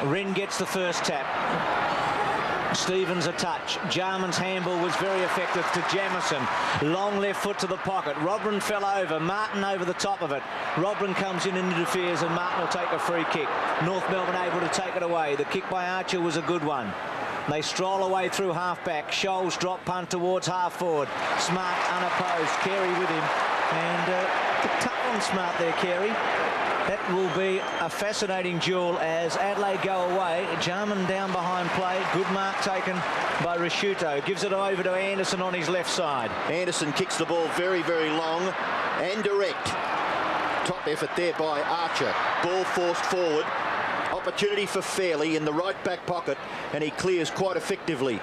Wren gets the first tap. Stevens a touch. Jarman's handball was very effective to Jamison. Long left foot to the pocket. Robran fell over. Martin over the top of it. Robran comes in and interferes, and Martin will take a free kick. North Melbourne able to take it away. The kick by Archer was a good one. They stroll away through half-back. Scholes drop punt towards half-forward. Smart unopposed. Carey with him. And tough on Smart there, Carey. That will be a fascinating duel as Adelaide go away. Jarman down behind play. Good mark taken by Risciuto. Gives it over to Anderson on his left side. Anderson kicks the ball very, very long and direct. Top effort there by Archer. Ball forced forward. Opportunity for Fairley in the right back pocket, and he clears quite effectively.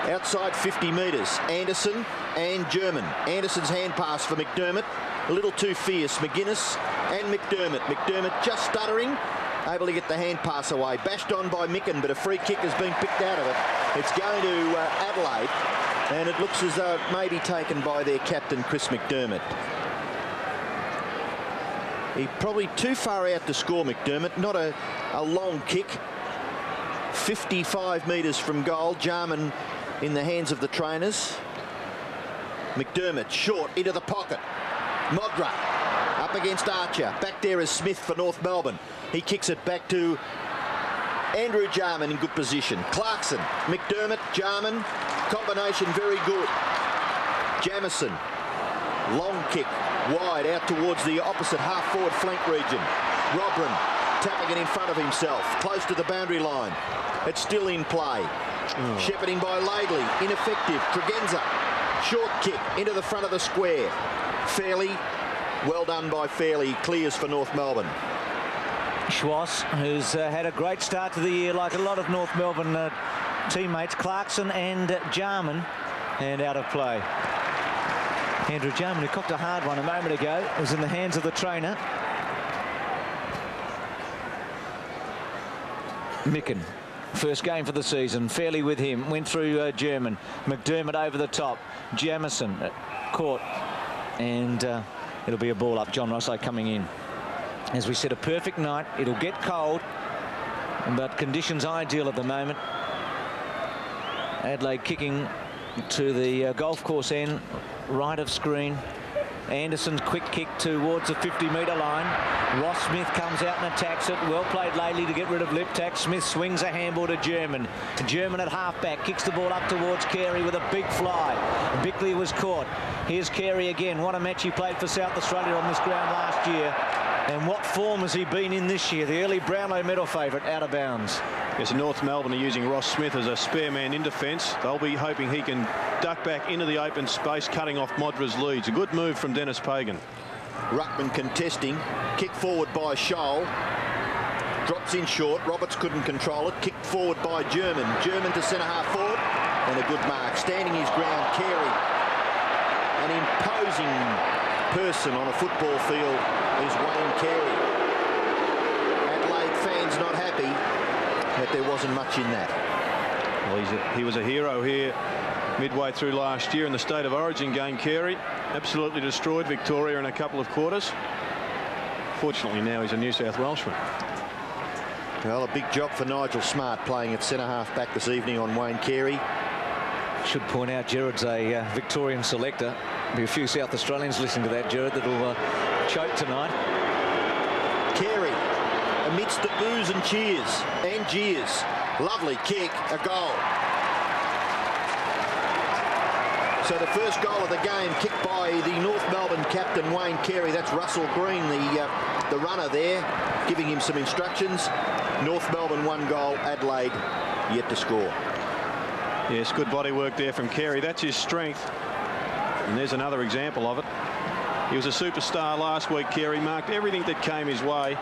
Outside 50 metres. Anderson and German. Anderson's hand pass for McDermott. A little too fierce. McGuinness and McDermott. McDermott just stuttering, able to get the hand pass away. Bashed on by Micken, but a free kick has been picked out of it. It's going to Adelaide, and it looks as though it may be taken by their captain, Chris McDermott. He probably too far out to score, McDermott. Not a long kick. 55 metres from goal. Jarman in the hands of the trainers. McDermott short into the pocket. Modra up against Archer. Back there is Smith for North Melbourne. He kicks it back to Andrew Jarman in good position. Clarkson, McDermott, Jarman. Combination very good. Jamison. Long kick wide out towards the opposite half-forward flank region. Robran tapping it in front of himself. Close to the boundary line. It's still in play. Shepherding by Laidley. Ineffective. Tregenza. Short kick into the front of the square. Fairley, well done by Fairley, clears for North Melbourne. Schwass, who's had a great start to the year, like a lot of North Melbourne teammates, Clarkson and Jarman, and out of play. Andrew Jarman, who cocked a hard one a moment ago, was in the hands of the trainer. Micken, first game for the season. Fairley with him, went through German. McDermott over the top. Jamison caught. And it'll be a ball up. John Rosso coming in. As we said, a perfect night. It'll get cold, but conditions ideal at the moment. Adelaide kicking to the golf course end, right of screen. Anderson's quick kick towards the 50-metre line. Ross Smith comes out and attacks it. Well played lately to get rid of Liptak. Smith swings a handball to German. German at halfback kicks the ball up towards Carey with a big fly. Bickley was caught. Here's Carey again. What a match he played for South Australia on this ground last year. And what form has he been in this year? The early Brownlow medal favourite, out of bounds. Yes, North Melbourne are using Ross Smith as a spare man in defence. They'll be hoping he can duck back into the open space, cutting off Modra's leads. A good move from Dennis Pagan. Ruckman contesting. Kick forward by Scholl. Drops in short. Roberts couldn't control it. Kicked forward by German. German to centre half forward. And a good mark. Standing his ground, Carey. An imposing person on a football field is Wayne Carey. Adelaide fans not happy that there wasn't much in that. Well, he was a hero here midway through last year in the State of Origin game, Carey. Absolutely destroyed Victoria in a couple of quarters. Fortunately, now he's a New South Welshman. Well, a big job for Nigel Smart playing at centre half back this evening on Wayne Carey. Should point out Gerard's a Victorian selector. There'll be a few South Australians listening to that, Gerard, that'll choke tonight. Carey amidst the boos and cheers and jeers. Lovely kick, a goal. So the first goal of the game kicked by the North Melbourne captain Wayne Carey. That's Russell Green, the runner there, giving him some instructions. North Melbourne 1 goal, Adelaide yet to score. Yes, good body work there from Carey. That's his strength. And there's another example of it. He was a superstar last week, Carey. Marked everything that came his way.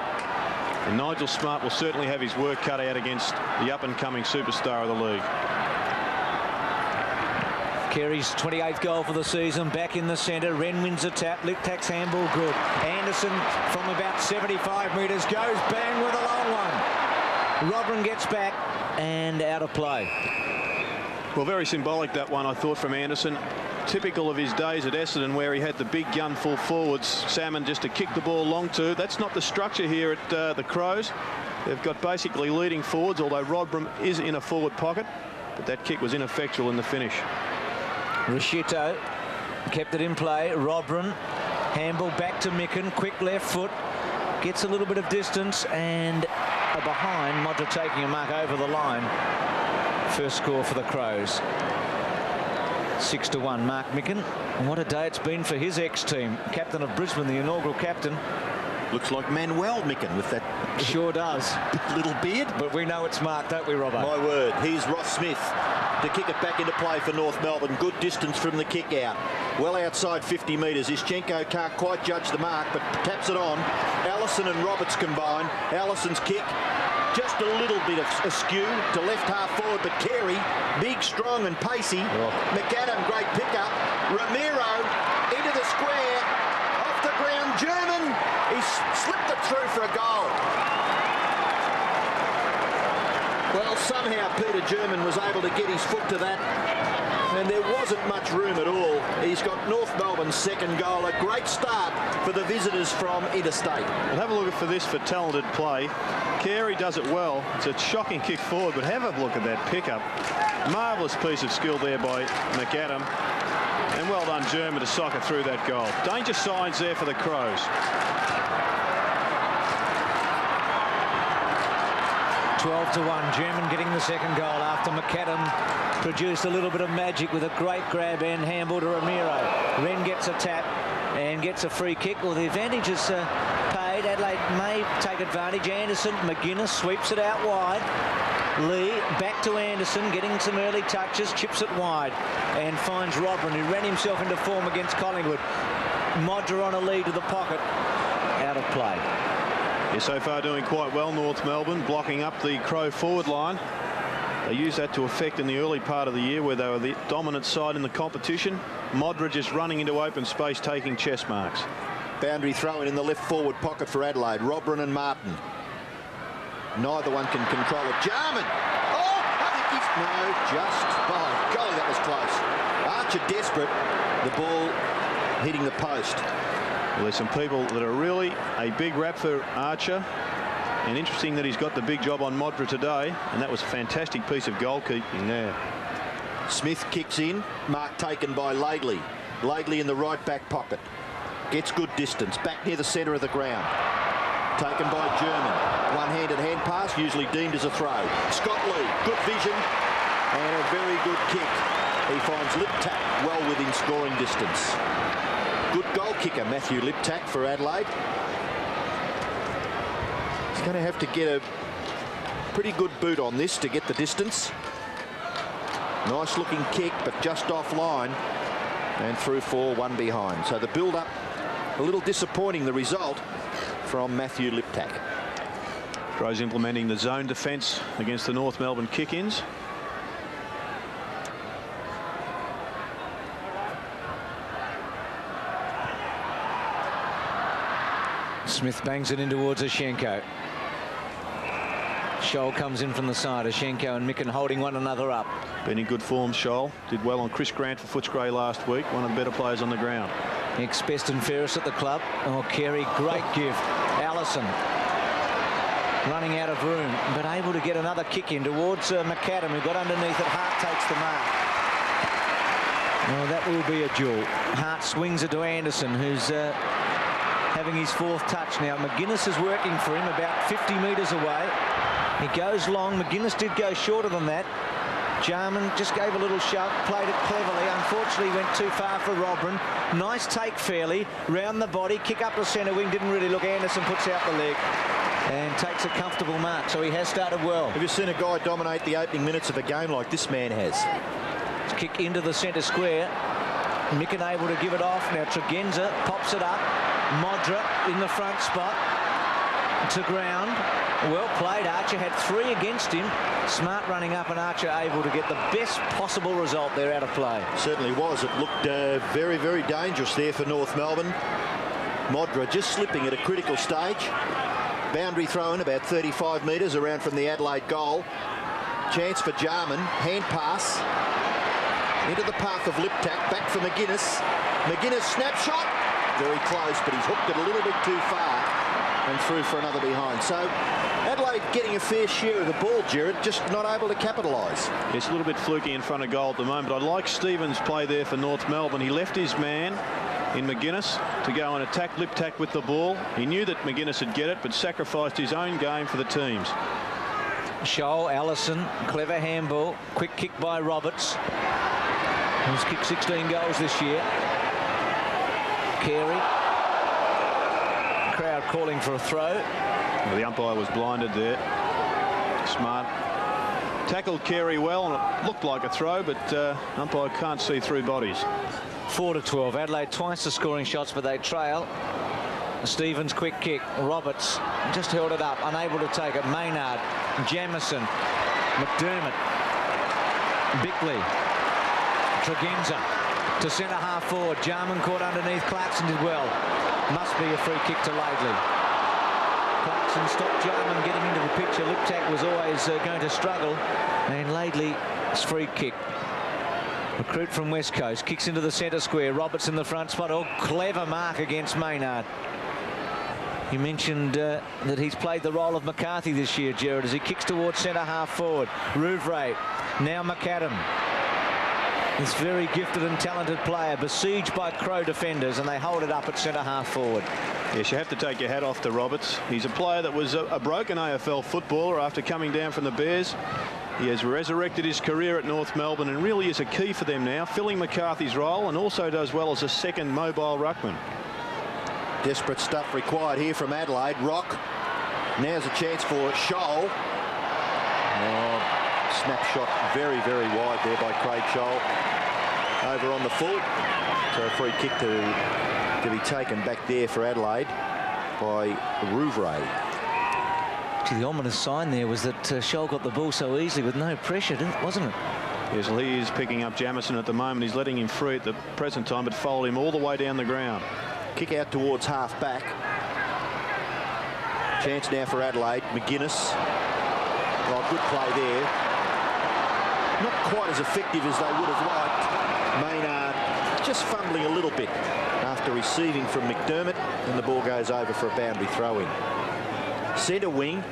And Nigel Smart will certainly have his work cut out against the up-and-coming superstar of the league. Carey's 28th goal for the season, back in the centre. Wren wins a tap. Liptak's handball good. Anderson from about 75 metres goes bang with a long one. Robran gets back and out of play. Well, very symbolic, that one, I thought, from Anderson. typical of his days at Essendon, where he had the big gun full forwards, Salmon, just to kick the ball long to. That's not the structure here at the Crows. They've got basically leading forwards, although Rodbram is in a forward pocket, but that kick was ineffectual in the finish. Rashito kept it in play. Rodbram, handball back to Micken, quick left foot, gets a little bit of distance, and a behind. Modra taking a mark over the line. First score for the Crows. 6-1, Mark Micken. And what a day it's been for his ex-team. Captain of Brisbane, the inaugural captain. Looks like Manuel Micken with that. Sure does. Little beard. But we know it's Mark, don't we, Robbo? My word. Here's Ross Smith to kick it back into play for North Melbourne. Good distance from the kick out. Well outside 50 metres. Ischenko can't quite judge the mark, but taps it on. Allison and Roberts combine. Allison's kick just a little bit of askew to left half forward, but Carey, big, strong and pacey. McAdam, great pickup. Ramiro into the square. Off the ground, German. He's slipped it through for a goal. Well, somehow Peter German was able to get his foot to that, and there wasn't much room at all. He's got North Melbourne's second goal. A great start for the visitors from interstate. We'll have a look for this for talented play. Carey does it well. It's a shocking kick forward, but have a look at that pickup. Marvellous piece of skill there by McAdam. And well done, German, to sock it through that goal. Danger signs there for the Crows. 12-1, German getting the second goal after McAdam produced a little bit of magic with a great grab and handball to Ramiro. Wren gets a tap and gets a free kick. Well, the advantage is paid. Adelaide may take advantage. Anderson, McGuinness sweeps it out wide. Lee back to Anderson, getting some early touches, chips it wide and finds Rodbram, who ran himself into form against Collingwood. Modra on a lead to the pocket, out of play. Yeah, so far doing quite well, North Melbourne, blocking up the Crow forward line. They used that to effect in the early part of the year, where they were the dominant side in the competition. Modra just running into open space, taking chest marks. Boundary throw in the left forward pocket for Adelaide. Robran and Martin. Neither one can control it. Jarman. Oh, I think he's... No, just... Oh, golly, that was close. Archer desperate. The ball hitting the post. Well, there's some people that are really a big rap for Archer. And interesting that he's got the big job on Modra today. And that was a fantastic piece of goalkeeping there. Smith kicks in. Mark taken by Laidley. Laidley in the right back pocket. Gets good distance. Back near the centre of the ground. Taken by German. One-handed hand pass, usually deemed as a throw. Scott Lee, good vision and a very good kick. He finds Liptak well within scoring distance. Good goal kicker, Matthew Liptak for Adelaide. He's going to have to get a pretty good boot on this to get the distance. Nice looking kick, but just offline and through 4-1 behind. So the build-up a little disappointing, the result from Matthew Liptak. Crows implementing the zone defence against the North Melbourne kick-ins. Smith bangs it in towards Ischenko. Scholl comes in from the side. Ischenko and Micken holding one another up. Been in good form, Scholl. Did well on Chris Grant for Footscray last week. One of the better players on the ground. Ex-Best and Ferris at the club. Oh, Carey, great gift. Allison running out of room, but able to get another kick in towards McAdam, who got underneath it. Hart takes the mark. Oh, that will be a duel. Hart swings it to Anderson, who's having his fourth touch now. McGuinness is working for him about 50 metres away. He goes long. McGuinness did go shorter than that. Jarman just gave a little shove, played it cleverly. Unfortunately, went too far for Rodbram. Nice take fairly, round the body, kick up the centre wing, didn't really look. Anderson puts out the leg and takes a comfortable mark, so he has started well. Have you seen a guy dominate the opening minutes of a game like this man has? Kick into the centre square. Micken able to give it off. Now Tregenza pops it up. Modra in the front spot to ground. Well played. Archer had 3 against him. Smart running up, and Archer able to get the best possible result there out of play. Certainly was. It looked very, very dangerous there for North Melbourne. Modra just slipping at a critical stage. Boundary throw in about 35 metres around from the Adelaide goal. Chance for Jarman. Hand pass. into the path of Liptak, back for McGuinness. McGuinness snapshot, very close, but he's hooked it a little bit too far and through for another behind. So Adelaide getting a fair share of the ball, Jared, just not able to capitalise. It's a little bit fluky in front of goal at the moment. I like Stevens' play there for North Melbourne. He left his man in McGuinness to go and attack Liptak with the ball. He knew that McGuinness would get it, but sacrificed his own game for the teams. Scholl, Allison, clever handball, quick kick by Roberts. He's kicked 16 goals this year. Carey. Crowd calling for a throw. Well, the umpire was blinded there. Smart. Tackled Carey well, and it looked like a throw, but umpire can't see through bodies. 4-12. Adelaide twice the scoring shots, but they trail. Stevens quick kick. Roberts just held it up, unable to take it. Maynard, Jamieson, McDermott, Bickley, Tregenza to centre half forward. Jarman caught underneath. Clarkson did well. Must be a free kick to Laidley. Clarkson stopped Jarman getting into the picture. Liptak was always going to struggle, and Laidley's free kick. Recruit from West Coast kicks into the centre square. Roberts in the front spot. Oh, clever mark against Maynard. You mentioned that he's played the role of McCarthy this year, Jared, as he kicks towards centre half forward. Rouvray, now McAdam. This very gifted and talented player, besieged by Crow defenders, and they hold it up at centre half forward. Yes, you have to take your hat off to Roberts. He's a player that was a broken AFL footballer after coming down from the Bears. He has resurrected his career at North Melbourne and really is a key for them now, filling McCarthy's role, and also does well as a second mobile ruckman. Desperate stuff required here from Adelaide. Rock. Now's a chance for Scholl. Snapshot very, very wide there by Craig Scholl. Over on the full. So a free kick to be taken back there for Adelaide by Rouvray. The ominous sign there was that Scholl got the ball so easily with no pressure, wasn't it? Yes, well, he is picking up Jamieson at the moment. He's letting him free at the present time, but followed him all the way down the ground. Kick out towards half back. Chance now for Adelaide. McGuinness. Oh, good play there. Not quite as effective as they would have liked. Maynard just fumbling a little bit after receiving from McDermott, and the ball goes over for a boundary throw-in. Centre wing.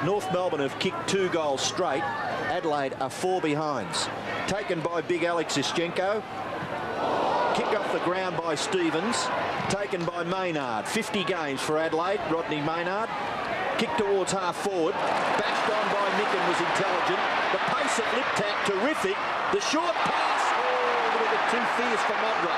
North Melbourne have kicked 2 goals straight. Adelaide are 4 behinds. Taken by big Alex Ischenko. Kick off the ground by Stevens. Taken by Maynard. 50 games for Adelaide. Rodney Maynard. Kick towards half forward. Bashed on by Nicken was intelligent. The pace of Liptak, terrific. The short pass. Oh, a little bit too fierce for Modra.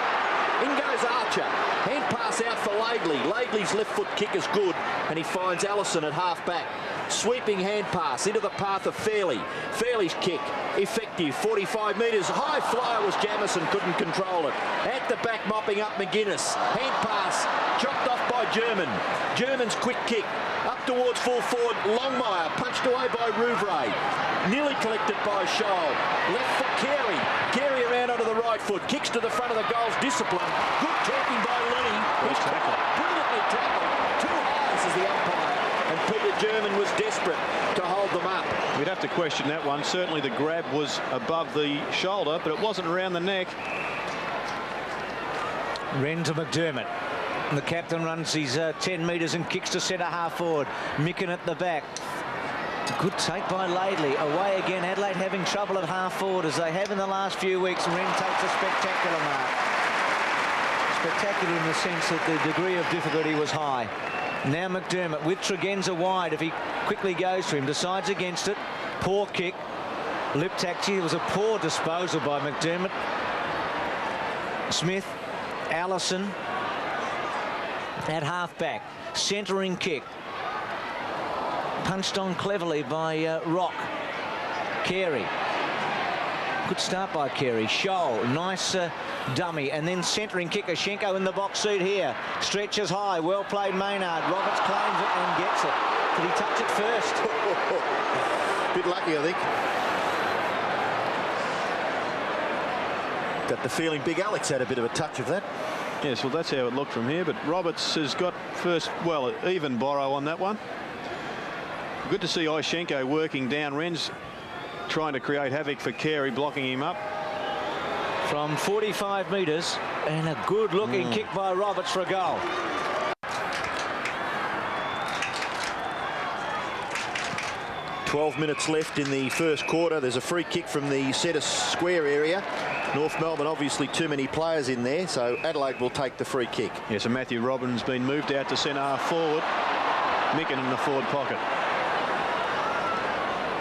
In goes Archer. Hand pass out for Laidley. Laidley's left foot kick is good, and he finds Allison at half back. Sweeping hand pass into the path of Fairley. Fairley's kick, effective, 45 metres. High flyer was Jamieson, couldn't control it. At the back, mopping up McGuinness. Hand pass, chopped off by German. German's quick kick, up towards full forward. Longmire, punched away by Rouvray. Nearly collected by Scholl. Left foot Carey. Carey around onto the right foot. Kicks to the front of the goals. Discipline. Good talking by Lenny. Who's brilliantly tackled. 2 highs as the umpire. And Peter German was desperate to hold them up. We'd have to question that one. Certainly the grab was above the shoulder, but it wasn't around the neck. Wren to McDermott. The captain runs his 10 metres and kicks to centre half forward. Micken at the back. Good take by Laidley. Away again. Adelaide having trouble at half forward as they have in the last few weeks. Wren takes a spectacular mark. Spectacular in the sense that the degree of difficulty was high. Now McDermott with Tregenza wide. If he quickly goes to him, decides against it. Poor kick. Liptak, it was a poor disposal by McDermott. Smith, Allison at half back. Centering kick. Punched on cleverly by Rock. Carey. Good start by Carey. Scholl, nice dummy, and then centering kick. Ischenko in the box seat here. Stretches high. Well played, Maynard. Roberts claims it and gets it. Did he touch it first? Bit lucky, I think. Got the feeling Big Alex had a bit of a touch of that. Yes, well, that's how it looked from here, but Roberts has got first, well, even borrow on that one. Good to see Ischenko working down. Wren's trying to create havoc for Carey, blocking him up. from 45 metres, and a good looking kick by Roberts for a goal. "12 minutes left in the first quarter. There's a free kick from the centre square area. North Melbourne, obviously too many players in there, so Adelaide will take the free kick. Yes, and Matthew Robbins been moved out to centre half forward. Micken in the forward pocket.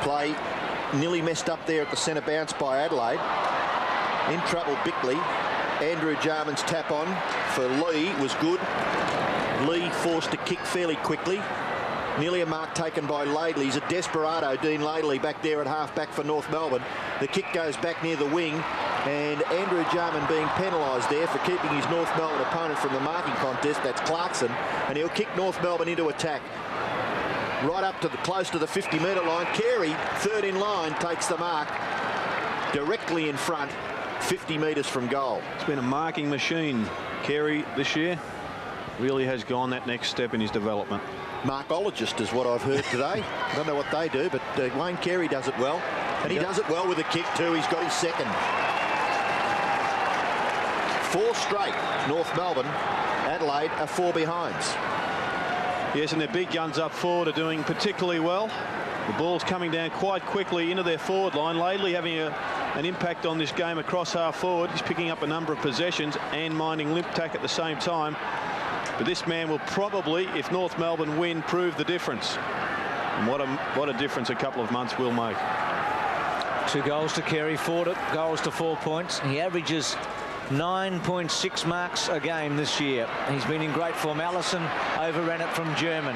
Play nearly messed up there at the centre bounce by Adelaide. In trouble, Bickley. Andrew Jarman's tap on for Lee was good. Lee forced to kick fairly quickly. Nearly a mark taken by Laidley. He's a desperado, Dean Laidley, back there at half-back for North Melbourne. The kick goes back near the wing, and Andrew Jarman being penalised there for keeping his North Melbourne opponent from the marking contest. That's Clarkson, and he'll kick North Melbourne into attack. Right up to close to the 50-metre line. Carey, third in line, takes the mark. Directly in front, 50 metres from goal. It's been a marking machine, Carey, this year. Really has gone that next step in his development. Markologist is what I've heard today. I don't know what they do, but Wayne Carey does it well. And he does it well with a kick too. He's got his second. 4 straight. North Melbourne, Adelaide are 4 behinds. Yes, and their big guns up forward are doing particularly well. The ball's coming down quite quickly into their forward line. Laidley having an impact on this game across half forward. He's picking up a number of possessions and minding limp tack at the same time. But this man will probably, if North Melbourne win, prove the difference. And what a difference a couple of months will make. 2 goals to Carey, 4 goals to 4 points. He averages 9.6 marks a game this year. He's been in great form. Allison overran it from German.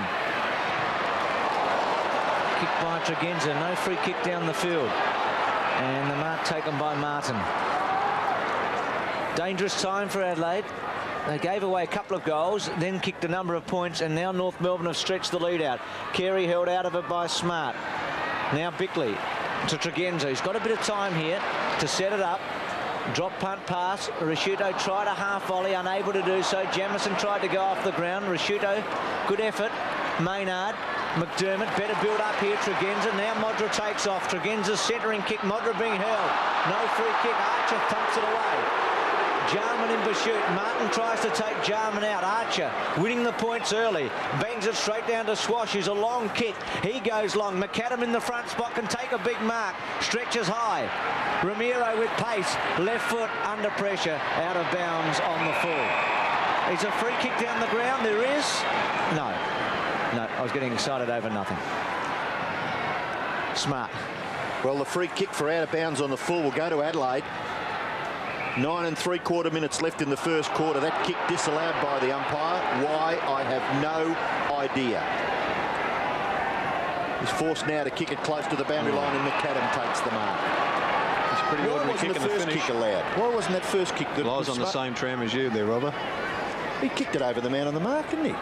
Kick by Tregenza. No free kick down the field. And the mark taken by Martin. Dangerous time for Adelaide. They gave away a couple of goals, then kicked a number of points, and now North Melbourne have stretched the lead out. Carey held out of it by Smart. Now Bickley to Tregenza. He's got a bit of time here to set it up. Drop punt pass. Risciuto tried a half volley, unable to do so. Jamison tried to go off the ground. Risciuto, good effort. Maynard, McDermott, better build up here. Tregenza. Now Modra takes off. Tregenza's centering kick. Modra being held. No free kick. Archer thumps it away. Jarman in pursuit. Martin tries to take Jarman out. Archer winning the points early. Bangs it straight down to Swash. He's a long kick. He goes long. McAdam in the front spot can take a big mark. Stretches high. Ramiro with pace. Left foot under pressure. Out of bounds on the full. Is a free kick down the ground? There is. No. No, I was getting excited over nothing. Smart. Well, the free kick for out of bounds on the full will go to Adelaide. 9 3/4 minutes left in the first quarter. That kick disallowed by the umpire. Why? I have no idea. He's forced now to kick it close to the boundary line, and McAdam takes the mark. It's pretty ordinary kick in the finish. Kick allowed? Why wasn't that first kick? Well, I was on the same tram as you there, Robert. He kicked it over the man on the mark, didn't he?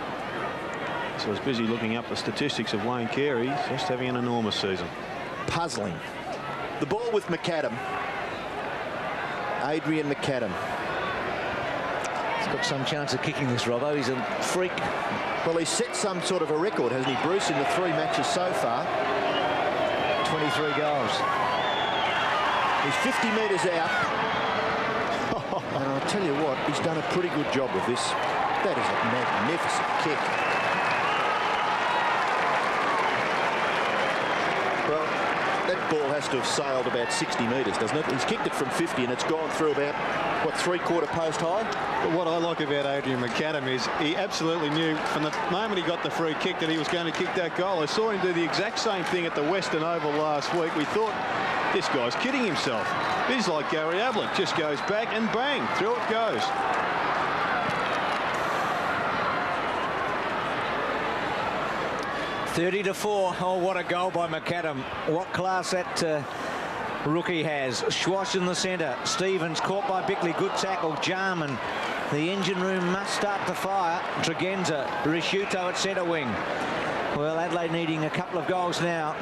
So I was busy looking up the statistics of Wayne Carey, just having an enormous season. Puzzling. The ball with McAdam. Adrian McAdam. He's got some chance of kicking this, Robbo. He's a freak. Well, he's set some sort of a record, hasn't he, Bruce, in the 3 matches so far? 23 goals. He's 50 metres out. And I'll tell you what, he's done a pretty good job with this. That is a magnificent kick. Well, that ball has to have sailed about 60 metres, doesn't it? He's kicked it from 50 and it's gone through about, what, 3/4 post high? But what I like about Adrian McAdam is he absolutely knew from the moment he got the free kick that he was going to kick that goal. I saw him do the exact same thing at the Western Oval last week. We thought, this guy's kidding himself. He's like Gary Ablett, just goes back and bang, through it goes. $30-4. Oh, what a goal by McAdam. What class that rookie has. Schwash in the centre. Stevens caught by Bickley. Good tackle. Jarman. The engine room must start to fire. Tregenza. Risciuto at centre wing. Well, Adelaide needing a couple of goals now.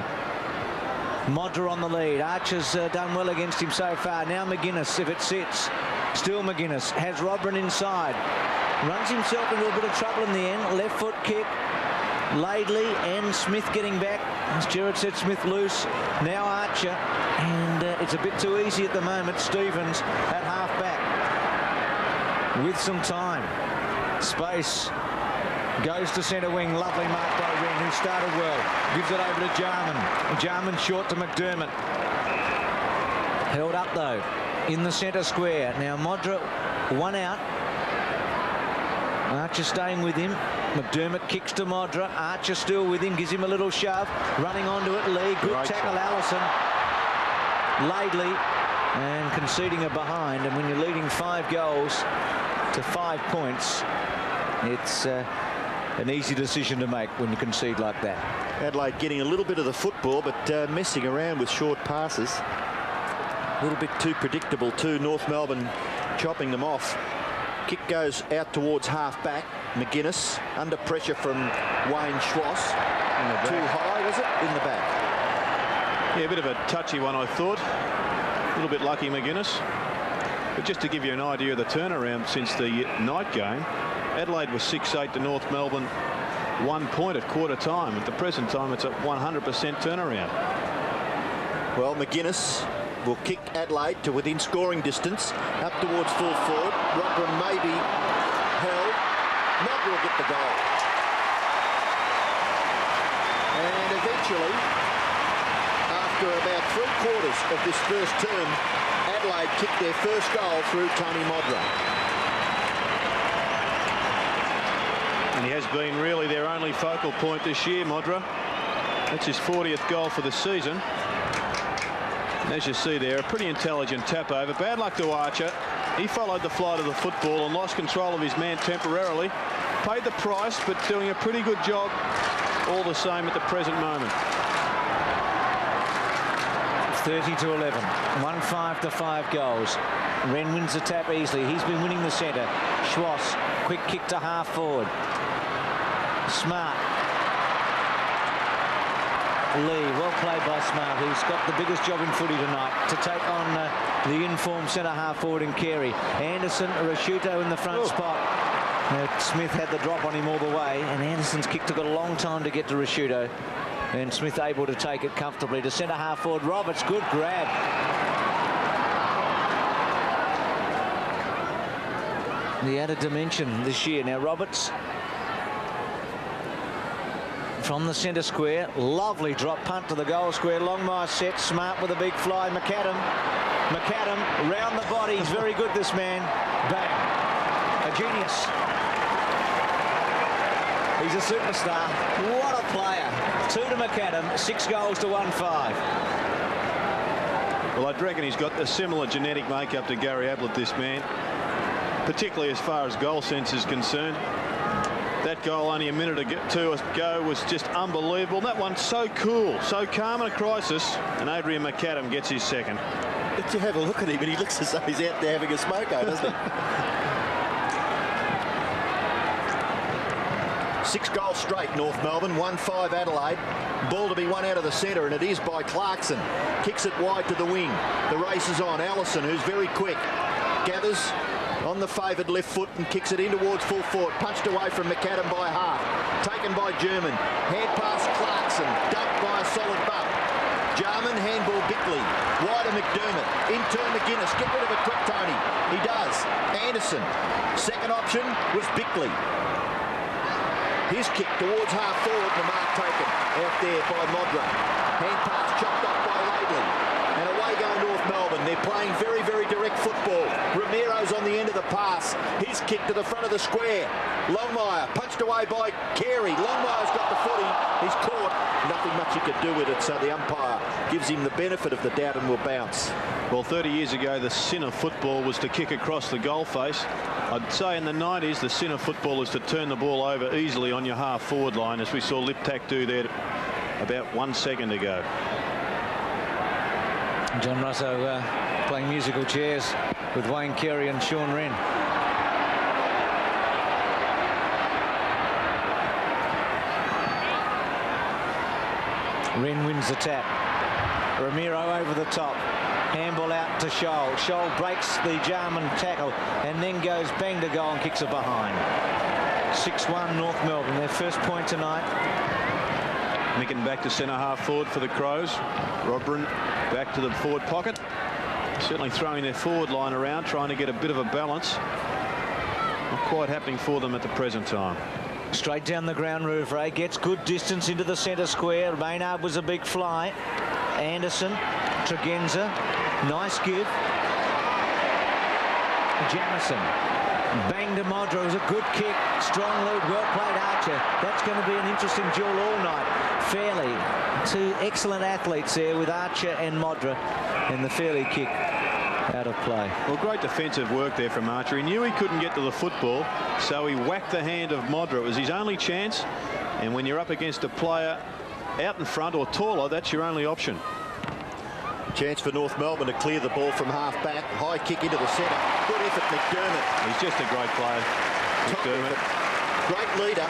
Modra on the lead. Archer's done well against him so far. Now McGuinness, if it sits. Still McGuinness. Has Robran inside. Runs himself into a bit of trouble in the end. Left foot kick. Laidley and Smith getting back. As Gerard said, Smith loose. Now Archer. And it's a bit too easy at the moment. Stevens at half back. With some time. Space. Goes to centre wing. Lovely mark by Wren, who started well. Gives it over to Jarman. Jarman short to McDermott. Held up, though, in the centre square. Now Modra, one out. Archer staying with him. McDermott kicks to Modra. Archer still with him. Gives him a little shove. Running onto it. Lee. Good Great tackle, Allison. Laidley. And conceding a behind. And when you're leading 5 goals to 5 points, it's an easy decision to make when you concede like that. Adelaide getting a little bit of the football, but messing around with short passes. A little bit too predictable too. North Melbourne chopping them off. Kick goes out towards half back. McGuinness under pressure from Wayne Schwass. Too high, was it? In the back. Yeah, a bit of a touchy one, I thought. A little bit lucky, McGuinness. But just to give you an idea of the turnaround since the night game, Adelaide was 6-8 to North Melbourne, 1 point at quarter time. At the present time, it's a 100% turnaround. Well, McGuinness will kick Adelaide to within scoring distance, up towards full forward. Rodram maybe held. Modra will get the goal. And eventually, after about 3/4 of this first term, Adelaide kicked their first goal through Tony Modra. And he has been really their only focal point this year, Modra. That's his 40th goal for the season. And as you see there, a pretty intelligent tap over. Bad luck to Archer. He followed the flight of the football and lost control of his man temporarily. Paid the price, but doing a pretty good job all the same at the present moment. 30-11. 1-5 to 5 goals. Wren wins the tap easily. He's been winning the centre. Schwass, quick kick to half forward. Smart. Lee, well played by Smart, who's got the biggest job in footy tonight to take on the informed centre half forward in Carey. Anderson, Rashuto in the front spot. Smith had the drop on him all the way, and Anderson's kick took a long time to get to Rashuto. And Smith able to take it comfortably to centre half forward. Roberts, good grab. The added dimension this year. Now Roberts from the centre square. Lovely drop punt to the goal square. Longmire set. Smart with a big fly. McAdam round the body. He's very good, this man. Bang. A genius. He's a superstar. What a player. 2 to McAdam, 6 goals to 1-5. Well, I'd reckon he's got a similar genetic makeup to Gary Ablett, this man, particularly as far as goal sense is concerned. That goal only a minute ago was just unbelievable. That one's so cool, so calm in a crisis, and Adrian McAdam gets his second. But you have a look at him and he looks as though he's out there having a smoko, doesn't he? 6 goals straight, North Melbourne. 1-5 Adelaide. Ball to be won out of the centre, and it is by Clarkson. Kicks it wide to the wing. The race is on. Allison, who's very quick, gathers on the favoured left foot and kicks it in towards full forward. Punched away from McAdam by half. Taken by German. Hand pass Clarkson. Dumped by a solid buck. Jarman, handball Bickley. Wide of McDermott. In turn McGuinness. Get rid of it quick, Tony. He does. Anderson. Second option was Bickley. His kick towards half forward. The mark taken out there by Modra. Hand pass chopped off by Laidley. And away going North Melbourne. They're playing very, very direct football. Ramiro's on the end of the pass. His kick to the front of the square. Longmire punched away by Carey. Longmire's got the footy. He's caught. Nothing much he could do with it, so the umpire gives him the benefit of the doubt and will bounce. Well, 30 years ago, the sin of football was to kick across the goal face. I'd say in the 90s, the sin of football is to turn the ball over easily on your half-forward line, as we saw Liptak do there about 1 second ago. John Russo playing musical chairs with Wayne Carey and Sean Wren. Wren wins the tap. Ramiro over the top. Handball out to Scholl. Scholl breaks the Jarman tackle and then goes bang to goal and kicks it behind. 6-1 North Melbourne, their first point tonight. Micking back to centre half forward for the Crows. Robran back to the forward pocket. Certainly throwing their forward line around, trying to get a bit of a balance. Not quite happening for them at the present time. Straight down the ground, Rouvray gets good distance into the centre square. Maynard was a big fly. Anderson, Tregenza, nice give. Jamison, bang to Modra. It was a good kick, strong lead, well played Archer. That's going to be an interesting duel all night. Fairley, two excellent athletes there with Archer and Modra, and the Fairley kick out of play. Well, great defensive work there from Archer. He knew he couldn't get to the football, so he whacked the hand of Modra. It was his only chance, and when you're up against a player out in front or taller, that's your only option. Chance for North Melbourne to clear the ball from half back. High kick into the centre. Good effort, McDermott. He's just a great player, McDermott. Great leader.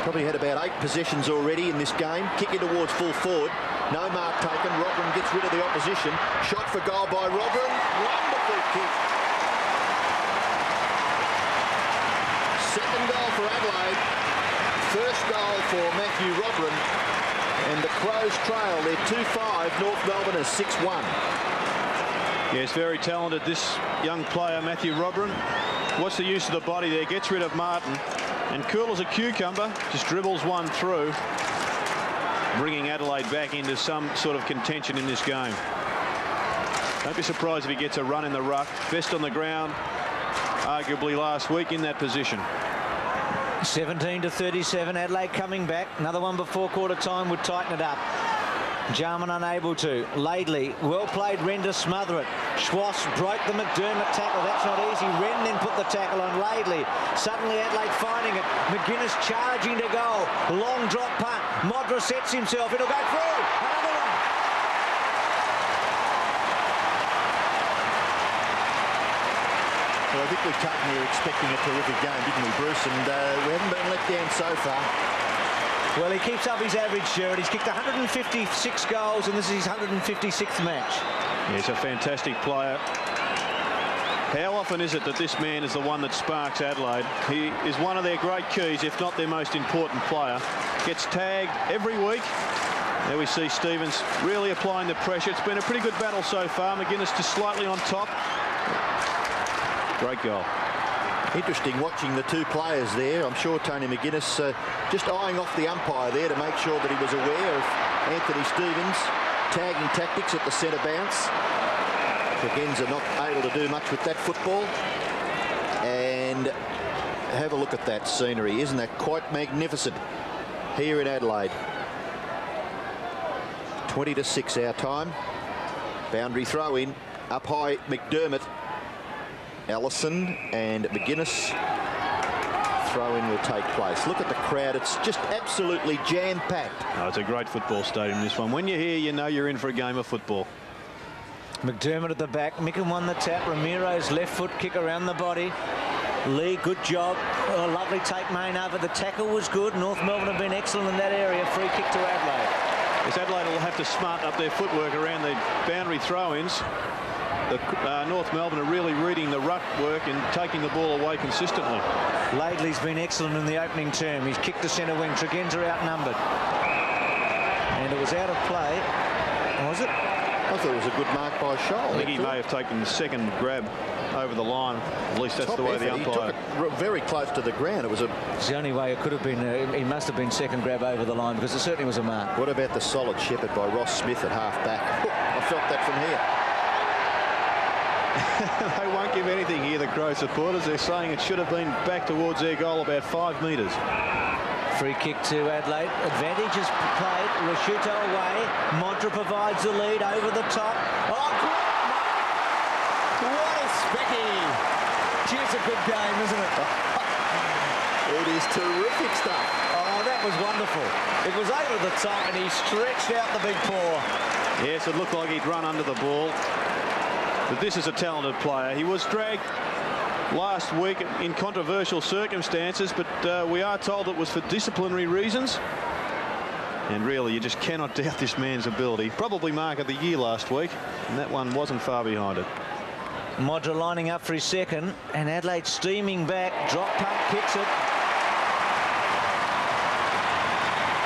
Probably had about 8 possessions already in this game. Kicking towards full forward. No mark taken. Robran gets rid of the opposition. Shot for goal by Robran. Wonderful kick. Second goal for Adelaide. First goal for Matthew Robran. And the Crows trail. They're 2-5. North Melbourne is 6-1. Yes, very talented, this young player, Matthew Robran. What's the use of the body there? Gets rid of Martin. And cool as a cucumber, just dribbles one through, bringing Adelaide back into some sort of contention in this game. Don't be surprised if he gets a run in the ruck. Best on the ground, arguably last week in that position. 17-37, Adelaide coming back. Another one before quarter time would tighten it up. Jarman unable to. Laidley, well played. Wren to smother it. Schwass broke the McDermott tackle. That's not easy. Wren then put the tackle on Laidley. Suddenly Adelaide finding it. McGuinness charging to goal. Long drop punt. Modra sets himself. It'll go through. Another one. Well, I think we were expecting a terrific game, didn't we, Bruce? And we haven't been let down so far. Well, he keeps up his average, Sherwood. He's kicked 156 goals, and this is his 156th match. Yeah, he's a fantastic player. How often is it that this man is the one that sparks Adelaide? He is one of their great keys, if not their most important player. Gets tagged every week. There we see Stevens really applying the pressure. It's been a pretty good battle so far. McGuinness just slightly on top. Great goal. Interesting watching the two players there. I'm sure Tony McGuinness just eyeing off the umpire there to make sure that he was aware of Anthony Stevens tagging tactics at the centre bounce. Tregenza not able to do much with that football. And have a look at that scenery. Isn't that quite magnificent here in Adelaide? 20-6 our time. Boundary throw in. Up high, McDermott. Allison and McGuinness. Throw-in will take place. Look at the crowd. It's just absolutely jam-packed. Oh, it's a great football stadium, this one. When you're here, you know you're in for a game of football. McDermott at the back. Micken won the tap. Ramiro's left foot kick around the body. Lee, good job. Oh, lovely take Maynard, but the tackle was good. North Melbourne have been excellent in that area. Free kick to Adelaide. Yes, Adelaide will have to smarten up their footwork around the boundary throw-ins. North Melbourne are really reading the ruck work and taking the ball away consistently. Laidley's been excellent in the opening term. He's kicked the centre wing. Tregenza outnumbered. And it was out of play. Was it? I thought it was a good mark by Scholl. I think he may have taken the second grab over the line. At least that's the way the umpire. He took it very close to the ground. It's the only way it could have been. He must have been second grab over the line because it certainly was a mark. What about the solid shepherd by Ross Smith at half back? I felt that from here. They won't give anything here, the Crow supporters. They're saying it should have been back towards their goal about 5 metres. Free kick to Adelaide. Advantage is played. Rashuto away. Modra provides the lead over the top. Oh, what a specky. Cheers, a good game, isn't it? It is terrific stuff. Oh, that was wonderful. It was over the top and he stretched out the big paw. Yes, it looked like he'd run under the ball. But this is a talented player. He was dragged last week in controversial circumstances, but we are told it was for disciplinary reasons. And really, you just cannot doubt this man's ability. Probably mark of the year last week, and that one wasn't far behind it. Modra lining up for his second, and Adelaide steaming back. Drop punt, kicks it.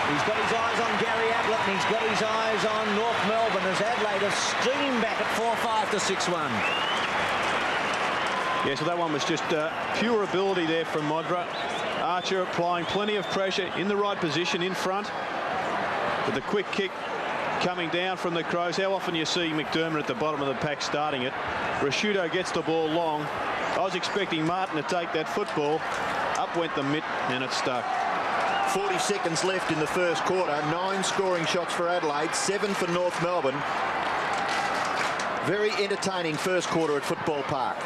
He's got his eyes on Gary Ablett, and he's got his eyes on North Melbourne as Adelaide have steamed back at 4-5 to 6-1. Yeah, so that one was just pure ability there from Modra. Archer applying plenty of pressure in the right position in front with the quick kick coming down from the Crows. How often you see McDermott at the bottom of the pack starting it? Rashudo gets the ball long. I was expecting Martin to take that football. Up went the mitt and it stuck. 40 seconds left in the first quarter. 9 scoring shots for Adelaide, 7 for North Melbourne. Very entertaining first quarter at Football Park.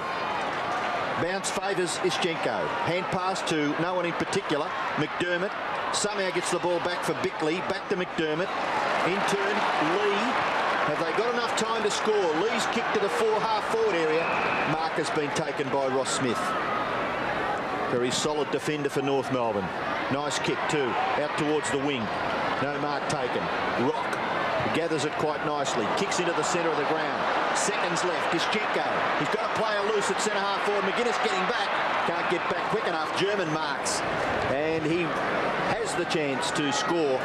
Bounce favours Ischenko. Hand pass to no one in particular. McDermott somehow gets the ball back for Bickley. Back to McDermott. In turn, Lee. Have they got enough time to score? Lee's kick to the half-forward area. Mark has been taken by Ross Smith. Very solid defender for North Melbourne. Nice kick too. Out towards the wing. No mark taken. Rock gathers it quite nicely. Kicks into the centre of the ground. Seconds left. Ischenko. He's got a player loose at centre half forward. McGuinness getting back. Can't get back quick enough. German marks. And he has the chance to score.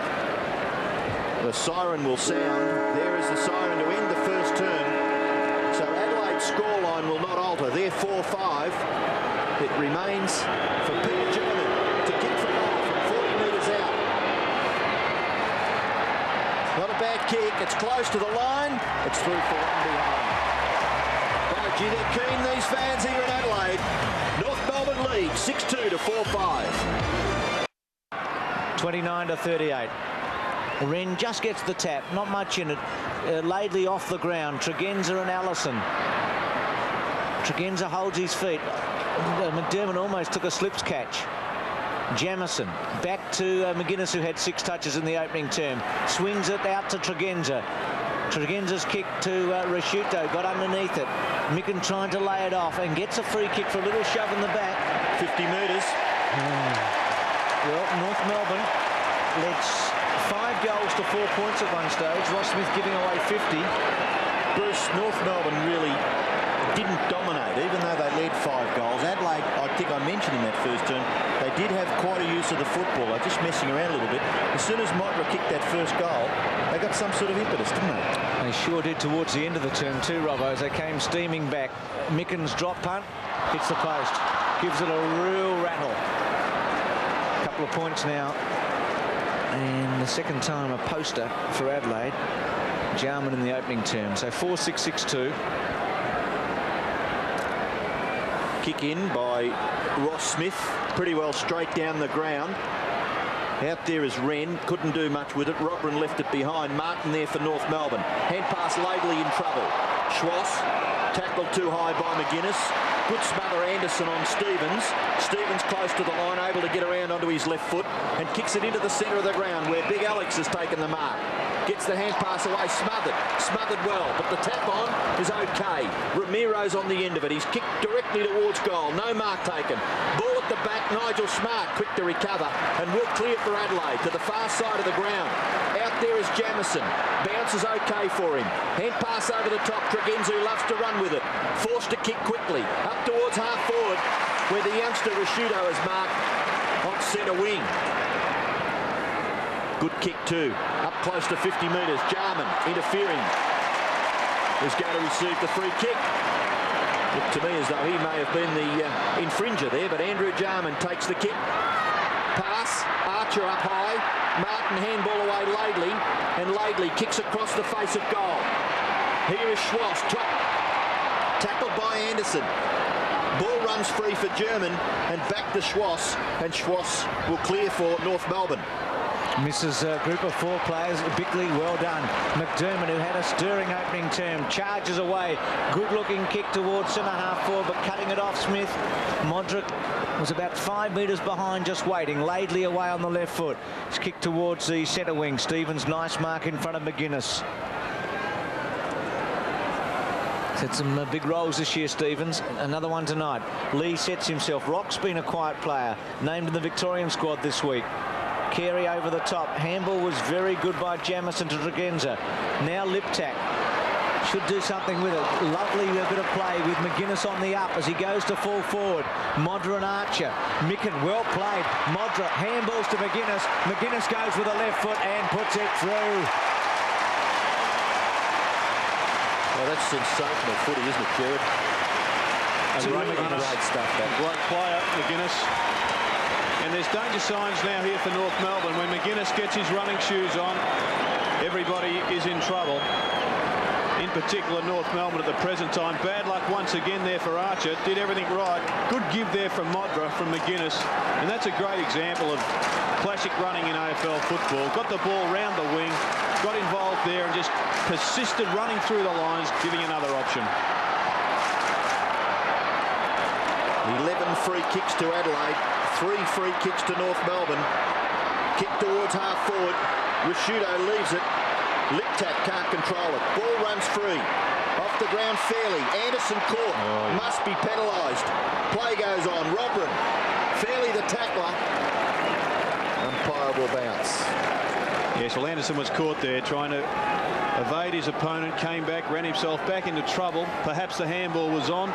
The siren will sound. There is the siren to end the first term. So Adelaide's scoreline will not alter. They're 4-5. It remains for Peter German to kick for goal from 40 metres out. Not a bad kick. It's close to the line. It's through for one behind. By gee, they're keen, these fans here in Adelaide. North Melbourne lead 6-2 to 4-5. 29 to 38. Wren just gets the tap, not much in it. Laidley off the ground. Tregenza and Allison. Tregenza holds his feet. McDermott almost took a slips catch. Jamieson back to McGuinness, who had 6 touches in the opening term. Swings it out to Tregenza. Tregenza's kick to Rashuto, got underneath it. Micken trying to lay it off and gets a free kick for a little shove in the back. 50 metres. Well, North Melbourne led 5 goals to 4 points at one stage. Ross Smith giving away 50. Bruce, North Melbourne really didn't dominate, even though they led 5 goals. Adelaide, I think I mentioned in that first term, they did have quite a use of the football. They're just messing around a little bit. As soon as Modra kicked that first goal, they got some sort of impetus, didn't they? They sure did towards the end of the term too, Robbo, as they came steaming back. Micken's drop punt, hits the post. Gives it a real rattle. A couple of points now. And the second time a poster for Adelaide. Jarman in the opening term. So 4-6-6-2. Kick in by Ross Smith, pretty well straight down the ground. Out there is Wren, couldn't do much with it. Robran left it behind. Martin there for North Melbourne. Hand pass, Laidley in trouble. Schwass tackled too high by McGuinness. Good smother Anderson on Stevens. Stevens close to the line, able to get around onto his left foot and kicks it into the centre of the ground where Big Alex has taken the mark. Gets the hand pass away, smothered well, but the tap on is okay. Ramiro's on the end of it. He's kicked directly towards goal. No mark taken. Ball at the back, Nigel Smart quick to recover and will clear for Adelaide to the far side of the ground. Out there is Jamieson. Bounces okay for him. Hand pass over the top. Tregenza, who loves to run with it. Forced to kick quickly. Up towards half forward where the youngster Rashudo has marked on centre wing. Good kick too. Up close to 50 metres. Jarman interfering. Was going to receive the free kick. Looked to me as though he may have been the infringer there, but Andrew Jarman takes the kick. Pass. Archer up high. Martin handball away Laidley. And Laidley kicks across the face of goal. Here is Schwass. Top. Tackled by Anderson. Ball runs free for German and back to Schwass. And Schwass will clear for North Melbourne. Misses a group of 4 players. Bickley, well done. McDermott, who had a stirring opening term, charges away. Good-looking kick towards centre half forward, but cutting it off Smith. Modra was about 5 metres behind, just waiting. Laidley away on the left foot. It's kicked towards the centre wing. Stevens, nice mark in front of McGuinness. Had some big roles this year, Stevens. Another one tonight. Lee sets himself. Rock's been a quiet player, named in the Victorian squad this week. Carey over the top. Handball was very good by Jamieson to Tregenza. Now Liptak. Should do something with it. Lovely bit of play with McGuinness on the up as he goes to fall forward. Modra and Archer. Micken, well played. Modra handballs to McGuinness. McGuinness goes with the left foot and puts it through. Well, that's sensational footy, isn't it, Jared? Great stuff. Great player, McGuinness. And there's danger signs now here for North Melbourne. When McGuinness gets his running shoes on, everybody is in trouble. In particular, North Melbourne at the present time. Bad luck once again there for Archer. Did everything right. Good give there from Modra, from McGuinness. And that's a great example of classic running in AFL football. Got the ball round the wing, got involved there and just persisted running through the lines, giving another option. 11 free kicks to Adelaide, 3 free kicks to North Melbourne. Kick towards half forward. Rashudo leaves it. Liptak can't control it. Ball runs free. Off the ground fairly. Anderson caught. Must be penalised. Play goes on. Robrin. Fairly the tackler. Umpire will bounce. Yes, well, Anderson was caught there trying to evade his opponent. Came back, ran himself back into trouble. Perhaps the handball was on.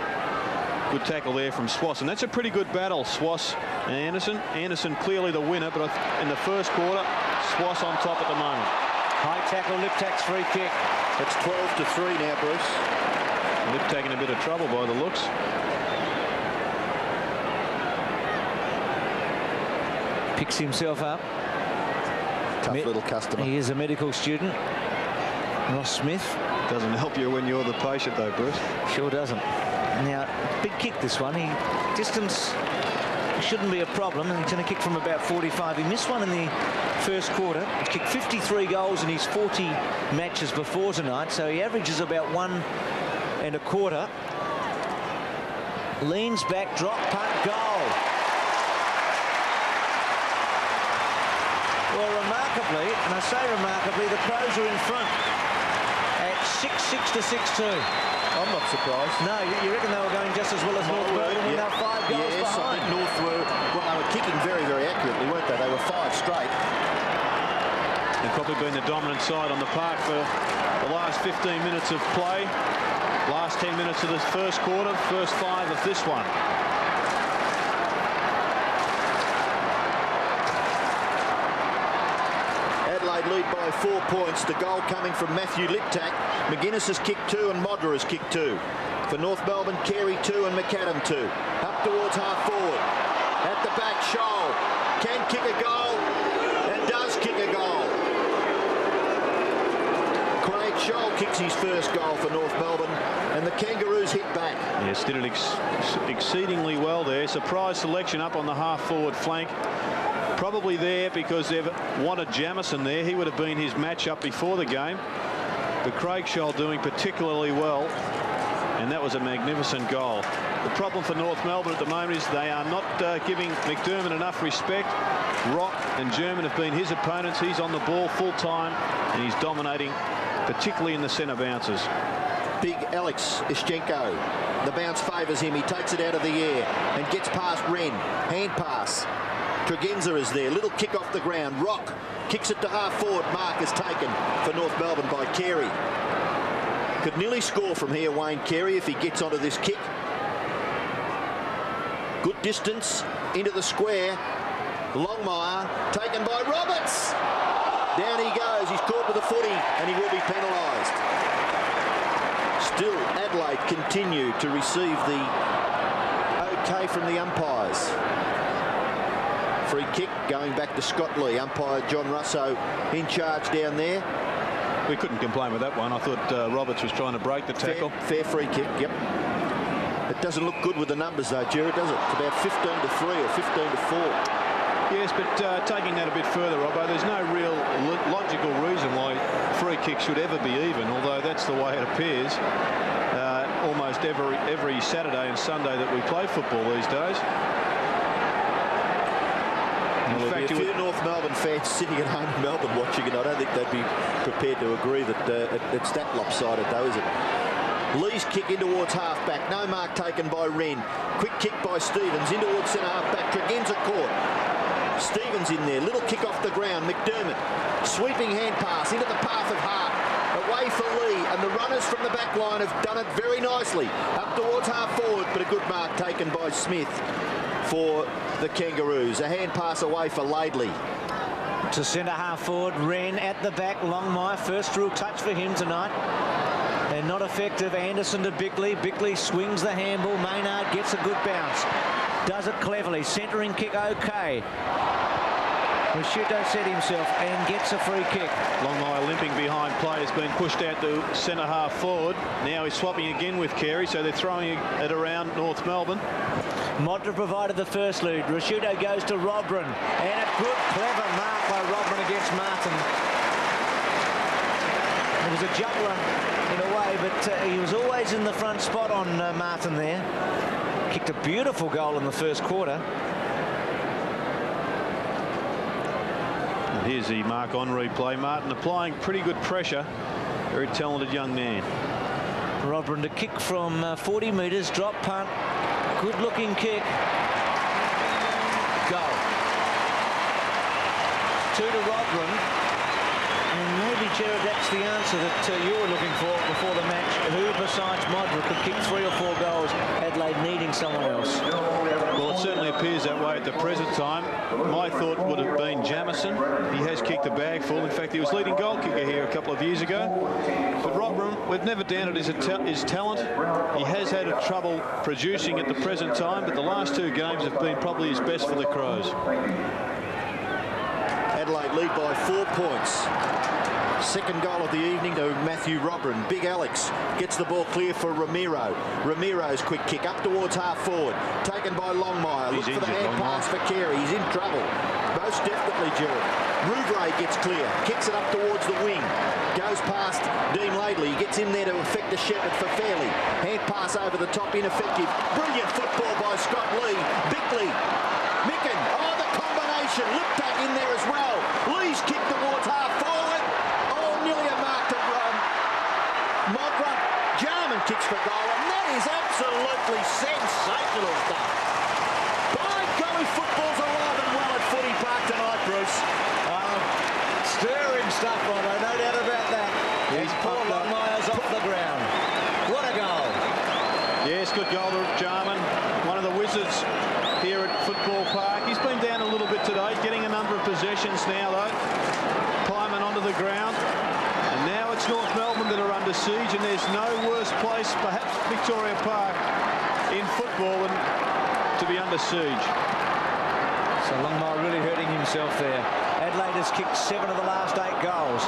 Good tackle there from Swass, and that's a pretty good battle, Swass and Anderson. Anderson clearly the winner, but in the first quarter, Swass on top at the moment. High tackle, Liptak's free kick. It's 12-3 now, Bruce. Liptak in a bit of trouble by the looks. Picks himself up. Tough little customer. He is a medical student. Ross Smith. Doesn't help you when you're the patient, though, Bruce. Sure doesn't. Now, big kick this one. Distance shouldn't be a problem. He's going to kick from about 45. He missed one in the first quarter. He's kicked 53 goals in his 40 matches before tonight, so he averages about 1.25. Leans back, drop, punt, goal. Well, remarkably, and I say remarkably, the Crows are in front at 6-6 to 6-2. I'm not surprised. No, you reckon they were going just as well as North Melbourne when they were 5 goals yes, behind? I think North were, well, they were kicking very, very accurately, weren't they? They were 5 straight. They've probably been the dominant side on the park for the last 15 minutes of play. Last 10 minutes of the first quarter, first 5 of this one. Adelaide lead by 4 points. The goal coming from Matthew Liptak. McGuinness has kicked 2 and Modra has kicked 2. For North Melbourne, Carey 2 and McAdam 2. Up towards half forward. At the back, Scholl can kick a goal and does kick a goal. Craig Scholl kicks his first goal for North Melbourne, and the Kangaroos hit back. Yes, did it exceedingly well there. Surprise selection up on the half forward flank. Probably there because they've wanted Jamison there. He would have been his matchup before the game. But Craig Scholl doing particularly well, and that was a magnificent goal. The problem for North Melbourne at the moment is they are not giving McDermott enough respect. Rock and German have been his opponents. He's on the ball full time, and he's dominating, particularly in the centre bounces. Big Alex Ischenko. The bounce favours him. He takes it out of the air and gets past Wren. Hand pass. Tregenza is there. Little kick off the ground. Rock kicks it to half forward. Mark is taken for North Melbourne by Carey. Could nearly score from here, Wayne Carey, if he gets onto this kick. Good distance into the square. Longmire taken by Roberts. Down he goes. He's caught with a footy and he will be penalised. Still, Adelaide continue to receive the OK from the umpires. Free kick going back to Scott Lee. Umpire John Russo in charge down there. We couldn't complain with that one. I thought Roberts was trying to break the tackle. Fair free kick, yep. It doesn't look good with the numbers though, Jared, does it? It's about 15-3 or 15-4. Yes, but taking that a bit further, Robbo, there's no real logical reason why free kicks should ever be even, although that's the way it appears almost every Saturday and Sunday that we play football these days. In fact, a few North Melbourne fans sitting at home in Melbourne watching it. I don't think they'd be prepared to agree that it's that lopsided, though, is it? Lee's kick in towards half-back. No mark taken by Wren. Quick kick by Stevens in towards centre half-back. Tregenza caught. Stevens in there. Little kick off the ground. McDermott. Sweeping hand pass into the path of Hart. Away for Lee. and the runners from the back line have done it very nicely. Up towards half forward, but a good mark taken by Smith for the Kangaroos. A hand pass away for Laidley. To centre half forward, Wren at the back. Longmire, first real touch for him tonight. And not effective. Anderson to Bickley. Bickley swings the handball. Maynard gets a good bounce. Does it cleverly. Centering kick okay. Rashuto set himself and gets a free kick. Longmire limping behind play, has been pushed out to centre half forward. Now he's swapping again with Carey, so they're throwing it around North Melbourne. Modra provided the first lead. Rashuto goes to Robran, and a good, clever mark by Robran against Martin. It was a juggler in a way, but he was always in the front spot on Martin there. Kicked a beautiful goal in the first quarter. Here's the mark on replay. Martin applying pretty good pressure. Very talented young man. Robran to kick from 40 metres, drop punt. Good looking kick. Goal. 2 to Robran. And maybe, Jared, that's the answer that you were looking for before the match. Who besides Modra could kick 3 or 4 goals? Adelaide needing someone else. Well, it certainly appears that way at the present time. My thought would have been Jamison. He has kicked a bag full. In fact, he was leading goal kicker here a couple of years ago. But Robran, we've never doubted his talent. He has had trouble producing at the present time, but the last 2 games have been probably his best for the Crows. Adelaide lead by 4 points. Second goal of the evening to Matthew Robran. Big Alex gets the ball clear for Ramiro. Ramiro's quick kick up towards half forward. Taken by Longmire. Look for the hand pass for Carey. He's in trouble. Most definitely, Gerald. Rouvray gets clear. Kicks it up towards the wing. Goes past Dean Laidley. He gets in there to effect a shepherd for Fairley. Hand pass over the top. Ineffective. Brilliant football by Scott Lee. Bickley. Micken. Oh, the combination. Liptak in there as well. Lee's kick towards half forward. Nearly a mark to Modra. Jarman kicks for goal, and that is absolutely sensational stuff. By golly, football's alive and well at Footy Park tonight, Bruce. Stirring stuff, Robo, no doubt about that. He's Paul Longmire's off the ground. What a goal. Yes, good goal to Jarman. One of the wizards here at Football Park. He's been down a little bit today, getting a number of possessions now, though. Climbing onto the ground. And now it's North Melbourne that are under siege, and there's no worse place, perhaps Victoria Park, in football than to be under siege. So Longmire really hurting himself there. Adelaide has kicked 7 of the last 8 goals.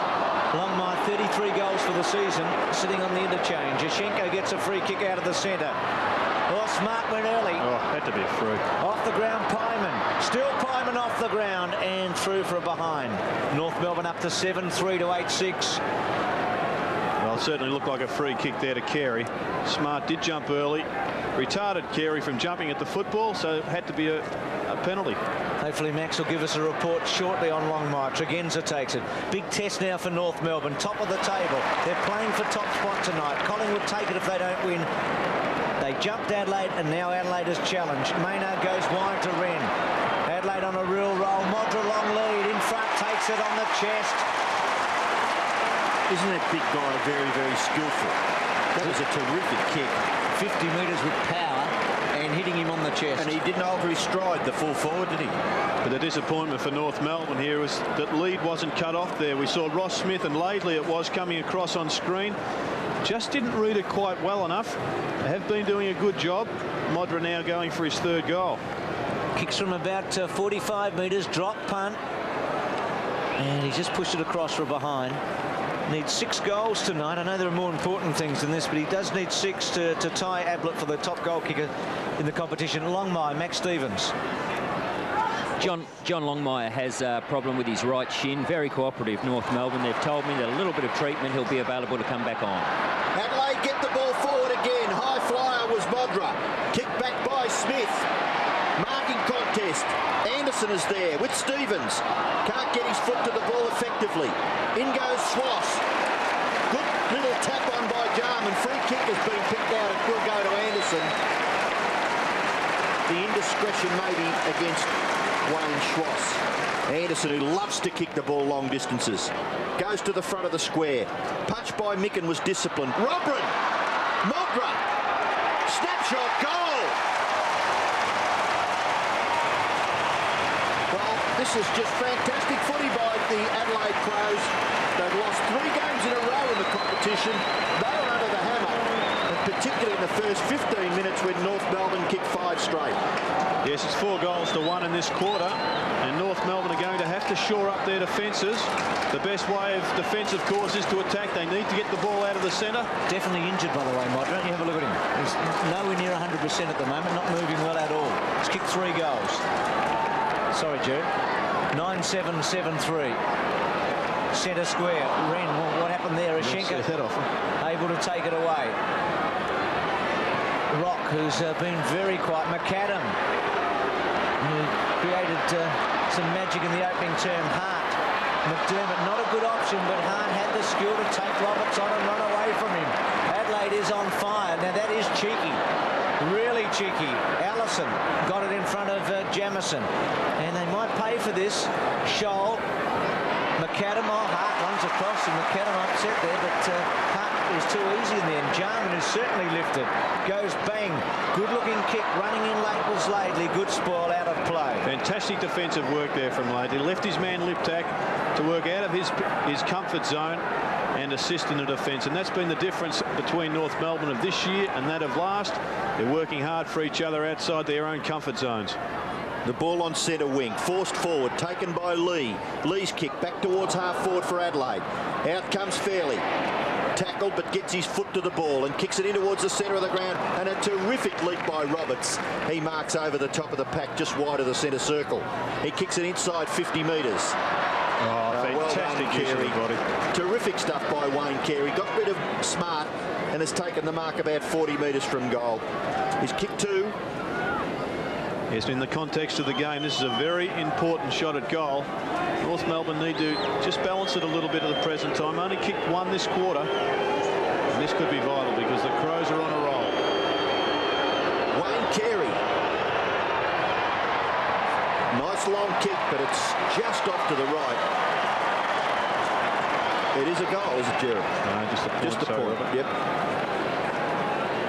Longmire 33 goals for the season, sitting on the interchange. Yashenko gets a free kick out of the centre. Oh, Smart went early. Oh, had to be a free. Off the ground, Pyman. Still Pyman off the ground and through for a behind. North Melbourne up to 7-3 to 8-6. Well, it certainly looked like a free kick there to Carey. Smart did jump early. Retarded Carey from jumping at the football, so it had to be a penalty. Hopefully Max will give us a report shortly on Longmire. Tregenza takes it. Big test now for North Melbourne. Top of the table. They're playing for top spot tonight. Collingwood take it if they don't win. They jumped Adelaide, and now Adelaide is challenged. Maynard goes wide to Wren. Adelaide on a real roll. Modra long lead. In front, takes it on the chest. Isn't that big guy very, very skillful? That was a terrific kick. 50 metres with power and hitting him on the chest. And he didn't alter his stride, the full forward, did he? But the disappointment for North Melbourne here was that lead wasn't cut off there. We saw Ross Smith and Laidley, it was, coming across on screen. Just didn't read it quite well enough. They have been doing a good job. Modra now going for his 3rd goal. Kicks from about 45 metres, drop punt. And he's just pushed it across for a behind. Needs 6 goals tonight. I know there are more important things than this, but he does need 6 to tie Ablett for the top goal kicker in the competition. Longmire, Max Stevens. John Longmire has a problem with his right shin. Very cooperative, North Melbourne. They've told me that a little bit of treatment, he'll be available to come back on. Adelaide get the ball forward again. High flyer was Modra. Kicked back by Smith. Marking contest. Anderson is there with Stevens. Can't get his foot to the ball effectively. In goes Swass. Good little tap on by Jarman. Free kick has been picked out. It will go to Anderson. the indiscretion maybe against Wayne Schwass. Anderson, who loves to kick the ball long distances, goes to the front of the square. Punch by Micken was disciplined. Robrin, Modra, snapshot, goal. Well, this is just fantastic footy by the Adelaide Crows. They've lost 3 games in a row in the competition. They are under the hammer, and particularly in the first 15 minutes when North Melbourne kicked 5 straight. Yes, it's 4 goals to 1 in this quarter, and North Melbourne are going to have to shore up their defences. The best way of defence, of course, is to attack. They need to get the ball out of the centre. Definitely injured, by the way, Modra. You have a look at him. He's nowhere near 100% at the moment, not moving well at all. He's kicked 3 goals. Sorry, Jared. 9-7, 7-3. Centre square. Wren, what happened there? Ashenka able to take it away. Rock, who's been very quiet. McAdam, who created some magic in the opening term. Hart. McDermott, not a good option, but Hart had the skill to take Roberts on and run away from him. Adelaide is on fire. Now that is cheeky. Really cheeky. Allison got it in front of Jamison. And they might pay for this. Scholl. McAdam, Hart runs across and McAdam upset there, but Hart was too easy in there. And Jarman is certainly lifted. Goes bang. Good looking kick. Running in late was Laidley. Good spoil out of play. Fantastic defensive work there from Laidley. Left his man Liptak to work out of his comfort zone and assist in the defence. And that's been the difference between North Melbourne of this year and that of last. They're working hard for each other outside their own comfort zones. The ball on centre wing, forced forward, taken by Lee. Lee's kick back towards half forward for Adelaide. Out comes Fairley. Tackled, but gets his foot to the ball and kicks it in towards the centre of the ground. And a terrific leap by Roberts. He marks over the top of the pack, just wide of the centre circle. He kicks it inside 50 metres. Fantastic well use of the body. Terrific stuff by Wayne Carey. Got rid of Smart and has taken the mark about 40 metres from goal. He's kicked 2. Yes, in the context of the game, this is a very important shot at goal. North Melbourne need to just balance it a little bit at the present time. Only kicked 1 this quarter. And this could be vital because the Crows are on a roll. Wayne Carey. Nice long kick, but it's just off to the right. It is a goal, is it, Gerard? No, just a point. Just a point. Yep.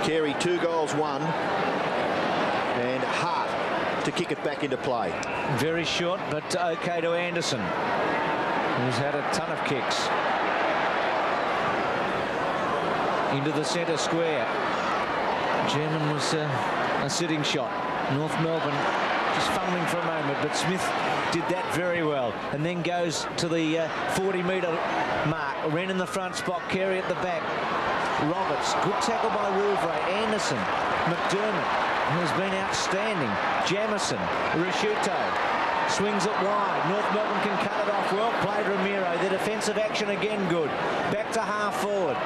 Carey 2 goals, 1. And Hart to kick it back into play. Very short, but okay to Anderson, who's had a ton of kicks. Into the centre square. German was a sitting shot. North Melbourne just fumbling for a moment, but Smith did that very well. And then goes to the 40-metre mark. Wren in the front spot, Carey at the back. Roberts, good tackle by Rouvray. Anderson, McDermott, who's been outstanding. Jamison, Rashuto swings it wide. North Melbourne can cut it off. Well played, Ramiro. The defensive action again good. Back to half forward.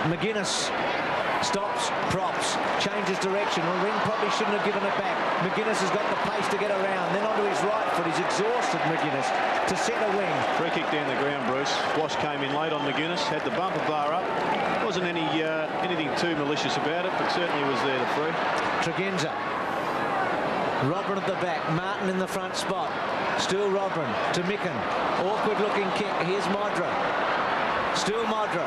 McGuinness stops, props, changes direction. Well, Wren probably shouldn't have given it back. McGuinness has got the pace to get around. Then onto his right foot. He's exhausted, McGuinness, to centre wing. Free kick down the ground, Bruce. Wash came in late on McGuinness, had the bumper bar up. Wasn't anything too malicious about it, but certainly was there to free. Tregenza. Robin at the back. Martin in the front spot. Still Robin to Micken. Awkward looking kick. Here's Modra. Still Modra.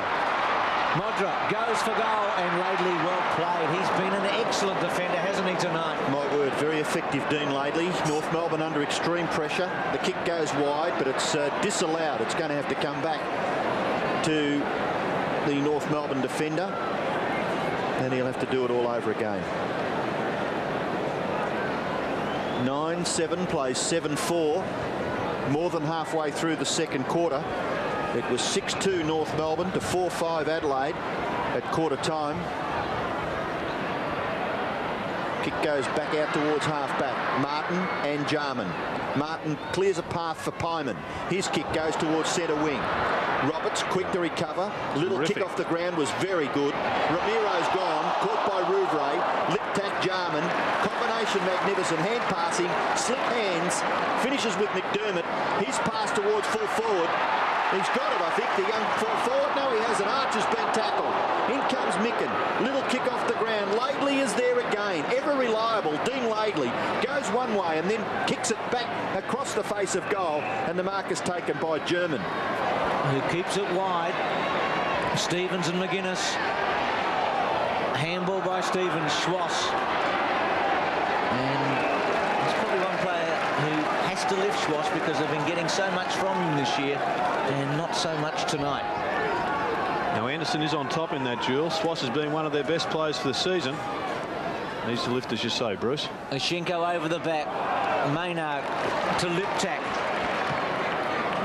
Modra goes for goal, and Laidley well played. He's been an excellent defender, hasn't he, tonight? My word, very effective, Dean Laidley. North Melbourne under extreme pressure. The kick goes wide, but it's disallowed. It's going to have to come back to the North Melbourne defender, and he'll have to do it all over again. 9-7 plays 7-4. More than halfway through the second quarter. It was 6-2 North Melbourne to 4-5 Adelaide at quarter time. Kick goes back out towards half-back. Martin and Jarman. Martin clears a path for Pyman. His kick goes towards centre wing. Roberts quick to recover. Little Terrific. kick off the ground was very good. Ramiro's gone. Caught by Rouvray. Lip tack Jarman. Combination magnificent. Hand passing. Slip hands. Finishes with McDermott. His pass towards full forward. He's got it, I think, the young full forward. No, he hasn't. Archer's been tackled. In comes Micken. Little kick off the ground. Laidley is there again. Ever reliable. Dean Laidley. away and then kicks it back across the face of goal, and the mark is taken by German, who keeps it wide. Stevens and McGuinness. Handball by Stevens. Schwass. And there's probably one player who has to lift Schwass because they've been getting so much from him this year and not so much tonight. Now Anderson is on top in that duel. Schwass has been one of their best players for the season. Needs to lift, as you say, Bruce. Oshinko over the back. Maynard to Liptak.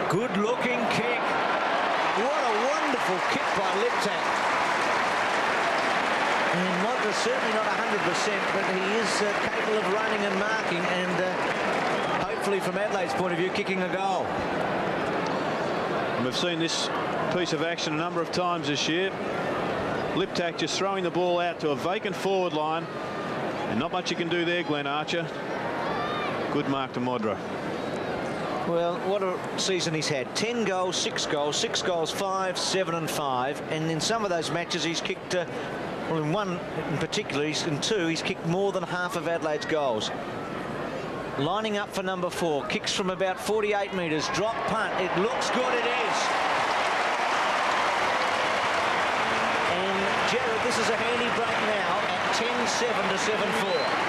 Good looking kick. What a wonderful kick by Liptak. And Modra's certainly not 100%, but he is capable of running and marking, and hopefully from Adelaide's point of view, kicking a goal. And we've seen this piece of action a number of times this year. Liptak just throwing the ball out to a vacant forward line, and not much you can do there, Glenn Archer. Good mark to Modra. Well, what a season he's had. 10 goals, 6 goals, 6 goals, 5, 7 and 5. And in some of those matches he's kicked, well, in one in particular, in 2, he's kicked more than half of Adelaide's goals. Lining up for number 4. Kicks from about 48 metres. Drop punt. It looks good, it is. And Gerard, this is a handy break now at 10-7 to 7-4.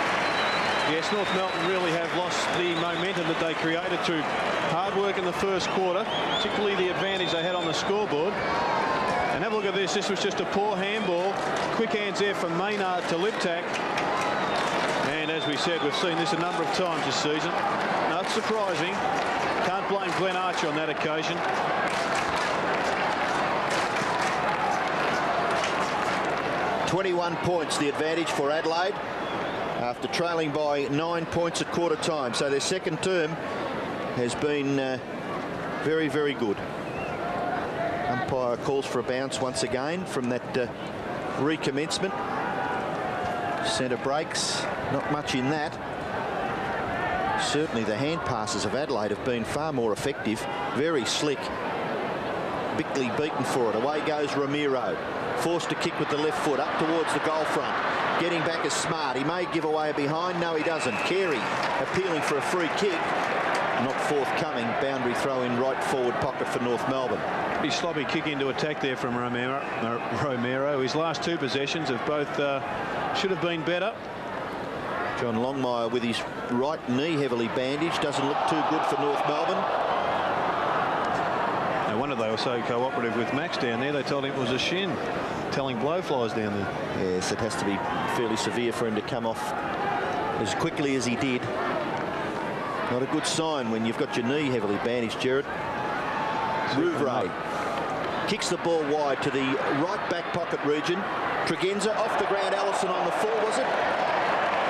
Yes, North Melbourne really have lost the momentum that they created through hard work in the first quarter, particularly the advantage they had on the scoreboard. And have a look at this. This was just a poor handball. Quick hands there from Maynard to Liptak. And as we said, we've seen this a number of times this season. Not surprising. Can't blame Glenn Archer on that occasion. "21 points the advantage for Adelaide after trailing by 9 points at quarter time. So their second term has been very, very good. Umpire calls for a bounce once again from that recommencement. Centre breaks, not much in that. Certainly the hand passes of Adelaide have been far more effective. Very slick. Bickley beaten for it. Away goes Ramiro. Forced to kick with the left foot up towards the goal front. Getting back is Smart. He may give away a behind. No, he doesn't. Carey appealing for a free kick. Not forthcoming. Boundary throw in right forward pocket for North Melbourne. Pretty sloppy kick into attack there from Romero. His last 2 possessions have both should have been better. John Longmire with his right knee heavily bandaged. Doesn't look too good for North Melbourne. No wonder they were so cooperative with Max down there. They told him it was a shin. Telling blowflies down there. Yes, it has to be fairly severe for him to come off as quickly as he did. Not a good sign when you've got your knee heavily bandaged, Gerard. Rouvray kicks the ball wide to the right back pocket region. Tregenza off the ground. Allison on the full, was it?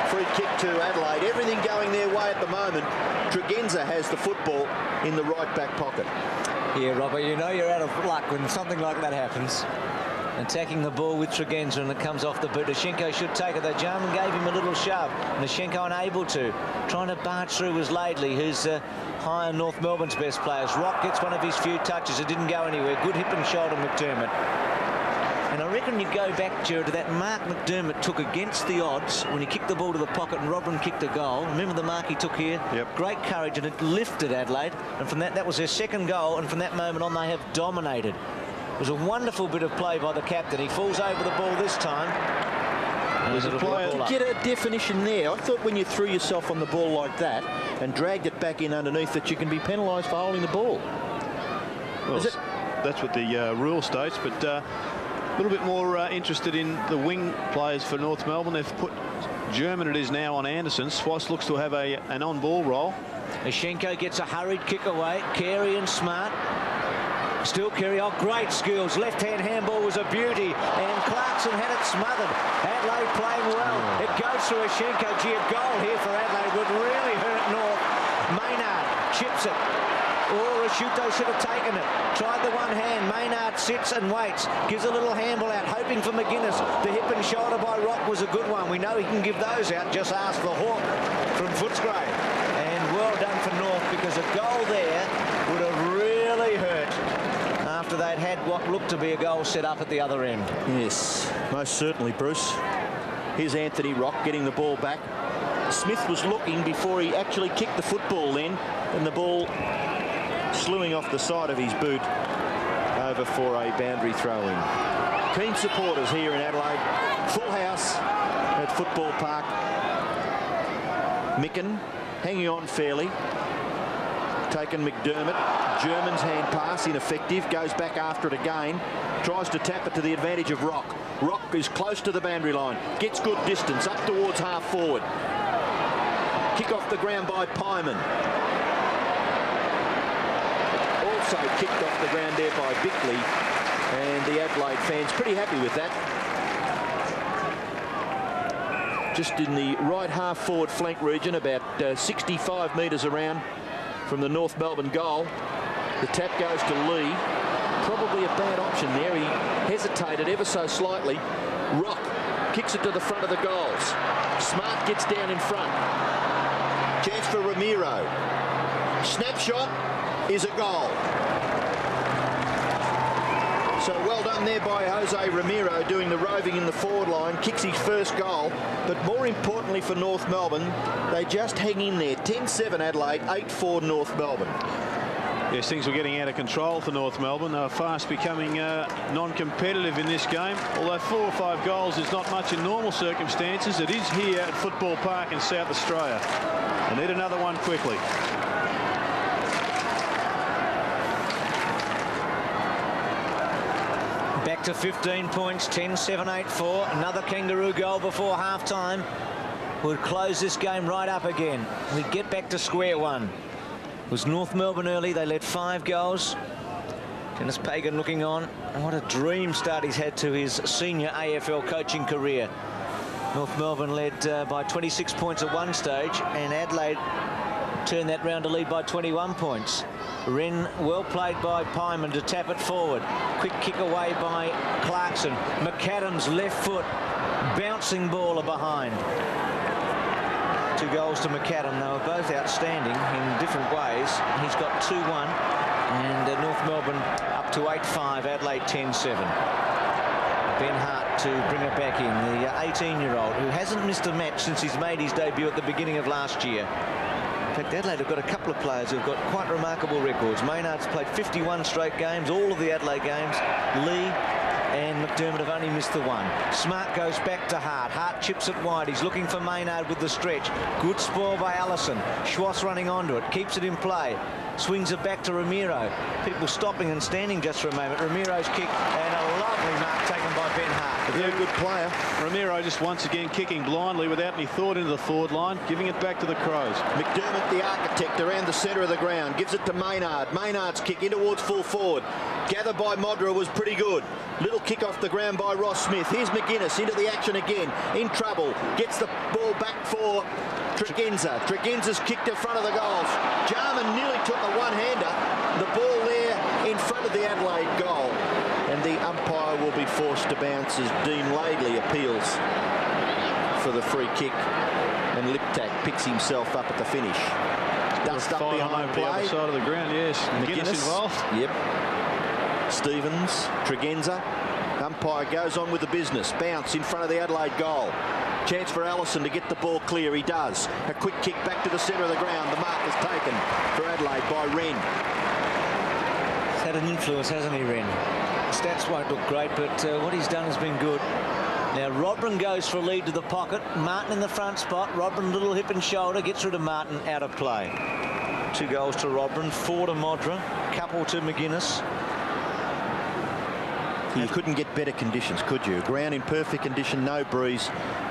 Free kick to Adelaide. Everything going their way at the moment. Tregenza has the football in the right back pocket. Yeah, Robert, you know you're out of luck when something like that happens. Attacking the ball with Tregenza, and it comes off the boot. Oshinko should take it. The Jarman gave him a little shove, and Oshinko unable to. Trying to barge through was Laidley, who's high on North Melbourne's best players. Rock gets one of his few touches. It didn't go anywhere. Good hip and shoulder, McDermott. And I reckon you go back, Gerard, to that mark McDermott took against the odds when he kicked the ball to the pocket and Robin kicked a goal. Remember the mark he took here? Yep. Great courage, and it lifted Adelaide. And from that was their second goal, and from that moment on they have dominated. It was a wonderful bit of play by the captain. He falls over the ball this time. There's a player to get a definition there. I thought when you threw yourself on the ball like that and dragged it back in underneath that you can be penalised for holding the ball. Well, that's what the rule states, but a little bit more interested in the wing players for North Melbourne. They've put German, it is now, on Anderson. Swass looks to have an on-ball role. Oshinko gets a hurried kick away. Carey and Smart. Still Carey, oh, great skills. Left-hand handball was a beauty, and Clarkson had it smothered. Adelaide playing well. It goes through Oshinko. Gee, a goal here for Adelaide would really hurt North. Maynard chips it. Oh, Rashuto should have taken it. Tried the one hand. Maynard sits and waits. Gives a little handball out, hoping for McGuinness. The hip and shoulder by Rock was a good one. We know he can give those out. Just ask the Hawk from Footscray. And well done for North, because a goal there would have really hurt after they'd had what looked to be a goal set up at the other end. Yes, most certainly, Bruce. Here's Anthony Rock getting the ball back. Smith was looking before he actually kicked the football then, and the ball slewing off the side of his boot over for a boundary throw-in. Keen supporters here in Adelaide. Full house at Football Park. Micken hanging on fairly. Taken McDermott. German's hand pass ineffective. Goes back after it again. Tries to tap it to the advantage of Rock. Rock is close to the boundary line. Gets good distance up towards half forward. Kick off the ground by Pyman. Also kicked off the ground there by Bickley. And the Adelaide fans pretty happy with that. Just in the right half forward flank region, about 65 metres around from the North Melbourne goal. The tap goes to Lee. Probably a bad option there. He hesitated ever so slightly. Rock kicks it to the front of the goals. Smart gets down in front. Chance for Ramiro. Snapshot is a goal. So well done there by Jose Ramiro, doing the roving in the forward line, kicks his first goal. But more importantly for North Melbourne, they just hang in there. 10-7 Adelaide, 8-4 North Melbourne. Yes, things were getting out of control for North Melbourne. They were fast becoming non-competitive in this game. Although 4 or 5 goals is not much in normal circumstances, it is here at Football Park in South Australia. They need another one quickly. Back to 15 points, 10-7, 8-4. Another Kangaroo goal before half-time would close this game right up again. We'd get back to square one. It was North Melbourne early. They led 5 goals. Dennis Pagan looking on. And what a dream start he's had to his senior AFL coaching career. North Melbourne led by 26 points at one stage, and Adelaide turned that round to lead by 21 points. Wren, well played by Pyman to tap it forward. Quick kick away by Clarkson. McAdam's left foot, bouncing baller behind. 2 goals to McAdam. They were both outstanding in different ways. He's got 2-1, and North Melbourne up to 8-5, Adelaide 10-7. Ben Hart to bring it back in, the 18-year-old who hasn't missed a match since he's made his debut at the beginning of last year. In fact, Adelaide have got a couple of players who've got quite remarkable records. Maynard's played 51 straight games, all of the Adelaide games. Lee and McDermott have only missed the one. Smart goes back to Hart. Hart chips it wide. He's looking for Maynard with the stretch. Good spoil by Allison. Schwartz running onto it. Keeps it in play. Swings it back to Ramiro. People stopping and standing just for a moment. Ramiro's kick, and a lovely mark taken by Ben Hart. A very good player. Ramiro just once again kicking blindly without any thought into the forward line, giving it back to the Crows. McDermott, the architect, around the centre of the ground, gives it to Maynard. Maynard's kick in towards full forward. Gathered by Modra was pretty good. Little kick off the ground by Ross Smith. Here's McGuinness into the action again. In trouble. Gets the ball back for Tregenza. Tregenza's kicked in front of the goals. Jarman nearly took a one-hander. The ball there in front of the Adelaide goal. And the umpire will be forced to bounce as Dean Laidley appeals for the free kick. And Liptak picks himself up at the finish. Dust up behind play. The other side of the ground, yes. McGuinness involved. Yep. Stevens, Tregenza. Umpire goes on with the business. Bounce in front of the Adelaide goal. Chance for Allison to get the ball clear. He does. A quick kick back to the centre of the ground. The mark is taken for Adelaide by Wren. He's had an influence, hasn't he, Wren? Stats won't look great, but what he's done has been good. Now Rodman goes for a lead to the pocket. Martin in the front spot. Rodman, little hip and shoulder, gets rid of Martin, out of play. 2 goals to Rodman, 4 to Modra, couple to McGuinness. You couldn't get better conditions, could you? Ground in perfect condition, no breeze,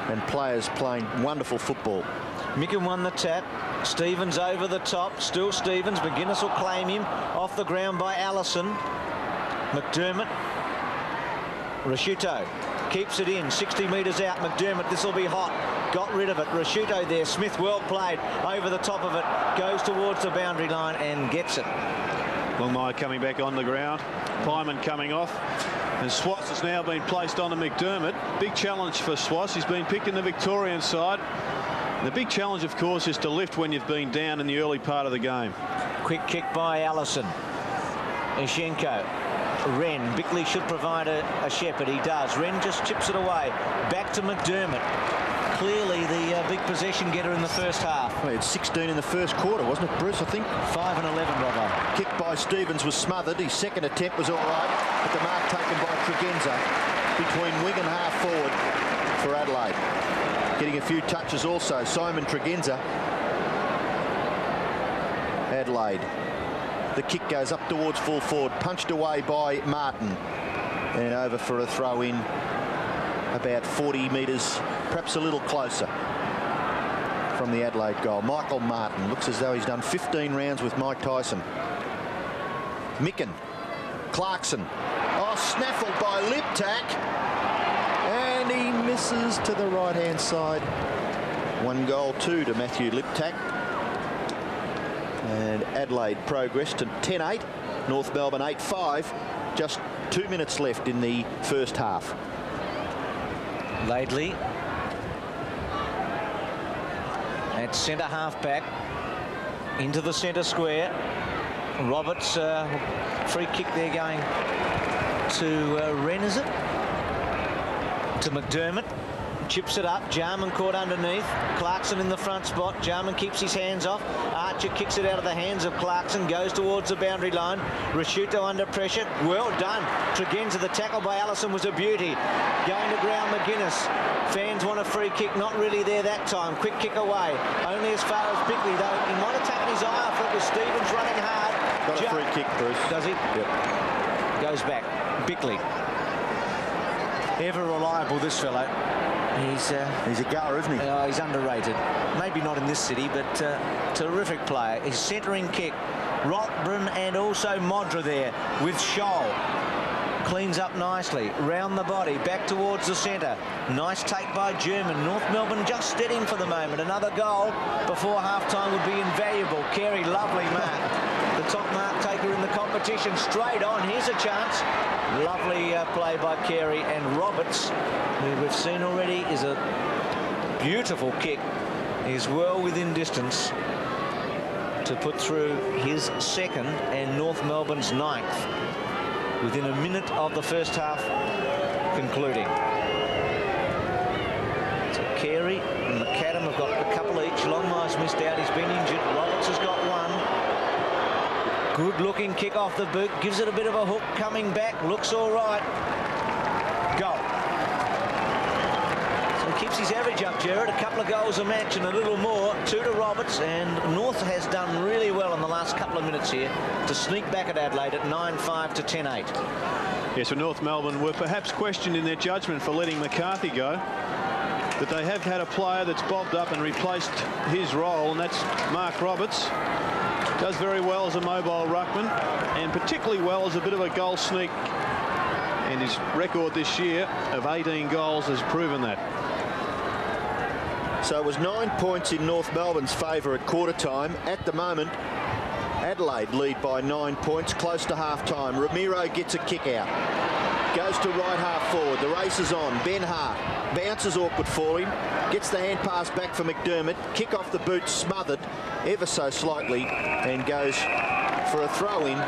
and players playing wonderful football. Micken won the tap. Stevens over the top. Still Stevens. McGuinness will claim him. Off the ground by Allison. McDermott. Rasciuto keeps it in. 60 metres out. McDermott. This will be hot. Got rid of it. Rasciuto there. Smith well played. Over the top of it. Goes towards the boundary line and gets it. Longmire coming back on the ground. Pyman coming off. And Swats has now been placed onto McDermott. Big challenge for Swats. He's been picked in the Victorian side. The big challenge, of course, is to lift when you've been down in the early part of the game. Quick kick by Allison. Ishenko. Wren. Bickley should provide a shepherd. He does. Wren just chips it away. Back to McDermott. clearly the big possession getter in the first half. Well, he had 16 in the first quarter, wasn't it, Bruce, I think? 5 and 11, Robbo. Kick by Stevens was smothered. His second attempt was all right, but the mark taken by Tregenza between wing and half forward for Adelaide. Getting a few touches also, Simon Tregenza. Adelaide. The kick goes up towards full forward, punched away by Martin. And over for a throw in about 40 metres, perhaps a little closer from the Adelaide goal. Michael Martin looks as though he's done 15 rounds with Mike Tyson. Micken, Clarkson. Oh, snaffled by Liptak. And he misses to the right-hand side. 1-2 to Matthew Liptak. And Adelaide progressed to 10-8. North Melbourne 8-5. Just 2 minutes left in the first half. Laidley at centre half back into the centre square. Roberts, free kick there going to Wren, is it? To McDermott. Chips it up. Jarman caught underneath. Clarkson in the front spot. Jarman keeps his hands off. Archer kicks it out of the hands of Clarkson. Goes towards the boundary line. Rashuto under pressure. Well done. Tregenza, the tackle by Allison was a beauty. Going to ground McGuinness. Fans want a free kick. Not really there that time. Quick kick away. Only as far as Bickley, though. He might have taken his eye off it with Stevens running hard. Got a free kick, Bruce. Does he? Yep. Goes back. Bickley. Ever reliable, this fellow. He's a goer, isn't he? He's underrated. Maybe not in this city, but terrific player. His centering kick. Rotburn and also Modra there with Scholl. Cleans up nicely. Round the body. Back towards the centre. Nice take by German. North Melbourne just steadying for the moment. Another goal before half-time would be invaluable. Carey, lovely mark. The top mark taker in the competition. Straight on. Here's a chance. Lovely play by Carey, and Roberts, who we've seen already, is a beautiful kick. He's well within distance to put through his second and North Melbourne's 9th within a minute of the first half concluding. So Carey and McAdam have got a couple each. Longmire's missed out. He's been injured. Roberts has got one. Good looking kick off the boot, gives it a bit of a hook, coming back, looks all right. Goal. So he keeps his average up, Gerard, a couple of goals a match and a little more. 2 to Roberts, and North has done really well in the last couple of minutes here to sneak back at Adelaide at 9-5 to 10-8. Yes, so North Melbourne were perhaps questioned in their judgment for letting McCarthy go. But they have had a player that's bobbed up and replaced his role, and that's Mark Roberts. Does very well as a mobile ruckman, and particularly well as a bit of a goal sneak. And his record this year of 18 goals has proven that. So it was 9 points in North Melbourne's favour at quarter time. At the moment, Adelaide lead by 9 points, close to half time. Ramiro gets a kick out. Goes to right half forward. The race is on. Ben Hart bounces awkward for him. Gets the hand pass back for McDermott. Kick off the boot smothered ever so slightly and goes for a throw-in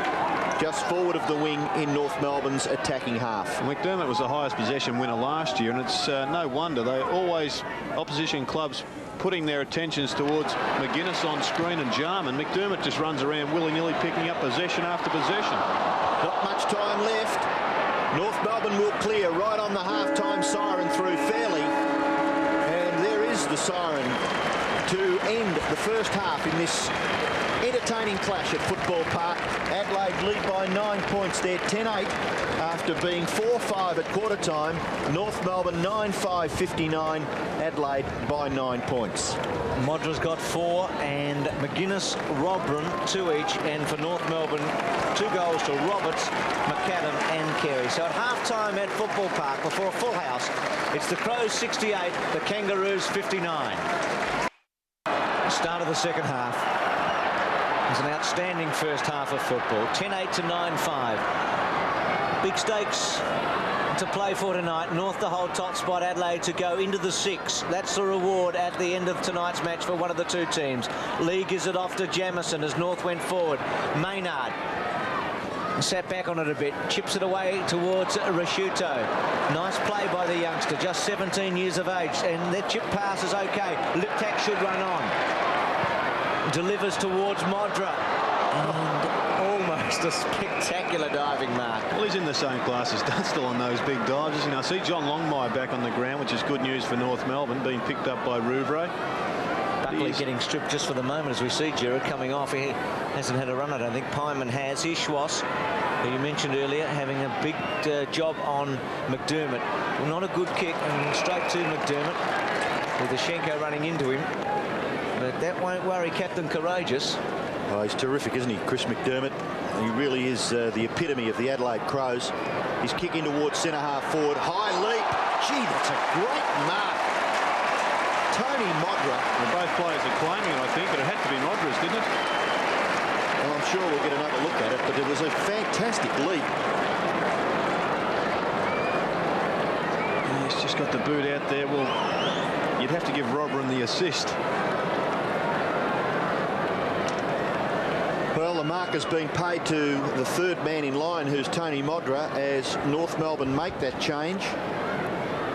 just forward of the wing in North Melbourne's attacking half. McDermott was the highest possession winner last year, and it's no wonder. They always, opposition clubs, putting their attentions towards McGuinness on screen and Jarman. McDermott just runs around willy-nilly picking up possession after possession. Not much time left. North Melbourne will clear right on the half-time siren through Fairley. And there is the siren to end the first half in this entertaining clash at Football Park. Adelaide lead by 9 points there, 10-8 after being 4-5 at quarter time. North Melbourne 9-5, 59. Adelaide by 9 points. Modra's got 4 and McGuinness, Robran 2 each, and for North Melbourne 2 goals to Roberts, McAdam and Carey. So at half-time at Football Park before a full house, it's the Crows 68, the Kangaroos 59. Start of the second half. It's an outstanding first half of football. 10-8 to 9-5. Big stakes to play for tonight. North to hold top spot, Adelaide to go into the 6. That's the reward at the end of tonight's match for one of the two teams. Lee gives it off to Jamieson as North went forward. Maynard Sat back on it a bit, chips it away towards Rasciuto. Nice play by the youngster, just 17 years of age, and that chip pass is okay. Liptak should run on. Delivers towards Modra. And almost a spectacular diving mark. Well, he's in the same class as Dunstall on those big dives, isn't he? I see John Longmire back on the ground, which is good news for North Melbourne, being picked up by Rouvray. Buckley getting stripped just for the moment as we see Gerard coming off. He hasn't had a run, I don't think. Pyman has. Here's Schwass, who you mentioned earlier, having a big job on McDermott. Well, not a good kick, and straight to McDermott with the Schenko running into him. But that won't worry Captain Courageous. Oh, he's terrific, isn't he, Chris McDermott? He really is the epitome of the Adelaide Crows. He's kicking towards centre-half forward. High leap. Gee, that's a great mark. Tony Modra. Well, both players are claiming it, I think, but it had to be Modra's, didn't it? Well, I'm sure we'll get another look at it, but it was a fantastic leap. He's just got the boot out there. Well, you'd have to give Robran the assist. Well, the mark has been paid to the third man in line, who's Tony Modra, as North Melbourne make that change.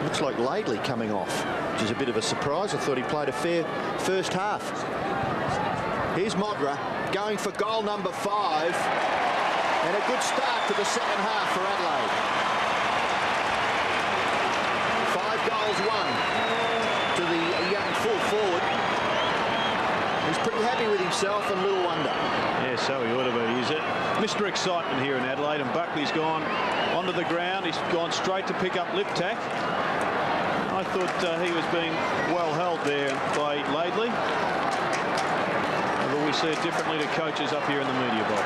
Looks like Laidley coming off, which is a bit of a surprise. I thought he played a fair first half. Here's Modra going for goal number 5, and a good start to the second half for Adelaide. 5 goals won to the young full forward. He's pretty happy with himself, and little wonder. Yeah, so he ought to be. He's Mr. Excitement here in Adelaide, and Buckley's gone onto the ground. He's gone straight to pick up Liptak. I thought he was being well held there by Laidley. But we see it differently to coaches up here in the media box.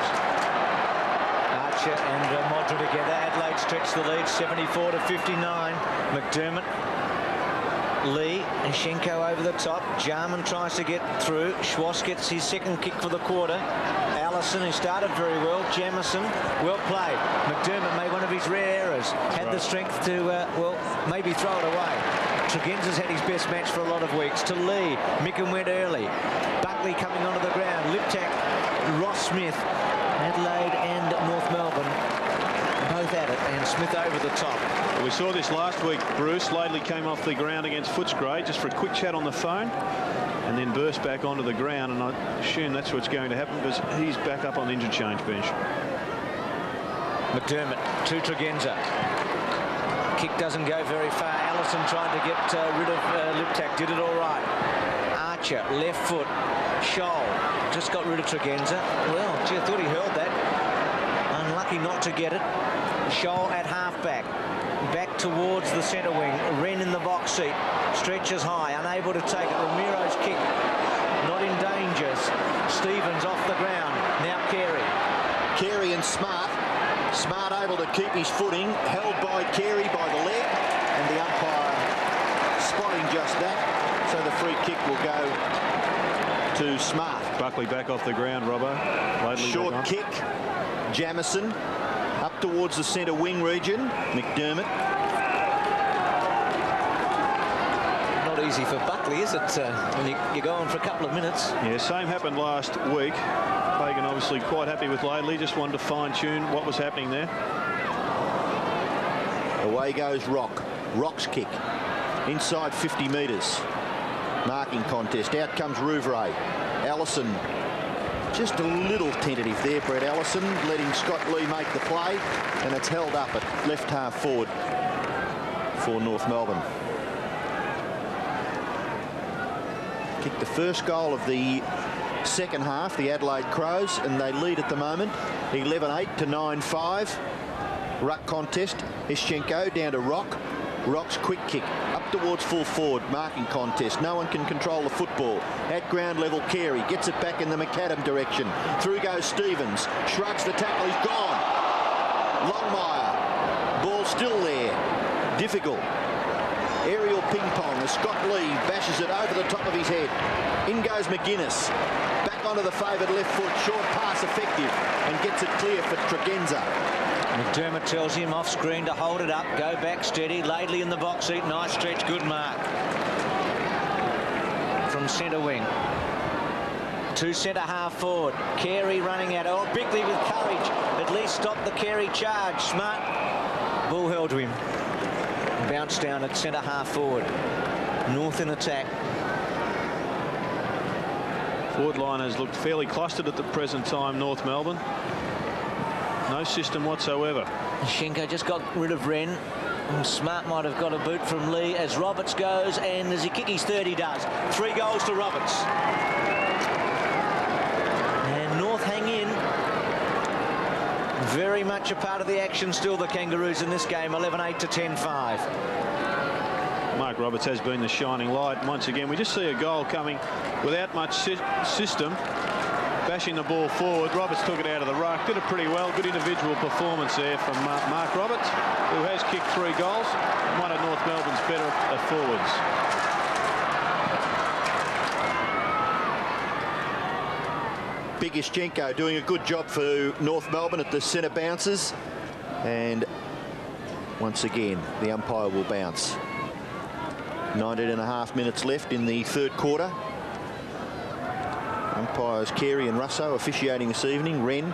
Archer and Modra together. Adelaide stretched the lead 74 to 59. McDermott, Lee and Schenko over the top. Jarman tries to get through. Schwass gets his second kick for the quarter. Allison, who started very well. Jamieson, well played. McDermott made one of his rare errors. Had the strength to, well, maybe throw it away. Tregenza's had his best match for a lot of weeks. To Lee, Mickham went early. Buckley coming onto the ground. Liptak, Ross Smith. Adelaide and North Melbourne both at it, and Smith over the top. Well, we saw this last week, Bruce. Laidley came off the ground against Footscray just for a quick chat on the phone, and then burst back onto the ground, and I assume that's what's going to happen because he's back up on the interchange bench. McDermott to Tregenza. Kick doesn't go very far. Allison trying to get rid of Liptak. Did it all right. Archer, left foot. Scholl just got rid of Tregenza. Well, gee, I thought he hurled that. Unlucky not to get it. Scholl at halfback. Back towards the centre wing. Wren in the box seat. Stretches high. Unable to take it. Ramiro's kick. Not in danger. Stevens off the ground. Now Carey. Carey and Smart. Smart able to keep his footing. Held by Carey by the leg. And the umpire spotting just that. So the free kick will go to Smart. Buckley back off the ground, Robbo. Laidley short kick. Jamieson up towards the centre wing region. McDermott. Not easy for Buckley, is it, when you go on for a couple of minutes? Yeah, same happened last week. Fagan obviously quite happy with Laidley, just wanted to fine-tune what was happening there. Away goes Rock. Rock's kick. Inside 50 metres. Marking contest. Out comes Rouvray. Allison. Just a little tentative there, Brett Allison, letting Scott Lee make the play, and it's held up at left half forward for North Melbourne. Kicked the first goal of the second half, the Adelaide Crows, and they lead at the moment 11-8 to 9-5. Ruck contest. Ischenko down to Rock. Rock's quick kick up towards full forward. Marking contest. No one can control the football. At ground level, Carey gets it back in the McAdam direction. Through goes Stevens. Shrugs the tackle. He's gone. Longmire. Ball still there. Difficult. Aerial ping pong as Scott Lee bashes it over the top of his head. In goes McGuinness. Back onto the favoured left foot. Short pass effective and gets it clear for Tregenza. McDermott tells him off screen to hold it up, go back steady. Laidley in the box seat, nice stretch, good mark from centre wing. To centre half forward. Carey running out. Oh, Bickley with courage. At least stopped the Carey charge. Smart. Ball held to him. Bounced down at centre half forward. North in attack. Forward line has looked fairly clustered at the present time, North Melbourne. No system whatsoever. Schenko just got rid of Wren. Smart might have got a boot from Lee as Roberts goes, and does he kick his third? He does. 3 goals to Roberts. And North hang in. Very much a part of the action still, the Kangaroos in this game. 11-8 to 10-5. Mark Roberts has been the shining light. Once again, we just see a goal coming without much system. Bashing the ball forward. Roberts took it out of the ruck. Did it pretty well. Good individual performance there from Mark Roberts, who has kicked 3 goals. One of North Melbourne's better forwards. Big Ischenko doing a good job for North Melbourne at the centre bounces. And once again, the umpire will bounce. 19.5 minutes left in the third quarter. Umpires Carey and Russo officiating this evening. Wren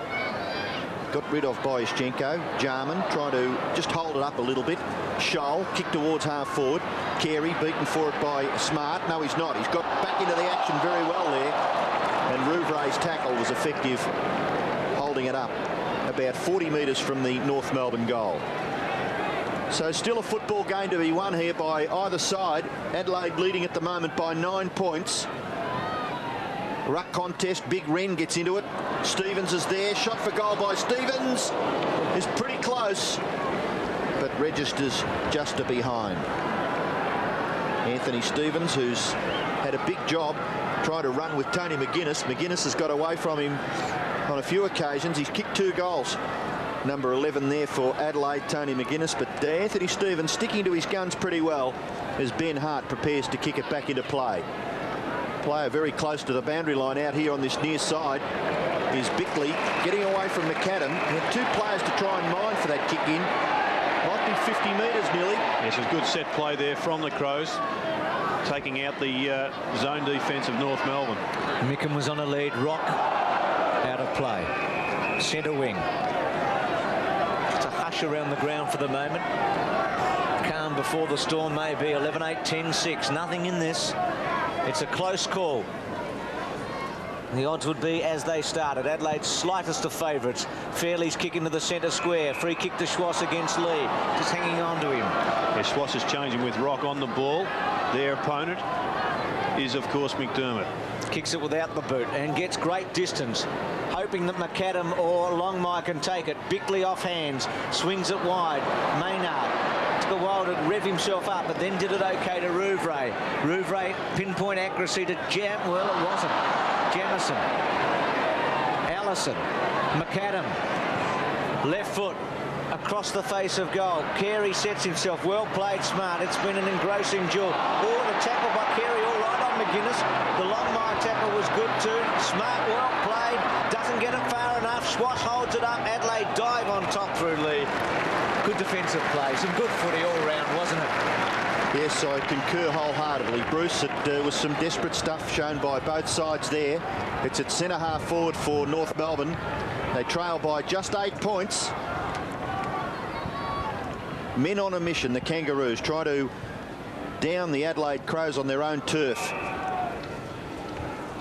got rid of by Ischenko. Jarman trying to just hold it up a little bit. Scholl kicked towards half forward. Carey beaten for it by Smart. No, he's not. He's got back into the action very well there. And Rouvre's tackle was effective, holding it up about 40 metres from the North Melbourne goal. So still a football game to be won here by either side. Adelaide leading at the moment by 9 points. Ruck contest, Big Wren gets into it. Stevens is there, shot for goal by Stevens. Is pretty close, but registers just to behind. Anthony Stevens, who's had a big job, tried to run with Tony McGuinness. McGuinness has got away from him on a few occasions. He's kicked 2 goals. Number 11 there for Adelaide, Tony McGuinness, but Anthony Stevens sticking to his guns pretty well as Ben Hart prepares to kick it back into play. Player very close to the boundary line out here on this near side is Bickley, getting away from McAdam. He had 2 players to try and mine for that kick in. Might be 50 metres nearly. Yes, a good set play there from the Crows, taking out the zone defence of North Melbourne. Mickham was on a lead. Rock out of play. Centre wing. It's a hush around the ground for the moment. Calm before the storm maybe. 11-8, 10-6. Nothing in this. It's a close call. The odds would be as they started. Adelaide's slightest of favourites. Fairley's kick into the centre square. Free kick to Schwass against Lee. Just hanging on to him. Yeah, Schwass is changing with Rock on the ball. Their opponent is, of course, McDermott. Kicks it without the boot and gets great distance. Hoping that McAdam or Longmire can take it. Bickley off hands. Swings it wide. Maynard took a while to rev himself up, but then did it okay to Rouvre. Rouvre pinpoint accuracy to well, it wasn't. Jamison. Allison. McAdam. Left foot across the face of goal. Carey sets himself. Well played, Smart. It's been an engrossing duel. Oh, the tackle by Carey all right on McGuinness. The Longmire tackle was good too. Smart, well played. Doesn't get it far enough. Schwass holds it up. Adelaide dive on top through Lee. Good defensive play. Some good footy all round, wasn't it? Yes, I concur wholeheartedly, Bruce. It was some desperate stuff shown by both sides there. It's at centre half forward for North Melbourne. They trail by just 8 points. Men on a mission, the Kangaroos try to down the Adelaide Crows on their own turf.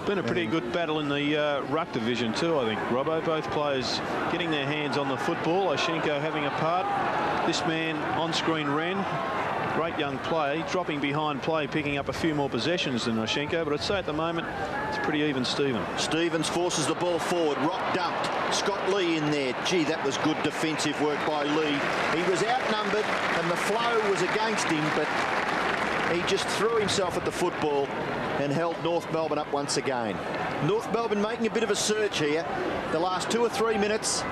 Been a pretty good battle in the ruck division too, I think, Robbo. Both players getting their hands on the football. Ischenko having a part. This man on-screen, Wren, great young play, dropping behind play, picking up a few more possessions than Ischenko, but I'd say at the moment it's pretty even Steven. Stevens forces the ball forward. Rock dumped. Scott Lee in there. Gee, that was good defensive work by Lee. He was outnumbered and the flow was against him, but he just threw himself at the football and held North Melbourne up once again. North Melbourne making a bit of a surge here. The last 2 or 3 minutes.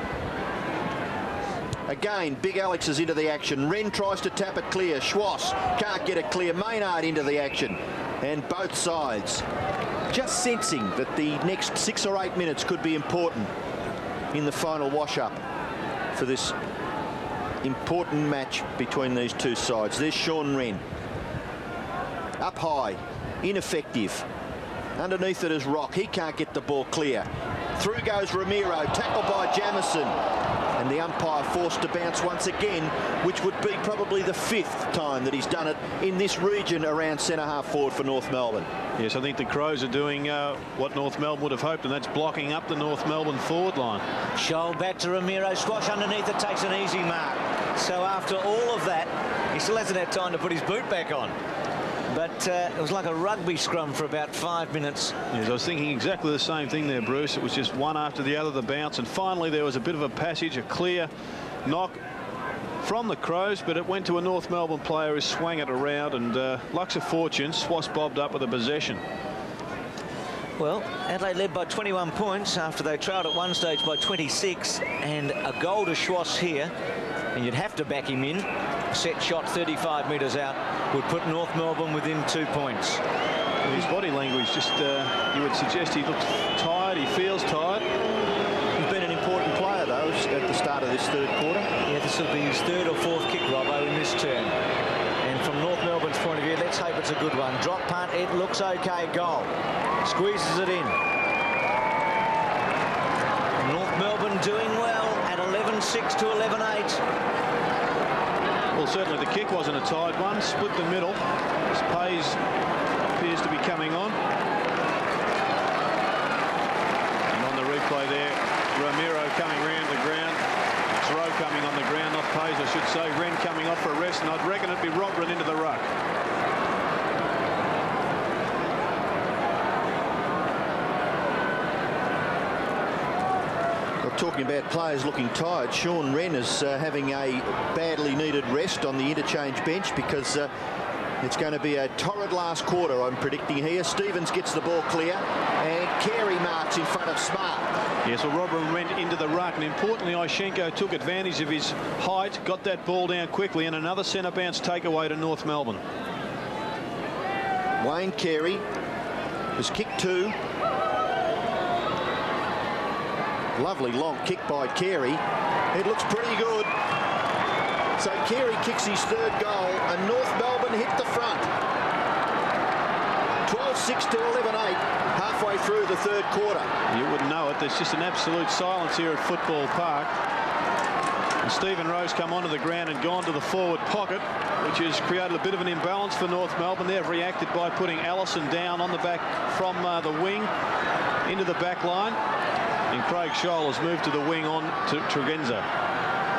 Again, Big Alex is into the action. Wren tries to tap it clear. Schwass can't get it clear. Maynard into the action. And both sides just sensing that the next 6 or 8 minutes could be important in the final wash-up for this important match between these two sides. There's Sean Wren. Up high. Ineffective. Underneath it is Rock. He can't get the ball clear. Through goes Ramiro, tackled by Jamison. And the umpire forced to bounce once again, which would be probably the 5th time that he's done it in this region around centre-half forward for North Melbourne. Yes, I think the Crows are doing what North Melbourne would have hoped, and that's blocking up the North Melbourne forward line. Shoal back to Ramiro. Squash underneath it, takes an easy mark. So after all of that, he still hasn't had time to put his boot back on. But it was like a rugby scrum for about 5 minutes. Yes, I was thinking exactly the same thing there, Bruce. It was just one after the other, the bounce, and finally there was a bit of a passage, a clear knock from the Crows, but it went to a North Melbourne player who swung it around, and lucks of fortune, Swass bobbed up with a possession. Well, Adelaide led by 21 points after they trailed at one stage by 26, and a goal to Swass here, and you'd have to back him in. Set shot 35 metres out would put North Melbourne within 2 points. His body language just, you would suggest he looks tired, he feels tired. He's been an important player, though, at the start of this 3rd quarter. Yeah, this will be his 3rd or 4th kick, Robbo, in this term. And from North Melbourne's point of view, let's hope it's a good one. Drop punt, it looks okay, goal. Squeezes it in. North Melbourne doing well at 11-6 to 11-8. Well, certainly the kick wasn't a tied one. Split the middle. Pays appears to be coming on. And on the replay there, Ramiro coming round the ground. Throw coming on the ground, not Pays, I should say. Wren coming off for a rest, and I'd reckon it'd be Robert into the ruck. Talking about players looking tired, Sean Wren is having a badly needed rest on the interchange bench because it's going to be a torrid last quarter, I'm predicting here. Stevens gets the ball clear, and Carey marks in front of Smart. Yes, well, Robert went into the ruck, and importantly, Ishenko took advantage of his height, got that ball down quickly, and another centre bounce takeaway to North Melbourne. Wayne Carey has kicked 2. Lovely long kick by Carey. It looks pretty good. So Carey kicks his 3rd goal, and North Melbourne hit the front. 12-6 to 11-8, halfway through the 3rd quarter. You wouldn't know it. There's just an absolute silence here at Football Park. And Stephen Rose come onto the ground and gone to the forward pocket, which has created a bit of an imbalance for North Melbourne. They've reacted by putting Allison down on the back from the wing into the back line. And Craig Scholl has moved to the wing on to Tregenza.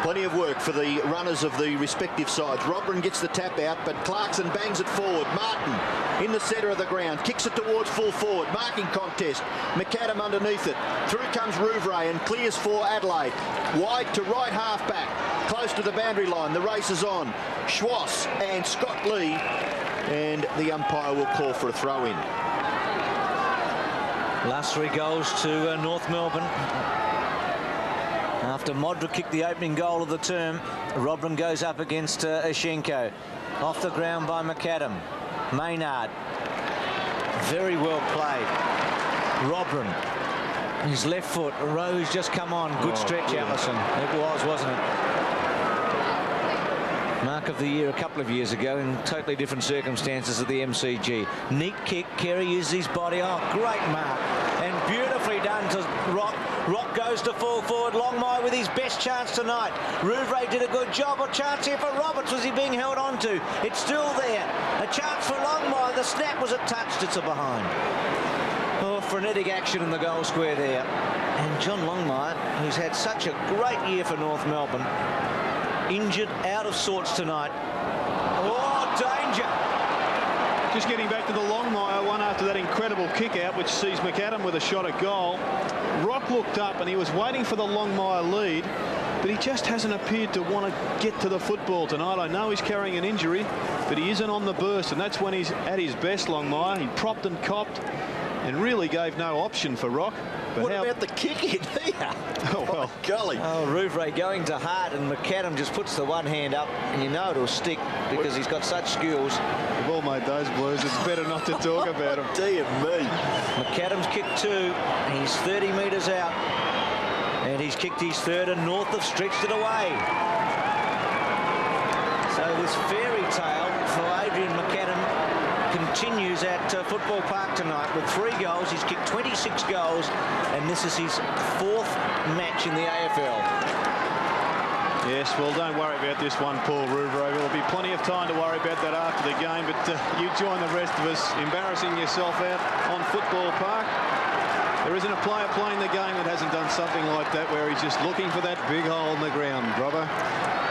Plenty of work for the runners of the respective sides. Robran gets the tap out, but Clarkson bangs it forward. Martin in the centre of the ground, kicks it towards full forward. Marking contest. McAdam underneath it. Through comes Rouvray and clears for Adelaide. Wide to right half back, close to the boundary line. The race is on. Schwass and Scott Lee, and the umpire will call for a throw-in. Last 3 goals to North Melbourne. After Modra kicked the opening goal of the term, Robran goes up against Ishenko. Off the ground by McAdam. Maynard. Very well played. Robran. His left foot. Rose just come on. Good stretch, Allison. It was, wasn't it? Mark of the year a couple of years ago in totally different circumstances at the MCG. Neat kick. Carey uses his body. Oh, great mark. And beautifully done to Rock. Rock goes to full forward. Longmire with his best chance tonight. Rouvray did a good job. A chance here for Roberts. Was he being held on to? It's still there. A chance for Longmire. The snap was touched. It's a behind. Oh, frenetic action in the goal square there. And John Longmire, who's had such a great year for North Melbourne, injured, out of sorts tonight. Oh, danger. Just getting back to the Longmire one after that incredible kick out, which sees McAdam with a shot at goal. Rock looked up and he was waiting for the Longmire lead, but he just hasn't appeared to want to get to the football tonight. I know he's carrying an injury, but he isn't on the burst, and that's when he's at his best, Longmire. He propped and copped and really gave no option for Rock. But what about the kick in here? Oh, well. Golly. Oh, Rouvray going to heart, and McAdam just puts the one hand up, and you know it'll stick because he's got such skills. We've all made those blues. It's better not to talk about him. Dear me. McAdam's kicked 2. He's 30 metres out, and he's kicked his 3rd, and North have stretched it away. So this fairy tale for Adrian McAdam continues at Football Park tonight with 3 goals. He's kicked 26 goals, and this is his 4th match in the AFL. Yes, well, don't worry about this one, Paul Rouvreau. There'll be plenty of time to worry about that after the game, but you join the rest of us embarrassing yourself out on Football Park. There isn't a player playing the game that hasn't done something like that, where he's just looking for that big hole in the ground, brother.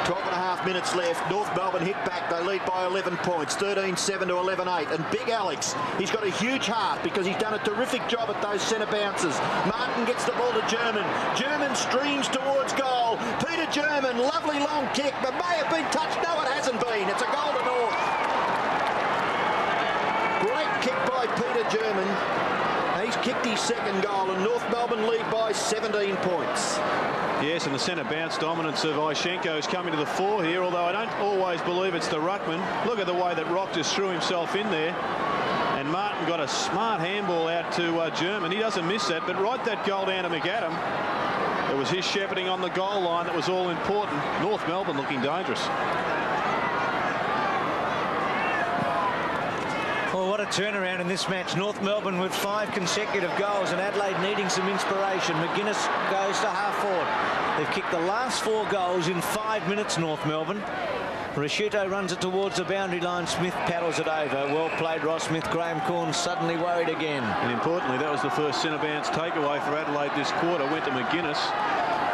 12.5 minutes left. North Melbourne hit back. They lead by 11 points, 13-7 to 11-8. And Big Alex, he's got a huge heart because he's done a terrific job at those centre bounces. Martin gets the ball to German. German streams towards goal. Peter German, lovely long kick, but may have been touched. No, it hasn't been. It's a goal to North. Great kick by Peter German. He's kicked his 2nd goal, and North Melbourne lead by 17 points. Yes, and the centre bounce dominance of Ishenko is coming to the fore here, although I don't always believe it's the ruckman. Look at the way that Rock just threw himself in there. And Martin got a smart handball out to German. He doesn't miss that, but right that goal down to McAdam. It was his shepherding on the goal line that was all important. North Melbourne looking dangerous. Well, what a turnaround in this match. North Melbourne with 5 consecutive goals, and Adelaide needing some inspiration. McGuinness goes to half forward. They've kicked the last 4 goals in 5 minutes, North Melbourne. Rashuto runs it towards the boundary line. Smith paddles it over. Well played, Ross Smith. Graham Corn suddenly worried again. And importantly, that was the first centre bounce takeaway for Adelaide this quarter. Went to McGuinness.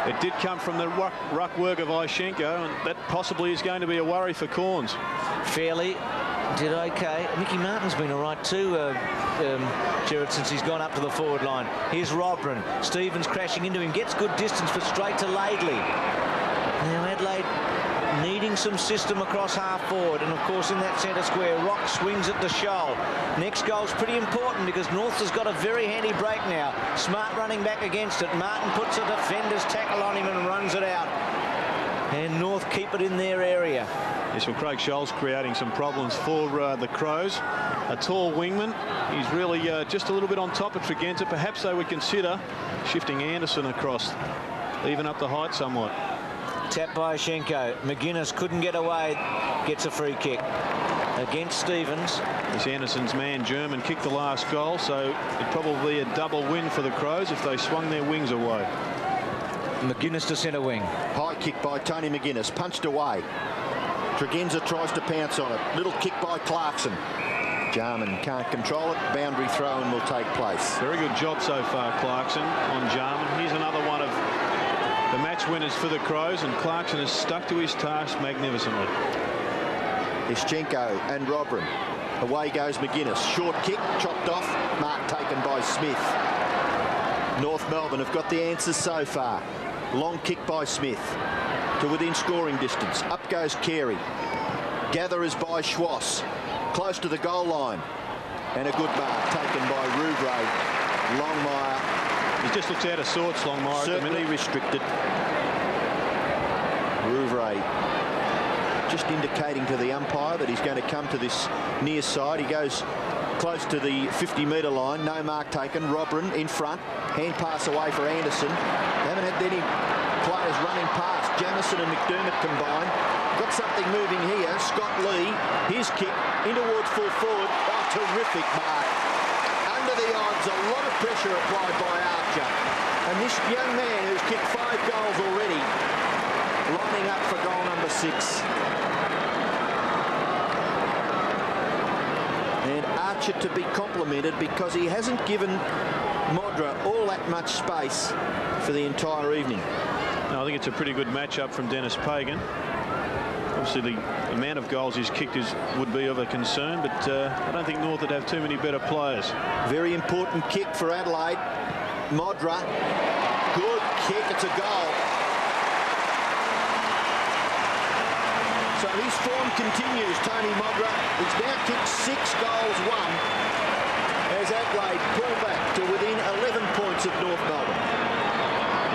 It did come from the ruck work of Ishenko, and that possibly is going to be a worry for Corns. Fairly did okay. Mickey Martin's been all right too, Gerard, since he's gone up to the forward line. Here's Robran. Stevens crashing into him. Gets good distance, but straight to Laidley. Now Adelaide needing some system across half forward, and of course in that centre square, Rock swings it to Scholl. Next goal's pretty important because North has got a very handy break now. Smart running back against it. Martin puts a defender's tackle on him and runs it out. And North keep it in their area. Yes, well, Craig Scholl's creating some problems for the Crows. A tall wingman. He's really just a little bit on top of Tregenza. Perhaps they would consider shifting Anderson across, even up the height somewhat. Tap by Schenko. McGuinness couldn't get away. Gets a free kick against Stevens. This Anderson's man, German, kicked the last goal, so it'd probably a double win for the Crows if they swung their wings away. McGuinness to centre wing. High kick by Tony McGuinness. Punched away. Tregenza tries to pounce on it. Little kick by Clarkson. Jarman can't control it. Boundary throw-in will take place. Very good job so far, Clarkson, on Jarman. Here's another one of the match winners for the Crows, and Clarkson has stuck to his task magnificently. Ischenko and Robran. Away goes McGuinness. Short kick, chopped off. Mark taken by Smith. North Melbourne have got the answers so far. Long kick by Smith to within scoring distance. Up goes Carey. Gatherers by Schwass. Close to the goal line. And a good mark taken by Rouvreau. Longmire. He just looks out of sorts, Longmire. Certainly restricted. Rouvreau just indicating to the umpire that he's going to come to this near side. He goes close to the 50-metre line. No mark taken. Robran in front. Hand pass away for Anderson. Haven't had any players running past. Jamison and McDermott combined. Got something moving here. Scott Lee. His kick in towards full forward. Oh, terrific mark. Under the odds, a lot of pressure applied by Archer. And this young man who's kicked 5 goals already, lining up for goal number 6. And Archer to be complimented because he hasn't given Modra all that much space for the entire evening. No, I think it's a pretty good matchup from Dennis Pagan. Obviously, the amount of goals he's kicked would be of a concern, but I don't think North would have too many better players. Very important kick for Adelaide. Modra. Good kick. It's a goal. So his form continues, Tony Modra. He's now kicked 6 goals, 1, as Adelaide pull back to within 11 points of North Melbourne.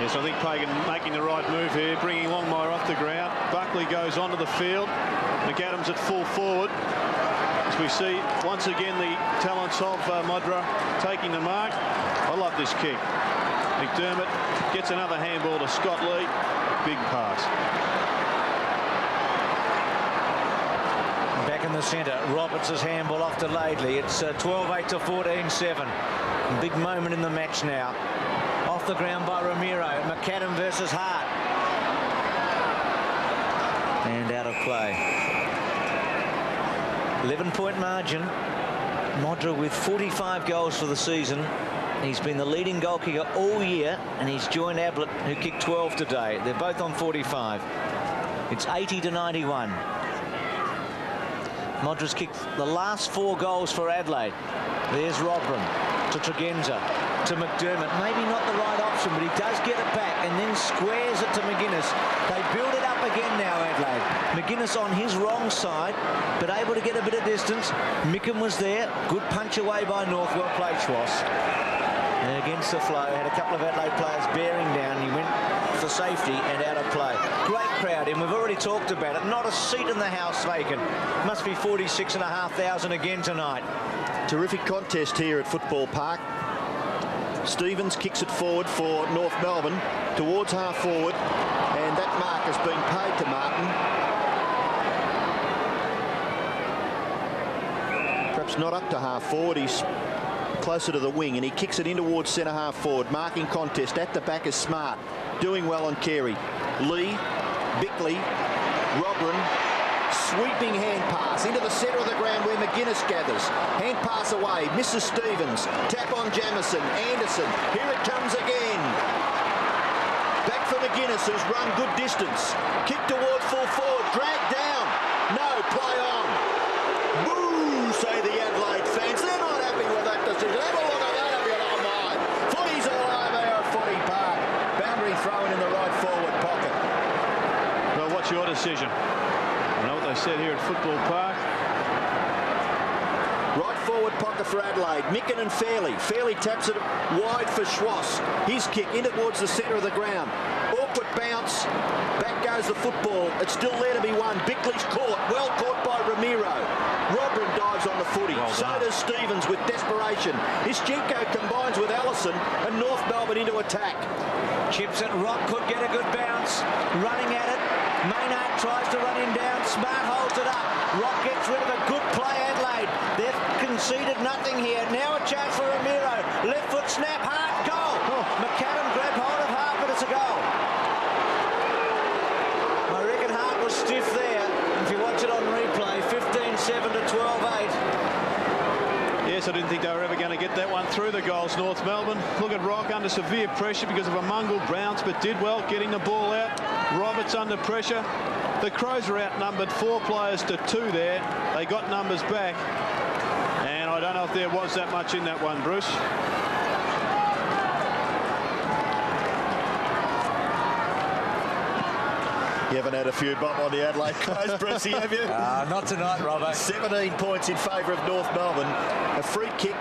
Yes, I think Pagan making the right move here, bringing Longmire off the ground. Buckley goes onto the field. McAdam's at full forward. As we see, once again, the talents of Modra taking the mark. I love this kick. McDermott gets another handball to Scott Lee. Big pass. Back in the centre. Roberts' handball off to Laidley. It's 12-8 to 14-7. Big moment in the match now. Off the ground by Ramiro. McAdam versus Hart. And out of play. 11-point margin. Modra with 45 goals for the season. He's been the leading goal kicker all year, and he's joined Ablett, who kicked 12 today. They're both on 45. It's 80 to 91. Modra's kicked the last 4 goals for Adelaide. There's Robran to Tregenza to McDermott. Maybe not the right option, but he does get it back and then squares it to McGuinness. They build it up again now, Adelaide. McGuinness on his wrong side, but able to get a bit of distance. Mickham was there. Good punch away by North. Well played, Schwass. And against the flow, had a couple of Adelaide players bearing down. He went for safety and out of play. Great crowd in. We've already talked about it. Not a seat in the house vacant. Must be 46,500 again tonight. Terrific contest here at Football Park. Stevens kicks it forward for North Melbourne towards half forward, and that mark has been paid to Martin. Perhaps not up to half forward. He's closer to the wing, and he kicks it in towards centre half forward. Marking contest at the back is Smart. Doing well on Carey. Lee, Bickley, Robran. Sweeping hand pass into the centre of the ground where McGuinness gathers. Hand pass away. Misses Stevens. Tap on Jamison. Anderson. Here it comes again. Back for McGuinness, who's run good distance. Kick towards full forward. Dragged down. No, play on. Boo, say the Adelaide fans. They're not happy with that decision. Have a look at that if you don't mind. Footy's all over at Footy Park. Boundary thrown in the right forward pocket. Well, what's your decision? I know what they said here at Football Park. Right forward pocket for Adelaide. Micken and Fairley. Fairley taps it wide for Schwass. His kick in towards the centre of the ground. Awkward bounce. Back goes the football. It's still there to be won. Bickley's caught. Well caught by Ramiro. Robran dives on the footy. Well so does Stevens with desperation. Ischenko combines with Allison and North Melbourne into attack. Chips it. Rock could get a good bounce. Running at it. Maynard tries to run him down. Smart holds it up. Rock gets rid of a good play, Adelaide. They've conceded nothing here. Now a chance for Ramiro. Left foot snap. Hart. Goal. McAdam grabbed hold of Hart, but it's a goal. I reckon Hart was stiff there. If you watch it on replay, 15-7 to 12-8. Yes, I didn't think they were ever going to get that one through the goals, North Melbourne. Look at Rock under severe pressure because of a mongrel bounce, but did well getting the ball out. Roberts under pressure. The Crows are outnumbered 4 players to 2 there. They got numbers back. And I don't know if there was that much in that one, Bruce. You haven't had a few bump on the Adelaide Crows, Brucey, have you? Not tonight, Robbo. 17 points in favour of North Melbourne. A free kick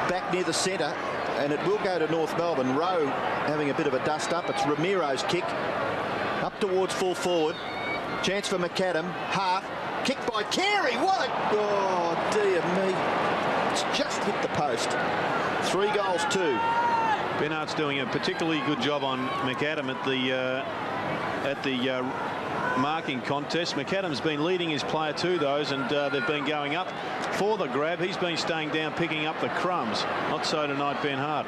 back near the centre, and it will go to North Melbourne. Rowe having a bit of a dust up. It's Ramiro's kick up towards full forward. Chance for McAdam. Hart. Kick by Carey. What a... Oh, dear me. It's just hit the post. 3 goals, 2. Bernard's doing a particularly good job on McAdam at the marking contest. McAdam's been leading his player to those, and they've been going up for the grab. He's been staying down, picking up the crumbs. Not so tonight, Ben Hart.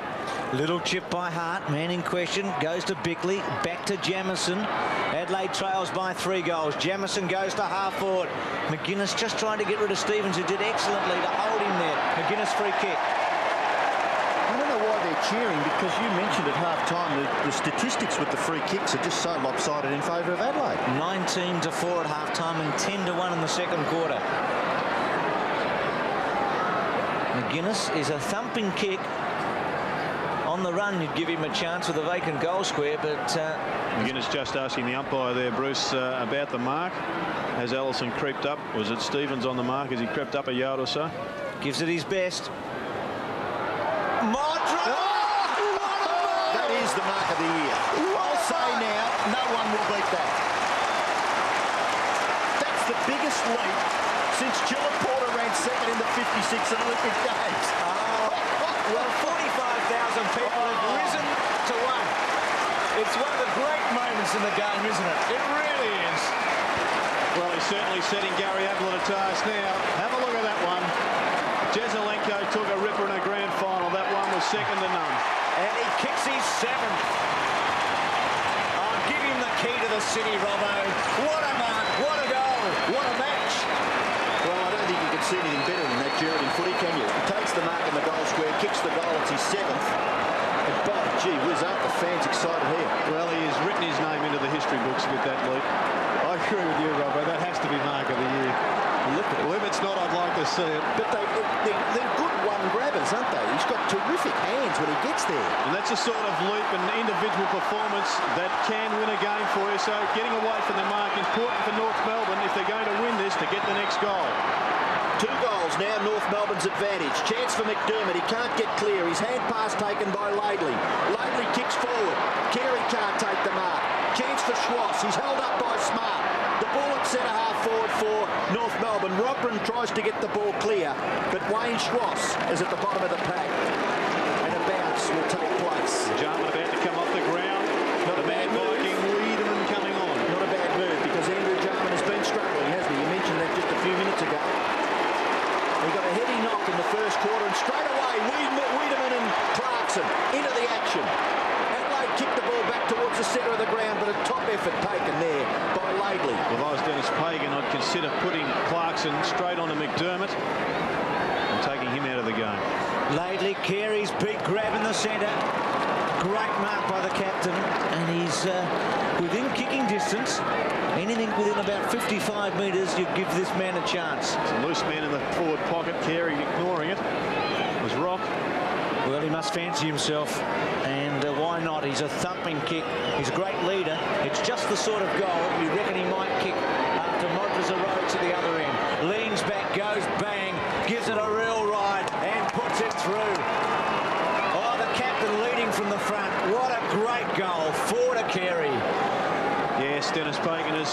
Little chip by Hart. Man in question goes to Bickley. Back to Jamison. Adelaide trails by 3 goals. Jamison goes to half forward. McGuinness just trying to get rid of Stevens, who did excellently to hold him there. McGuinness free kick. I don't know why they're cheering, because you mentioned at half-time the statistics with the free kicks are just so lopsided in favour of Adelaide. 19-4 at half-time and 10-1 in the second quarter. McGuinness is a thumping kick. On the run, you'd give him a chance with a vacant goal square, but... McGuinness just asking the umpire there, Bruce, about the mark. As Allison crept up, was it Stevens on the mark as he crept up a yard or so? Gives it his best. Modra! That is the mark of the year. I'll say now, no one will beat that. That's the biggest leap since Chilla Porter ran second in the 56 Olympic Games. Well, 45,000 people have risen to 1. It's one of the great moments in the game, isn't it? It really is. Well, he's certainly setting Gary Ablett a task now. Have a look at that one. Jezelenko took a ripper in a grand final. That one was second to none. And he kicks his 7th. Oh, give him the key to the city, Robbo. What a mark, what a goal, what a match. Well, I don't think you can see anything better than that Geraldine footy, can you? He takes the mark in the goal square, kicks the goal, it's his 7th. And by gee whiz, aren't the fans excited here? Well, he has written his name into the history books with that leap. I agree with you, Robbo. That has to be mark of the year. Look at it. Well, if it's not, I'd like to see it. But they're good one-grabbers, aren't they? He's got terrific hands when he gets there. And that's a sort of leap and individual performance that can win a game for you. So getting away from the mark is important for North Melbourne if they're going to win this to get the next goal. 2 goals now, North Melbourne's advantage. Chance for McDermott. He can't get clear. His hand pass taken by Laidley. Laidley kicks forward. Carey can't take the mark. Chance for Schwass. He's held up by Smart. The ball at centre half forward for North Melbourne. Robran tries to get the ball clear, but Wayne Schwass is at the bottom of the pack. And a bounce will take place. Jarman about to come off the ground. Not the a bad man move. Viking Wiedemann coming on. Not a bad move because Andrew Jarman has been struggling, hasn't he? You mentioned that just a few minutes ago. He got a heavy knock in the first quarter, and straight away Wiedemann and Clarkson into the action. Adelaide kicked the ball back towards the centre of the ground, but a top effort taken there by Laidley. If I was Dennis Pagan, I'd consider putting Clarkson straight onto McDermott and taking him out of the game. Laidley, Carey's big grab in the centre. Great mark by the captain, and he's within kicking distance. Anything within about 55 metres, you give this man a chance. It's a loose man in the forward pocket. Carey ignoring it. It was Rock. Well, he must fancy himself, and why not? He's a thumping kick. He's a great leader. It's just the sort of goal you reckon he might kick after Modra's arose at the other end. Leans back, goes bang, gives it a real ride, and puts it through. Oh, the captain leading from the front. What a great goal. 4 to Carey. Yes, Dennis Pagan has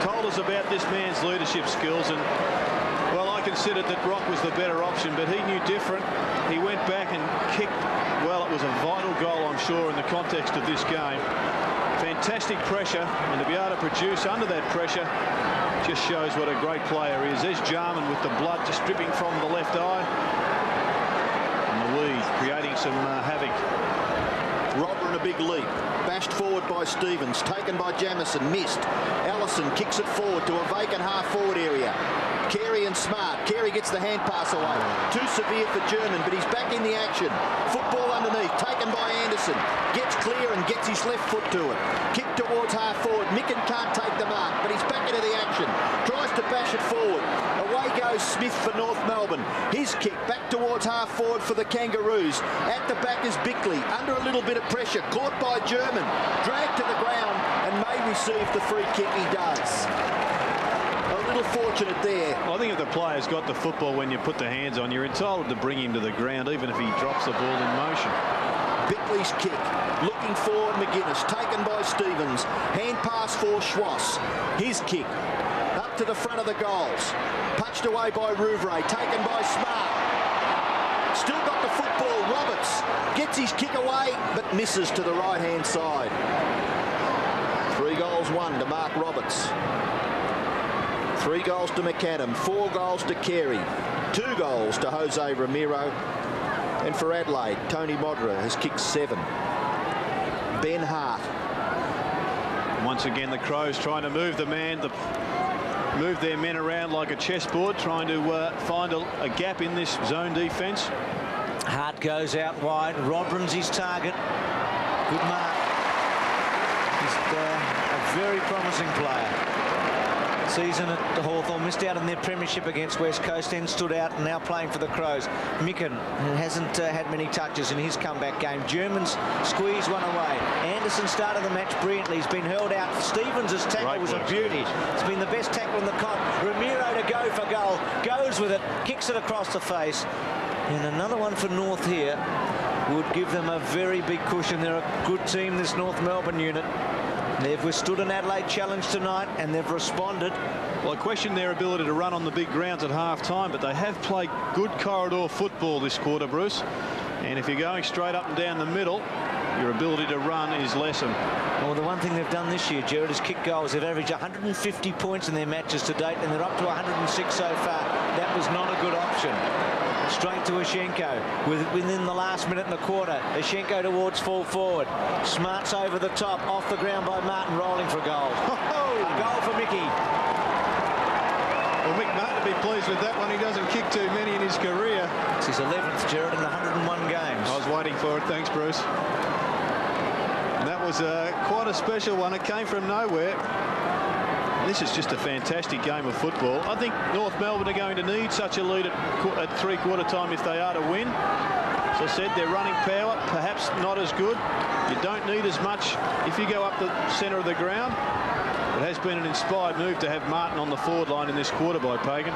told us about this man's leadership skills, and well, I considered that Rock was the better option, but he knew different. He went back and kicked. Well, it was a vital goal, I'm sure, in the context of this game. Fantastic pressure, and to be able to produce under that pressure just shows what a great player is. There's Jarman with the blood just dripping from the left eye, and the lead creating some havoc. Robber in a big leap. Bashed forward by Stevens. Taken by Jamison. Missed. Allison kicks it forward to a vacant half-forward area. Carey and Smart. Carey gets the hand pass away. Too severe for German, but he's back in the action. Football underneath. Taken by Anderson. Gets clear and gets his left foot to it. Kick towards half-forward. Micken can't take the mark, but he's back into the action. Tries to bash it forward. Away goes Smith for North Melbourne. His kick back towards half-forward for the Kangaroos. At the back is Bickley. Under a little bit of pressure. Caught by German. Dragged to the ground and may receive the free kick. He does. A little fortunate there. I think if the player's got the football when you put the hands on, you're entitled to bring him to the ground, even if he drops the ball in motion. Bickley's kick. Looking forward, McGuinness. Taken by Stevens. Hand pass for Schwass. His kick. Up to the front of the goals. Punched away by Rouvray. Taken by Smart. Still got the football. Roberts gets his kick away, but misses to the right-hand side. 3 goals, 1 to Mark Roberts. 3 goals to McAdam. 4 goals to Carey. 2 goals to Jose Ramiro. And for Adelaide, Tony Modra has kicked 7. Ben Hart. Once again, the Crows trying to move the man, move their men around like a chessboard, trying to find a gap in this zone defence. Hart goes out wide. Robran's his target. Good mark. He's a very promising player. Season at Hawthorn, missed out on their premiership against West Coast, then stood out and now playing for the Crows. Micken hasn't had many touches in his comeback game. Germans squeeze one away. Anderson started the match brilliantly. He's been held out. Stevens' tackle was a beauty. It's been the best tackle in the comp. Ramiro to go for goal. Goes with it, kicks it across the face. And another one for North here would give them a very big cushion. They're a good team, this North Melbourne unit. They've withstood an Adelaide challenge tonight and they've responded. Well, I question their ability to run on the big grounds at half-time, but they have played good corridor football this quarter, Bruce. And if you're going straight up and down the middle, your ability to run is lessened. Well, the one thing they've done this year, Gerard, is kick goals. They've averaged 150 points in their matches to date, and they're up to 106 so far. That was not a good option. Straight to Ashenko within the last minute and a quarter. Ashenko towards full forward. Smarts over the top, off the ground by Martin, rolling for a goal. A goal for Mickey. Well, Mick Martin will be pleased with that one. He doesn't kick too many in his career. It's his 11th, Gerard, in 101 games. I was waiting for it. Thanks, Bruce. And that was quite a special one. It came from nowhere. This is just a fantastic game of football. I think North Melbourne are going to need such a lead at three-quarter time if they are to win. As I said, their running power, perhaps not as good. You don't need as much if you go up the centre of the ground. It has been an inspired move to have Martin on the forward line in this quarter by Pagan.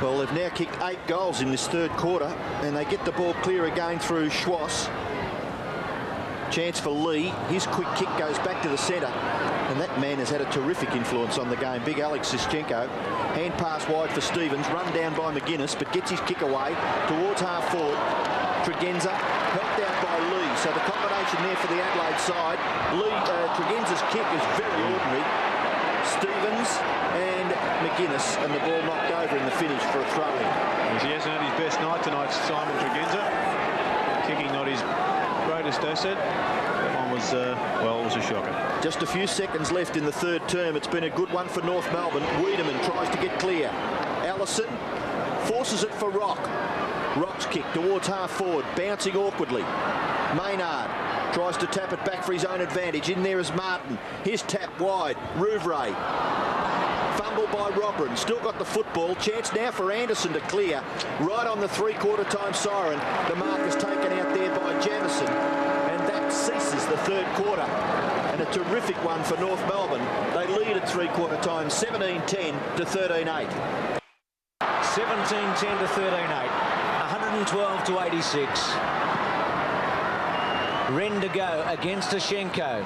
Well, they've now kicked 8 goals in this third quarter, and they get the ball clear again through Schwass. Chance for Lee. His quick kick goes back to the centre, and that man has had a terrific influence on the game. Big Alex Sischenko. Hand pass wide for Stevens, run down by McGuinness, but gets his kick away towards half forward. Tregenza helped out by Lee, so the combination there for the Adelaide side. Tregenza's kick is very ordinary. Stevens and McGuinness, and the ball knocked over in the finish for a throw-in. He hasn't had his best night tonight, Simon Tregenza. Kicking not his greatest asset. That one was, well, it was a shocker. Just a few seconds left in the third term. It's been a good one for North Melbourne. Wiedemann tries to get clear. Allison forces it for Rock. Rock's kick towards half forward, bouncing awkwardly. Maynard tries to tap it back for his own advantage. In there is Martin. His tap wide. Rouvray. Fumble by Robrin. Still got the football. Chance now for Anderson to clear. Right on the three-quarter time siren. The mark is taken out there by Jamison. And that ceases the third quarter. And a terrific one for North Melbourne. They lead at three-quarter time 17-10 to 13-8. 17-10 to 13-8. 112 to 86. Wren to go against Ashenko.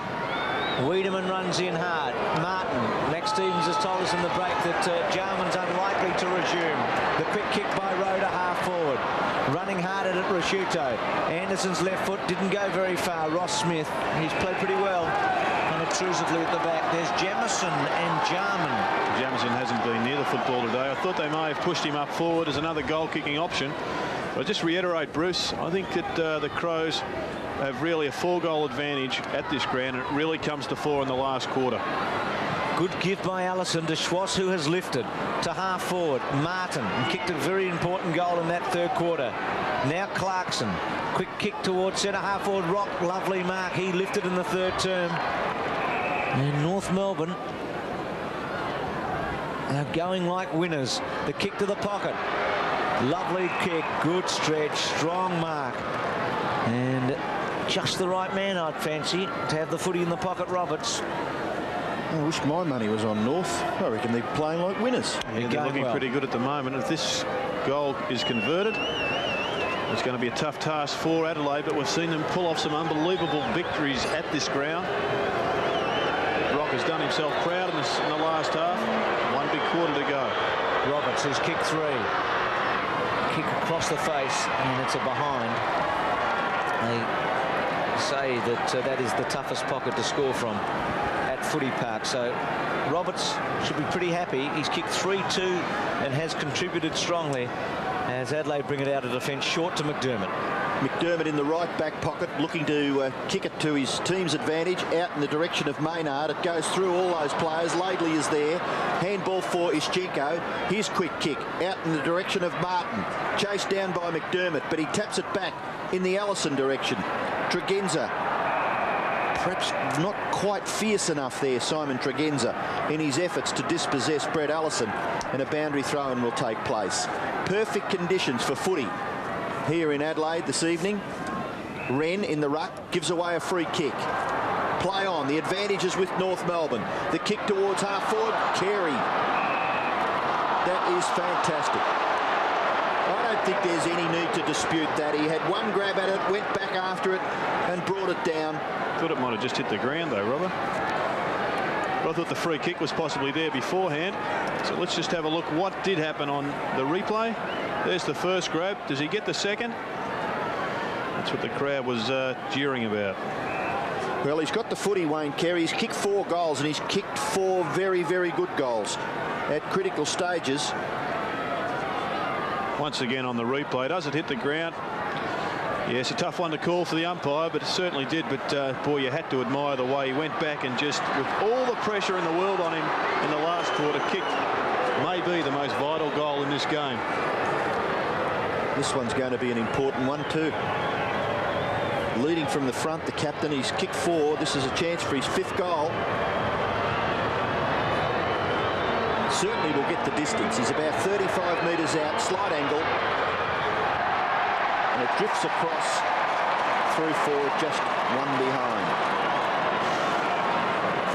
Wiedemann runs in hard. Martin. Max Stevens has told us in the break that Jarman's unlikely to resume. The quick kick by Rhoda half forward. Running hard at it, Rasciuto. Anderson's left foot didn't go very far. Ross Smith, he's played pretty well. Unobtrusively at the back. There's Jamison and Jarman. Jamison hasn't been near the football today. I thought they may have pushed him up forward as another goal-kicking option. But I just reiterate, Bruce, I think that the Crows have really a 4-goal advantage at this ground, and it really comes to 4 in the last quarter. Good give by Allison to Schwass, who has lifted to half forward. Martin kicked a very important goal in that third quarter. Now Clarkson. Quick kick towards centre half forward. Rock, lovely mark. He lifted in the third term. And North Melbourne are going like winners. The kick to the pocket. Lovely kick. Good stretch. Strong mark. And just the right man, I'd fancy, to have the footy in the pocket, Roberts. I wish my money was on North. I reckon they're playing like winners. Yeah, they're looking pretty good at the moment. If this goal is converted, it's going to be a tough task for Adelaide, but we've seen them pull off some unbelievable victories at this ground. Rock has done himself proud in the last half. One big quarter to go. Roberts has kicked 3. Kick across the face, and it's a behind. They say that that is the toughest pocket to score from at Footy Park. So Roberts should be pretty happy. He's kicked 3-2 and has contributed strongly as Adelaide bring it out of defence short to McDermott. McDermott in the right back pocket, looking to kick it to his team's advantage, out in the direction of Maynard. It goes through all those players. Laidley is there. Handball for Ischenko. His quick kick out in the direction of Martin. Chased down by McDermott, but he taps it back in the Allison direction. Tregenza. Perhaps not quite fierce enough there, Simon Tregenza, in his efforts to dispossess Brett Allison, and a boundary throw-in will take place. Perfect conditions for footy here in Adelaide this evening. Wren in the ruck gives away a free kick. Play on. The advantage is with North Melbourne. The kick towards half forward. Carey. That is fantastic. I don't think there's any need to dispute that. He had one grab at it, went back after it, and brought it down. Thought it might have just hit the ground though, Robert. But I thought the free kick was possibly there beforehand. So let's just have a look what did happen on the replay. There's the first grab. Does he get the second? That's what the crowd was jeering about. Well, he's got the footy, Wayne Carey. He's kicked 4 goals, and he's kicked 4 very, very good goals at critical stages. Once again on the replay, does it hit the ground? Yeah, it's a tough one to call for the umpire, but it certainly did. But, boy, you had to admire the way he went back and just, with all the pressure in the world on him in the last quarter, kicked maybe the most vital goal in this game. This one's going to be an important one, too. Leading from the front, the captain. He's kicked 4. This is a chance for his 5th goal. Certainly will get the distance. He's about 35 metres out, slight angle. And it drifts across through forward, just one behind.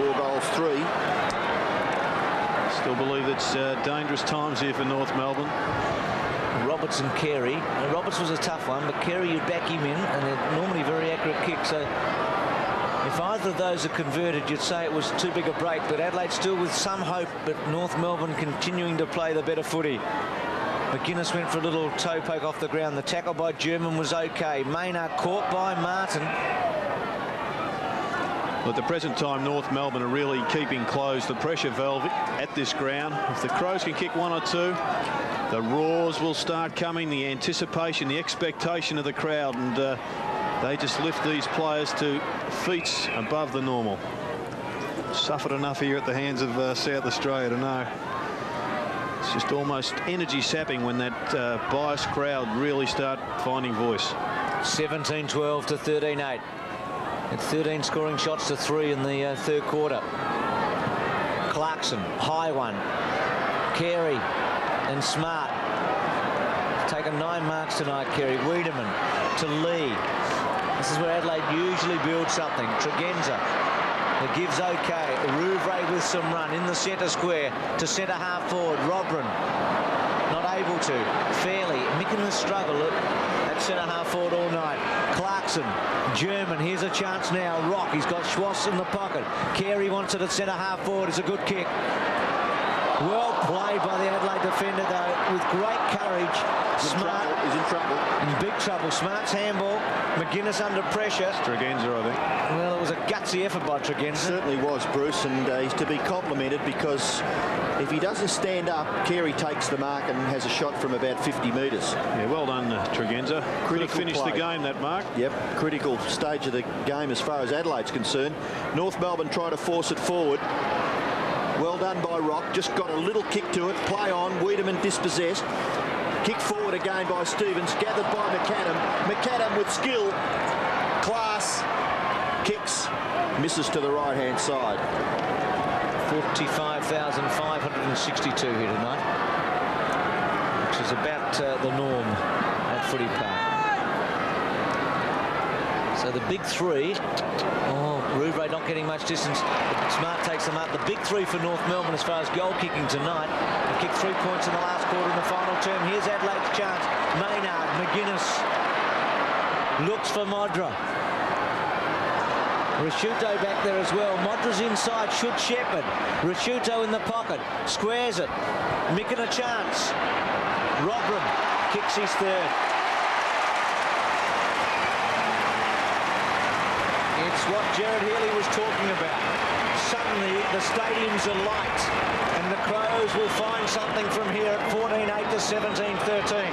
4 goals, 3. Still believe it's dangerous times here for North Melbourne. Roberts and Carey. Now, Roberts was a tough one, but Carey, you'd back him in, and they're normally very accurate kicks. So if either of those are converted, you'd say it was too big a break. But Adelaide still with some hope, but North Melbourne continuing to play the better footy. McGuinness went for a little toe poke off the ground. The tackle by German was okay. Maynard caught by Martin. Well, at the present time, North Melbourne are really keeping closed the pressure valve at this ground. If the Crows can kick 1 or 2, the roars will start coming, the anticipation, the expectation of the crowd, and they just lift these players to feats above the normal. Suffered enough here at the hands of South Australia to know. It's just almost energy sapping when that biased crowd really start finding voice. 17-12 to 13-8. And 13 scoring shots to 3 in the 3rd quarter. Clarkson, high one. Carey and Smart. Taken 9 marks tonight, Carey. Wiedemann to Lee. This is where Adelaide usually builds something. Tregenza. The give's okay. Rouvray with some run in the centre square to centre half forward. Robran not able to. Fairly. McInnes struggle at centre half forward all night. Clarkson. German. Here's a chance now. Rock. He's got Schwartz in the pocket. Carey wants it at centre half forward. It's a good kick. Well played by the Adelaide defender, though, with great courage. Smart is in trouble. In big trouble. Smart's handball. McGuinness under pressure. Tregenza, I think. Well, it was a gutsy effort by Tregenza. Certainly was, Bruce, and he's to be complimented, because if he doesn't stand up, Carey takes the mark and has a shot from about 50 metres. Yeah, well done, Tregenza. Could have finished the game, that mark. Yep, critical stage of the game as far as Adelaide's concerned. North Melbourne try to force it forward. Well done by Rock. Just got a little kick to it. Play on. Wiedemann dispossessed. Kick forward again by Stevens. Gathered by McAdam. McAdam with skill. Class. Kicks. Misses to the right-hand side. 45,562 here tonight, which is about the norm at Footy Park. So the big 3. Rouvray not getting much distance. Smart takes them up. The big 3 for North Melbourne as far as goal kicking tonight. They kicked 3 points in the last quarter in the final term. Here's Adelaide's chance. Maynard, McGuinness looks for Modra. Rasciuto back there as well. Modra's inside, should shepherd. Rasciuto in the pocket, squares it. Micking a chance. Robran kicks his 3rd. It's what Jared Healy was talking about. Suddenly the stadium's alight, and the Crows will find something from here at 14-8 to 17-13.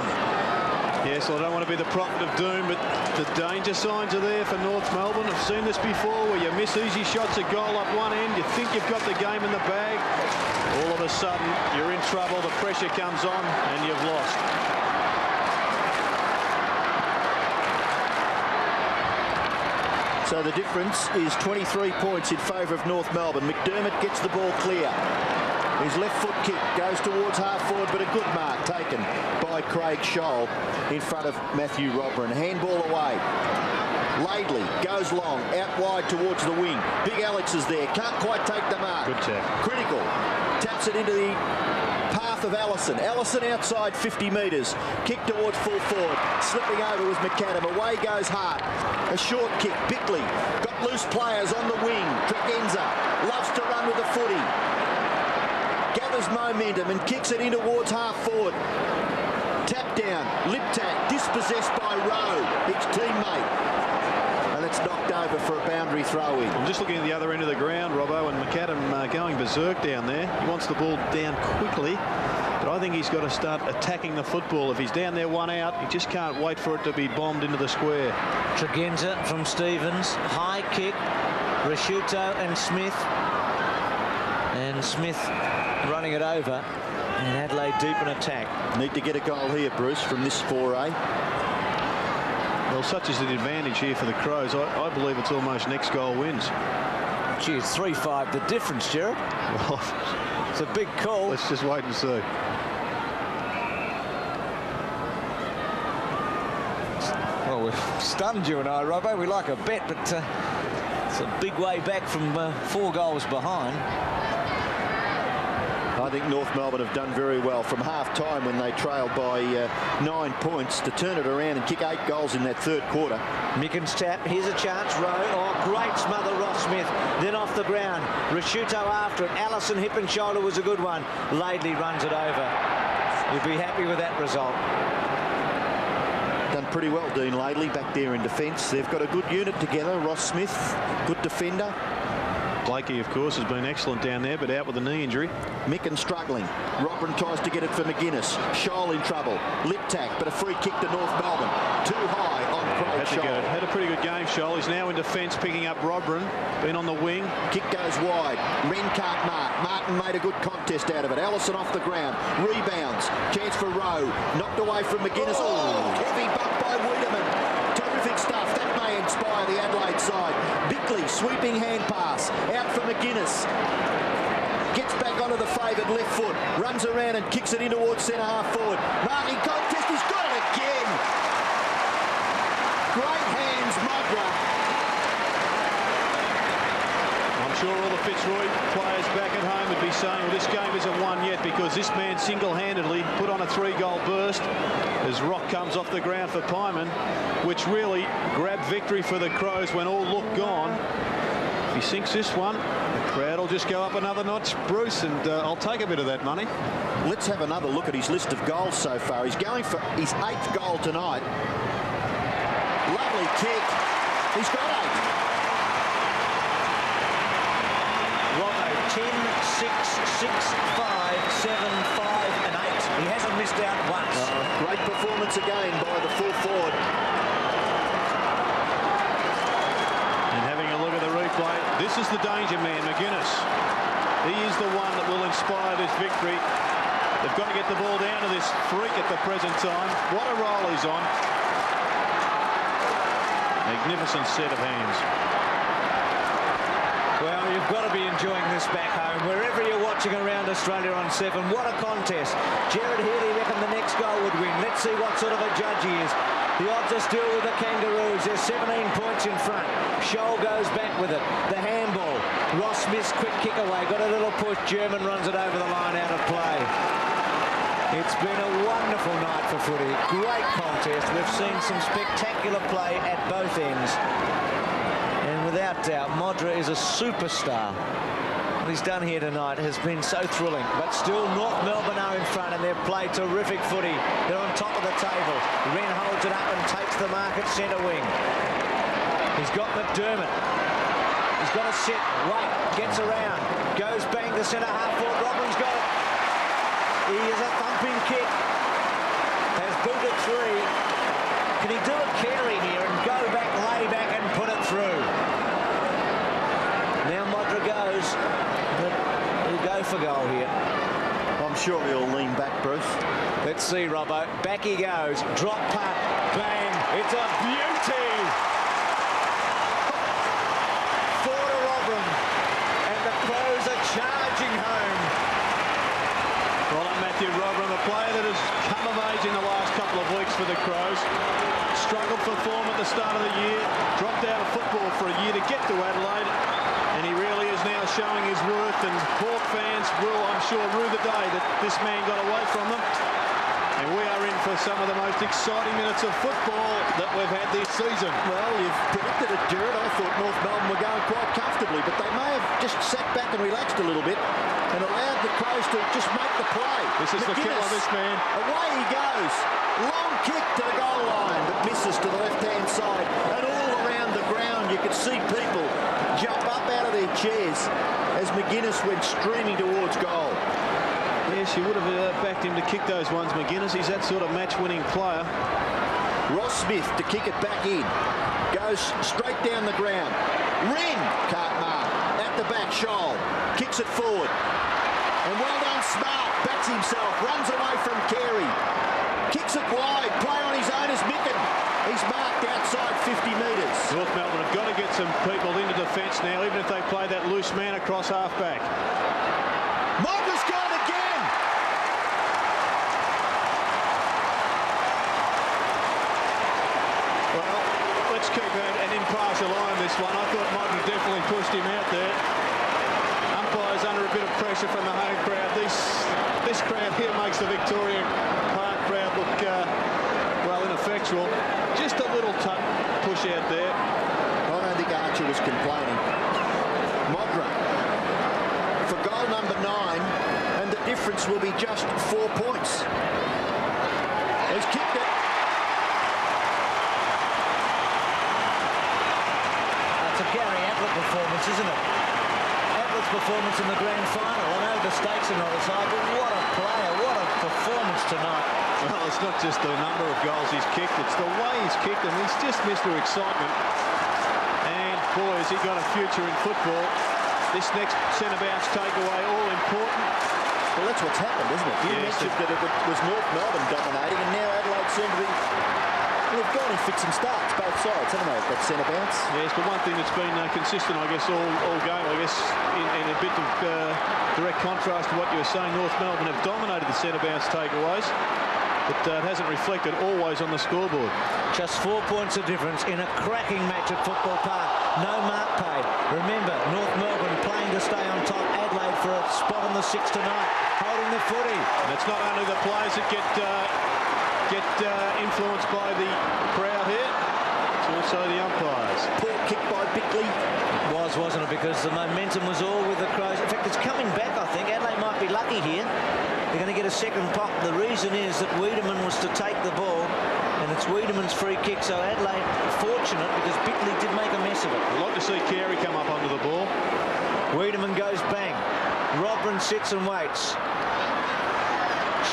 Yes, well, I don't want to be the prophet of doom, but the danger signs are there for North Melbourne. I've seen this before, where you miss easy shots at goal up one end. You think you've got the game in the bag. All of a sudden, you're in trouble. The pressure comes on, and you've lost. So the difference is 23 points in favour of North Melbourne. McDermott gets the ball clear. His left foot kick goes towards half forward, but a good mark taken by Craig Scholl in front of Matthew Robran. Handball away. Laidley goes long, out wide towards the wing. Big Alex is there, can't quite take the mark. Good tap. Critical. Taps it into the path of Allison. Allison outside 50 metres. Kick towards full forward. Slipping over with McAdam. Away goes Hart. A short kick. Bickley got loose players on the wing. Tregenza loves to run with the footy. Gathers momentum and kicks it in towards half forward. Tap down, lip tap, dispossessed by Rowe, his teammate. And it's knocked over for a boundary throw in. I'm just looking at the other end of the ground, Robbo, and McAdam going berserk down there. He wants the ball down quickly, but I think he's got to start attacking the football. If he's down there one out, he just can't wait for it to be bombed into the square. Tregenza from Stevens, high kick, Rasciuto and Smith. And Smith running it over, and Adelaide deep in attack. Need to get a goal here, Bruce, from this foray. Well, such is the advantage here for the Crows. I believe it's almost next goal wins. Gee, it's 3-5 the difference, Gerard. Well, it's a big call. Let's just wait and see. Well, we've stunned you and I, Robbo. We like a bet, but it's a big way back from 4 goals behind. I think North Melbourne have done very well from half-time when they trailed by 9 points to turn it around and kick 8 goals in that third quarter. Mickens tap, here's a chance, Rowe. Oh, great smother, Ross Smith. Then off the ground, Rasciuto after it. Allison hip and shoulder was a good one. Laidley runs it over. You'd be happy with that result. Done pretty well, Dean Laidley, back there in defence. They've got a good unit together. Ross Smith, good defender. Blakey, of course, has been excellent down there, but out with a knee injury. Micken struggling. Robin tries to get it for McGuinness. Scholl in trouble. Lip tack, but a free kick to North Melbourne. Too high on Craig Scholl. Had a pretty good game, Scholl. He's now in defence, picking up Robin. Been on the wing. Kick goes wide. Wren can't mark. Martin made a good contest out of it. Allison off the ground. Rebounds. Chance for Rowe. Knocked away from McGuinness. Oh, heavy bump by Wiedemann. Terrific stuff. That may inspire the Adelaide side. Bickley, sweeping hand pass. Out for McGuinness. Gets back onto the favoured left foot. Runs around and kicks it in towards centre half forward. Martin contest. He's got it again. Great hands, Modra. I'm sure all the Fitzroy players back at home would be saying, well, this game isn't won yet because this man single-handedly put on a 3-goal burst as Rock comes off the ground for Pyman, which really grabbed victory for the Crows when all looked gone. If he sinks this one, the crowd will just go up another notch, Bruce, and I'll take a bit of that money. Let's have another look at his list of goals so far. He's going for his 8th goal tonight. Lovely kick. He's got 8. Robbo, 10, 6, 6, 5, 7, 5 and 8. He hasn't missed out once. Great performance again by the full forward. And having a look at the replay, this is the danger man, McGuinness. He is the one that will inspire this victory. They've got to get the ball down to this freak at the present time. What a roll he's on. Magnificent set of hands. Well, you've got to be enjoying this back home. Wherever you're watching around Australia on 7, what a contest. Jared Healy reckoned the next goal would win. Let's see what sort of a judge he is. The odds are still with the Kangaroos. They're 17 points in front. Scholl goes back with it. The handball. Ross Smith's quick kick away. Got a little push. German runs it over the line out of play. It's been a wonderful night for footy. Great contest. We've seen some spectacular play at both ends. And without doubt, Modra is a superstar. What he's done here tonight has been so thrilling. But still, North Melbourne are in front and they've played terrific footy. They're on top of the table. Wren holds it up and takes the mark at centre wing. He's got McDermott. He's got to sit, wait, gets around, goes bang to centre half forward. Robin's got it. He is a thumping kick. Has booted 3. Can he do a Carey here and go back, lay back and put it through? Now Modra goes. But he'll go for goal here. I'm sure he'll lean back, Bruce. Let's see, Robbo. Back he goes. Drop putt. Bang. It's a beauty. 4 to Robin. And the Crows are charging home. Well done, Matthew Robin, a player that has come of age in the last couple of weeks for the Crows. Struggled for form at the start of the year. Dropped out of football for a year to get to Adelaide. And he really is now showing his worth, and Hawk fans will, I'm sure, rue the day that this man got away from them. And we are in for some of the most exciting minutes of football that we've had this season. Well, you've predicted it, Jared. I thought North Melbourne were going quite comfortably, but they may have just sat back and relaxed a little bit and allowed the Crows to just make the play. This This is the killer, this man. Away he goes. Long kick to the goal line, but misses to the left-hand side. And all around the ground, you could see people jump up out of their chairs as McGuinness went streaming towards goal. Yes, you would have backed him to kick those ones, McGuinness. He's that sort of match-winning player. Ross Smith to kick it back in. Goes straight down the ground. Ring, can't mark. At the back, Scholl. Kicks it forward. And well done, Smart. Backs himself. Runs away from Carey. Kicks it wide. Play on his own as Micken. He's marked outside 50 metres. North Melbourne have got to get some people into defence now, even if they play that loose man across half-back. Modra's gone again. Well, let's keep an impartial eye on this one. I thought Modra definitely pushed him out there. Umpires under a bit of pressure from the home crowd. This crowd here makes the Victoria Park crowd look, well, ineffectual. Just a little push out there. I don't think Archer was complaining. Modra for goal number 9, and the difference will be just 4 points. He's kicked it. That's a Gary Ablett performance, isn't it? Ablett's performance in the grand final. I know the stakes are not as high, but what a player, what a performance tonight. Well, it's not just the number of goals he's kicked, it's the way he's kicked them. He's just Mr. Excitement. And boy, has he got a future in football. This next centre-bounce takeaway, all important. Well, that's what's happened, isn't it? You mentioned that it was North Melbourne dominating, and now Adelaide seem to be... Well, they've gone in fits and starts, both sides, haven't they, that centre bounce? Yes, but one thing that's been consistent, I guess, all game, I guess, in a bit of direct contrast to what you were saying, North Melbourne have dominated the centre bounce takeaways, but it hasn't reflected always on the scoreboard. Just 4 points of difference in a cracking match at Football Park. No mark paid. Remember, North Melbourne playing to stay on top. Adelaide for a spot on the 6 tonight, holding the footy. And it's not only the players that get influenced by the crowd here, it's also the umpires. Poor kick by Bickley. Wasn't it? Because the momentum was all with the Crows. In fact, it's coming back, I think. Adelaide might be lucky here. They're going to get a second pop. The reason is that Wiedemann was to take the ball, and it's Wiedemann's free kick. So Adelaide fortunate because Bickley did make a mess of it. I'd like to see Carey come up onto the ball. Wiedemann goes bang. Robin sits and waits.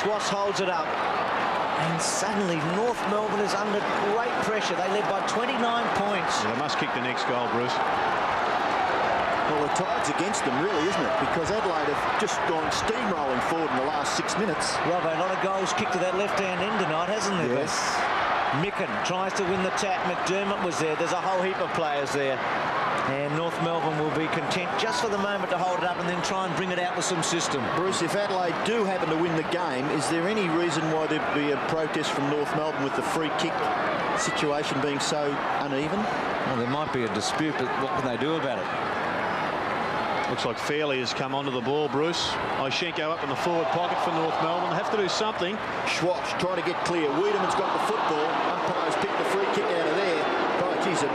Schwass holds it up. And suddenly North Melbourne is under great pressure. They led by 29 points. Yeah, they must kick the next goal, Bruce. Well, the tide's against them, really, isn't it? Because Adelaide have just gone steamrolling forward in the last 6 minutes. Robbo, a lot of goals kicked to that left-hand end tonight, hasn't there? Yes. Micken tries to win the tap. McDermott was there. There's a whole heap of players there. And North Melbourne will be content just for the moment to hold it up and then try and bring it out with some system. Bruce, if Adelaide do happen to win the game, is there any reason why there'd be a protest from North Melbourne with the free kick situation being so uneven? Well, there might be a dispute, but what can they do about it? Looks like Fairley has come onto the ball, Bruce. Oshchenko up in the forward pocket for North Melbourne. They have to do something. Schwass trying to get clear. Wiedemann's got the football. Umpires picked the free kick out of there. Oh, geez, an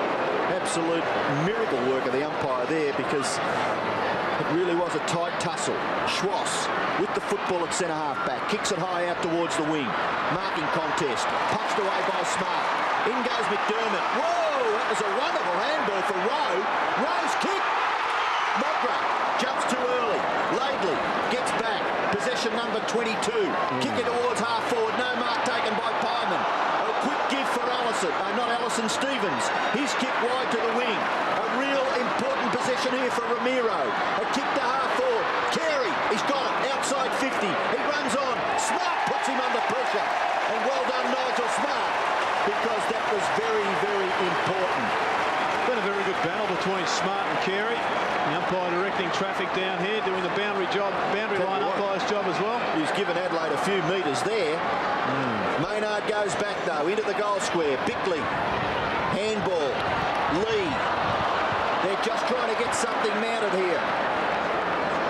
absolute miracle work of the umpire there, because it really was a tight tussle. Schwass with the football at centre half back. Kicks it high out towards the wing. Marking contest. Punched away by Smart. In goes McDermott. Whoa! That was a wonderful handball for Rowe. Rowe's kick. Modra jumps too early. Laidley gets back. Possession number 22. Kick it towards half forward. No mark taken by Pyman. A quick give for Allison. Not Allison, Stevens. His kick wide to the wing. A real important possession here for Ramiro. A kick to half forward. Carey, he's got it. Outside 50. He runs on. Smart puts him under pressure. And well done, Nigel Smart, because that was very, very important. Been a very good battle between Smart and Carey. The umpire directing traffic down here, doing the boundary line umpire's job as well. He's given Adelaide a few metres there. Maynard goes back though into the goal square. Bickley, handball. Lee. They're just trying to get something mounted here.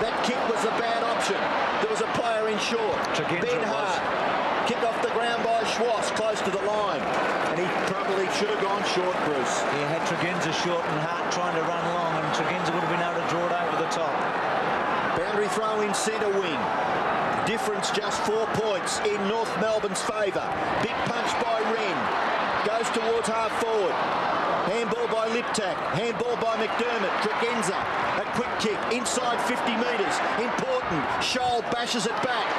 That kick was a bad option. There was a player in short. Ben Hart. Kick off the ground by Schwass, close to the line. And he probably should have gone short, Bruce. He had Tregenza short and Hart trying to run long, and Tregenza would have been able to draw it over the top. Boundary throw in centre wing. Difference just 4 points in North Melbourne's favour. Big punch by Wren. Goes towards half forward. Handball by Liptak. Handball by McDermott. Tregenza. A quick kick inside 50 metres. Important. Scholl bashes it back.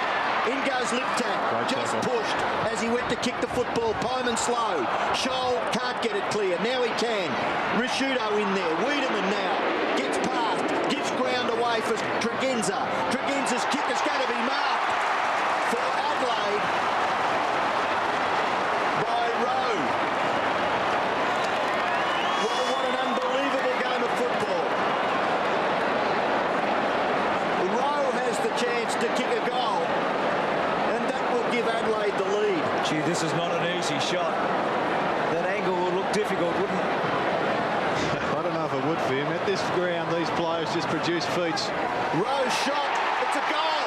In goes Liptak. Just pushed as he went to kick the football. Pyman slow. Scholl can't get it clear. Now he can. Risciuto in there. Wiedemann now. Gets past. Gives ground away for Tregenza. Tregenza's kick is going to be marked for Adelaide by Rowe. Well, what an unbelievable game of football. Rowe has the chance to kick a goal, and that will give Adelaide the lead. Gee, this is not an easy shot. That angle will look difficult, wouldn't it? I don't know if it would for him. At this ground, these players just produce feats. Rowe shot. It's a goal.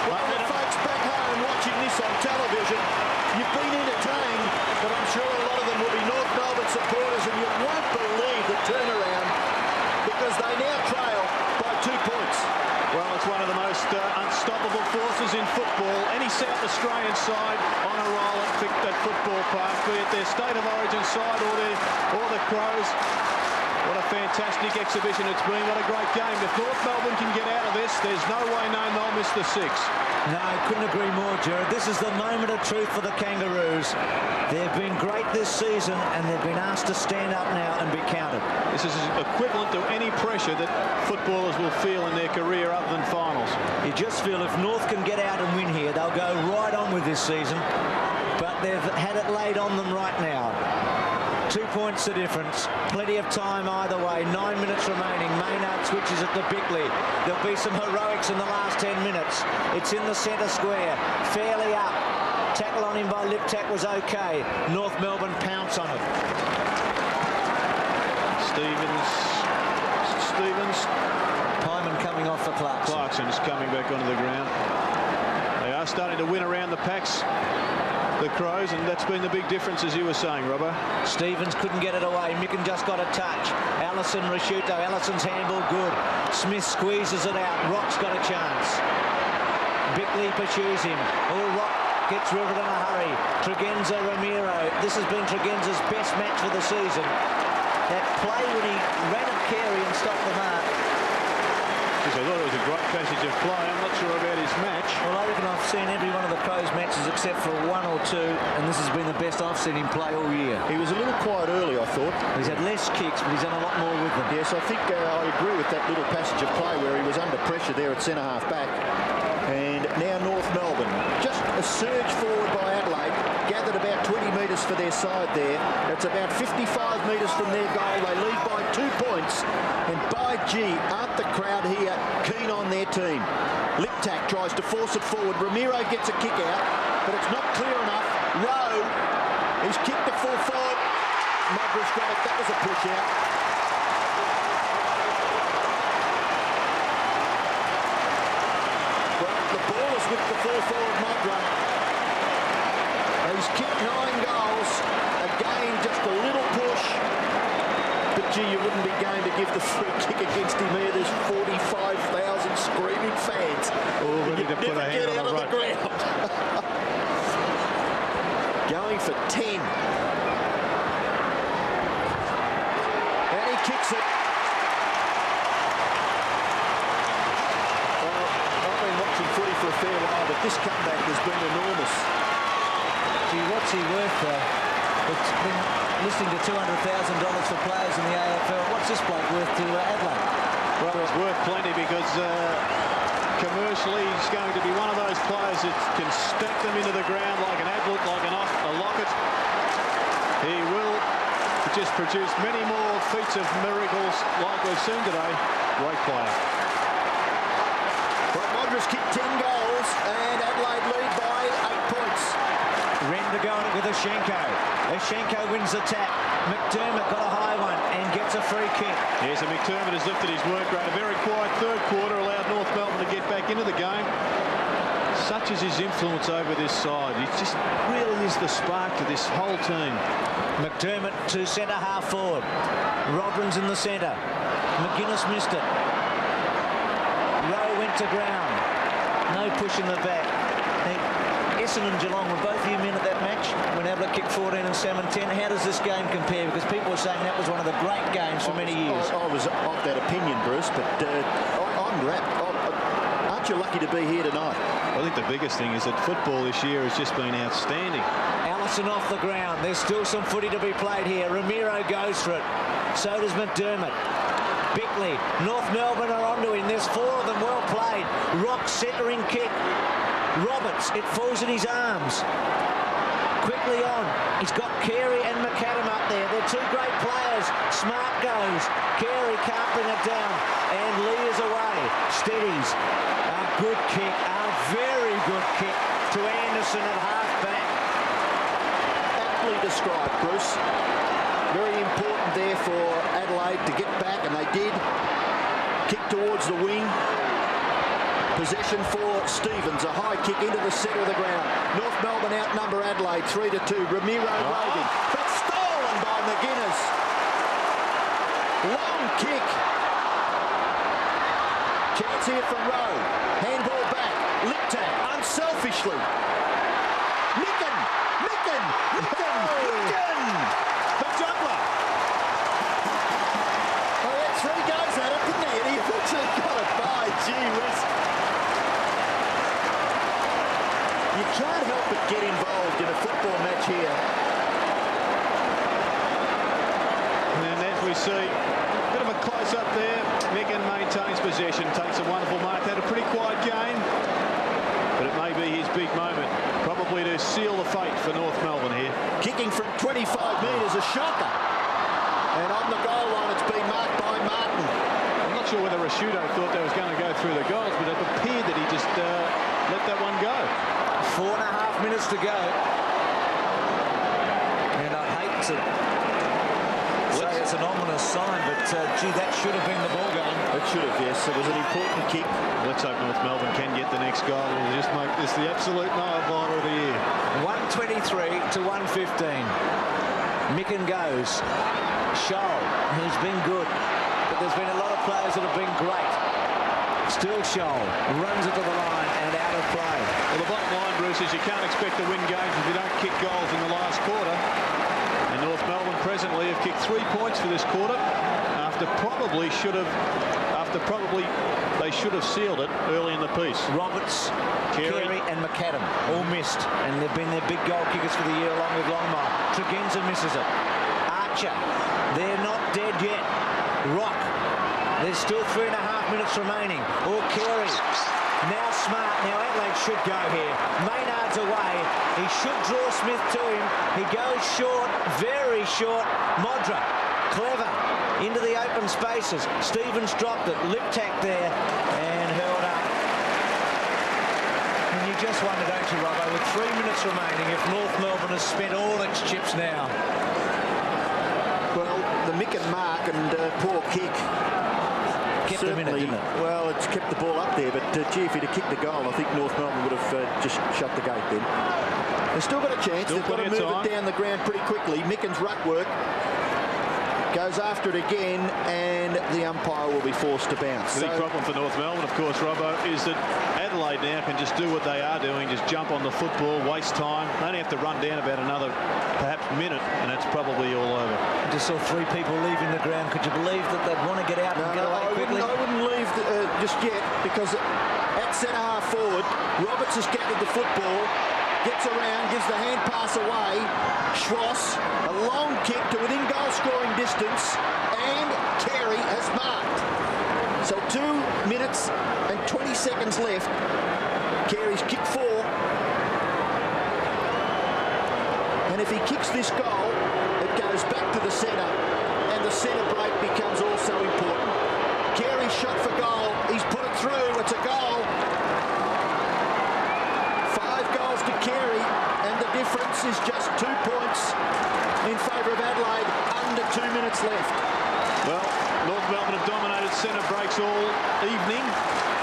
Well, the folks back home watching this on television, you've been entertained, but I'm sure a lot of them will be North Melbourne supporters, and you won't believe the turnaround because they now trail by 2 points. Well, it's one of the most unstoppable forces in football. Any South Australian side on a roll at football park, be it their state of origin side or the Crows. What a fantastic exhibition it's been. What a great game. If North Melbourne can get out of this, there's no way known they'll miss the 6. No, couldn't agree more, Jared. This is the moment of truth for the Kangaroos. They've been great this season, and they've been asked to stand up now and be counted. This is equivalent to any pressure that footballers will feel in their career other than finals. You just feel if North can get out and win here, they'll go right on with this season. But they've had it laid on them right now. 2 points the difference. Plenty of time either way. 9 minutes remaining. Maynard switches it to Bickley. There'll be some heroics in the last 10 minutes. It's in the centre square. Fairly up. Tackle on him by Liptak was okay. North Melbourne pounce on it. Stevens. Pyman coming off for Clarkson. Clarkson's coming back onto the ground. They are starting to win around the packs, the Crows, and that's been the big difference, as you were saying, Robbo. Stevens couldn't get it away. Micken just got a touch. Allison, Risciuto. Allison's handball good. Smith squeezes it out. Rock's got a chance. Bickley pursues him. Oh, Rock gets River in a hurry. Tregenza, Ramiro. This has been Tregenza's best match for the season. That play when he ran at Carey and stopped the mark. I thought it was a great passage of play. I'm not sure about his match. Well, I reckon I've seen every one of the Crows matches except for 1 or 2, and this has been the best I've seen him play all year. He was a little quiet early, I thought. He's had less kicks, but he's done a lot more with them. Yes, I think I agree with that little passage of play where he was under pressure there at centre-half back. And now North Melbourne. Just a surge forward by Adelaide. Gathered about 20 metres for their side there. It's about 55 metres from their goal. They lead by 2 points. And by gee, aren't the crowd here keen on their team? Liptak tries to force it forward. Ramiro gets a kick out, but it's not clear enough. Rowe, he's kicked the full forward. Modra's got it. That was a push out. Well, the ball is with the full forward Modra. He's kicked 9 goals. Again, just a little push. But gee, you wouldn't be going to give the free kick against him here. There's 45,000 screaming fans. Oh, ready to put a hand on the ground. Going for 10. And he kicks it. Well, I've been watching footy for a fair while, but this comeback has been enormous. Gee, what's he worth? It's been listening to $200,000 for players in the AFL. What's this bloke worth to Adelaide? Well, it's worth plenty because commercially he's going to be one of those players that can stack them into the ground like an Ablett, like a Lockett. He will just produce many more feats of miracles like we've seen today. Great player. Well, Modra's kicked 10 goals and Adelaide lead by 8 points. Wren to go on it with Ashenko. Ashenko wins the tap. McDermott got a high one and gets a free kick. Yes, and McDermott has lifted his work rate. A very quiet third quarter allowed North Melbourne to get back into the game. Such is his influence over this side. He just really is the spark to this whole team. McDermott to centre half forward. Rodman's in the centre. McGuinness missed it. went to ground. No push in the back. Essendon and Geelong were both you men at that match when Adelaide kicked 14 and Salmon 10. How does this game compare? Because people were saying that was one of the great games for many years. I was of that opinion, Bruce, but I'm wrapped. Aren't you lucky to be here tonight? I think the biggest thing is that football this year has just been outstanding. Allison off the ground. There's still some footy to be played here. Ramiro goes for it. So does McDermott. Bickley. North Melbourne are onto him. There's 4 of them. Well played. Rock centering kick. Roberts. It falls in his arms. Quickly on. He's got Carey and McAdam up there. They're 2 great players. Smart goes. Carey can't bring it down. And Lee is away. Steadies. A good kick. A very good kick to Anderson at half-back. Aptly described, Bruce. Very important there for Adelaide to get back, and they did. Kick towards the wing. Possession for Stevens. A high kick into the centre of the ground. North Melbourne outnumber Adelaide 3-2. Ramiro waving. But stolen by McGuinness. Long kick. Chance here from Rowe. Handball back. Lip tap. Unselfishly. Micken. The juggler. Oh, he had 3 goes at it, didn't he? And he eventually got it by. Gee whiz. You can't help but get involved in a football match here. And as we see, a bit of a close-up there. Micken maintains possession, takes a wonderful mark. Had a pretty quiet game, but it may be his big moment. Probably to seal the fate for North Melbourne here. Kicking from 25 metres, a shocker. And on the goal line, it's been marked by Martin. I'm not sure whether Rashudo thought that was going to go through the goals, but it appeared that he just let that one go. 4.5 minutes to go. And I hate to say it's an ominous sign, but gee, that should have been the ball game. It should have, yes. It was an important kick. Let's hope North Melbourne can get the next goal. It'll just make this the absolute nail-biter of the year. 123 to 115. Micken goes. Scholl, who's been good, but there's been a lot of players that have been great. Still Scholl runs it to the line and out of play. Well, the bottom line, Bruce, is you can't expect to win games if you don't kick goals in the last quarter. And North Melbourne presently have kicked 3 points for this quarter after they should have sealed it early in the piece. Roberts, Carey and McAdam all missed, and they've been their big goal kickers for the year along with Longmire. Tregenza misses it. Archer, they're not dead yet. Rock, there's still 3.5 minutes remaining. Or Carey, now Smart. Now Adelaide should go here. Maynard's away. He should draw Smith to him. He goes short, very short. Modra, clever, into the open spaces. Stevens dropped it. Lip tack there and held up. And you just wonder, don't you, Robbo, with 3 minutes remaining, if North Melbourne has spent all its chips now. Well, the Micken mark and poor kick. Kept them in it, didn't it? Well, it's kept the ball up there, but gee, if he'd have kicked the goal, I think North Melbourne would have just shut the gate then. They've still got a chance. They've got to move it down the ground pretty quickly. Micken's ruck work goes after it again, and the umpire will be forced to bounce. The big problem for North Melbourne, of course, Robbo, is that Adelaide now can just do what they are doing, just jump on the football, waste time. They only have to run down about another, perhaps, minute, and it's probably all over. I just saw 3 people leaving the ground. Could you believe that they'd want to get out and get away quickly? I wouldn't leave just yet, because at centre-half forward, Roberts has gathered the football, gets around, gives the hand pass away. Schwass, a long kick to within goal scoring distance, and Carey has marked. So 2 minutes and 20 seconds left. Carey's kicked 4. And if he kicks this goal, it goes back to the centre, and the centre break becomes also important. Carey's shot for goal. He's put it through. It's a goal. 5 goals to Carey, and the difference is just 2 points in favour of Adelaide. Under 2 minutes left. Well, North Melbourne have dominated centre breaks all evening.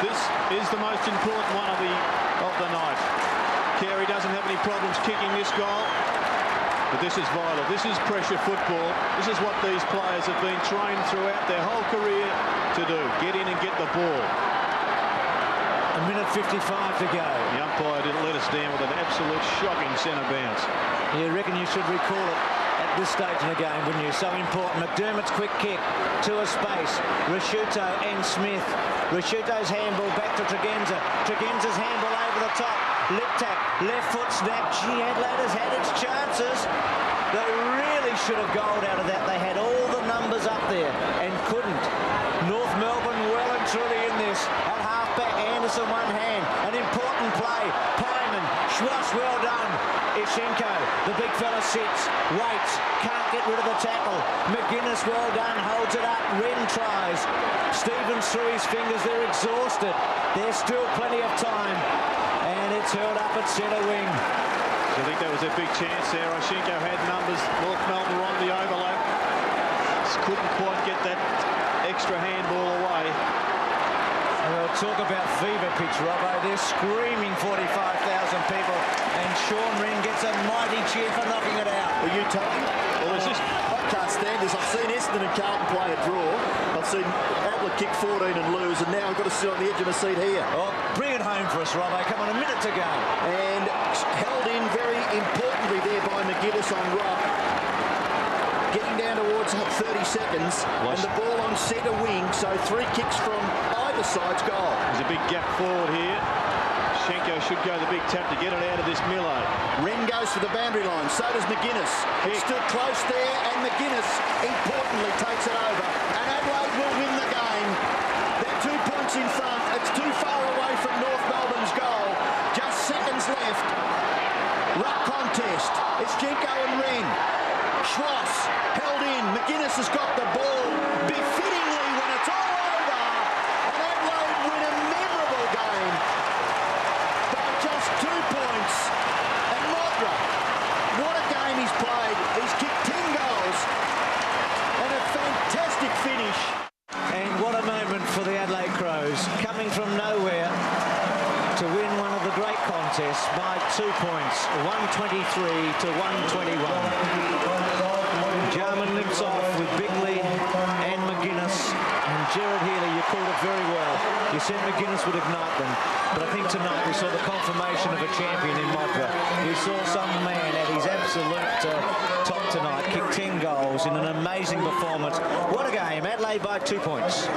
This is the most important one of the night. Carey doesn't have any problems kicking this goal, but this is vital. This is pressure football. This is what these players have been trained throughout their whole career to do. Get in and get the ball. 55 to go. The umpire didn't let us down with an absolute shocking centre bounce. You reckon you should recall it at this stage in the game, wouldn't you? So important. McDermott's quick kick to a space. Rasciuto and Smith. Rasciuto's handball back to Tregenza. Tregenza's handball over the top. Lip tap, left foot snap. Gee, Adelaide has had its chances. They really should have goaled out of that. They had all the numbers up there and couldn't. North Melbourne well and truly in this. At halfback, Anderson one hand. An important play. Pyman, Schwass well done. Ishenko, the big fella sits, waits, can't get rid of the tackle. McGuinness well done, holds it up. Wren tries. Stevens through his fingers, they're exhausted. There's still plenty of time. And it's hurled up at centre wing. I think that was a big chance there. Ishenko had numbers. North Melbourne on the overlap. Just couldn't quite get that extra handball away. Well, talk about fever pitch, Robbo. They're screaming 45,000 people, and Sean Wren gets a mighty cheer for knocking it out. Are you Tony? Well, there's just... I can't stand this. I've seen Essendon and Carlton play a draw. I've seen Adelaide kick 14 and lose, and now I've got to sit on the edge of my seat here. Oh, bring it home for us, Robbo. Come on, a minute to go. And held in very importantly there by McGuinness on Rob. Getting down towards 30 seconds, and the ball on centre wing, so 3 kicks from either side's goal. There's a big gap forward here. Schenko should go the big tap to get it out of this Milo. Wren goes for the boundary line, so does McGuinness. It's still close there, and McGuinness importantly takes it over. And Adelaide will win the game. They're 2 points in front. It's too far away from North Melbourne's goal. Just seconds left. Ruck contest. It's Schenko and Wren. Schwass held in. McGuinness has got the ball befittingly when it's all over. And Adelaide win a memorable game by just 2 points. And Modra, what a game he's played. He's kicked 10 goals and a fantastic finish. And what a moment for the Adelaide Crows, coming from nowhere to win one of the great contests by 2 points, 123 to 121. Jarman limps off with Bigley and McGuinness, and Gerard Healy, you called it very well. You said McGuinness would ignite them, but I think tonight we saw the confirmation of a champion in Modra. We saw some man at his absolute top tonight, kick 10 goals in an amazing performance. What a game, Adelaide by 2 points.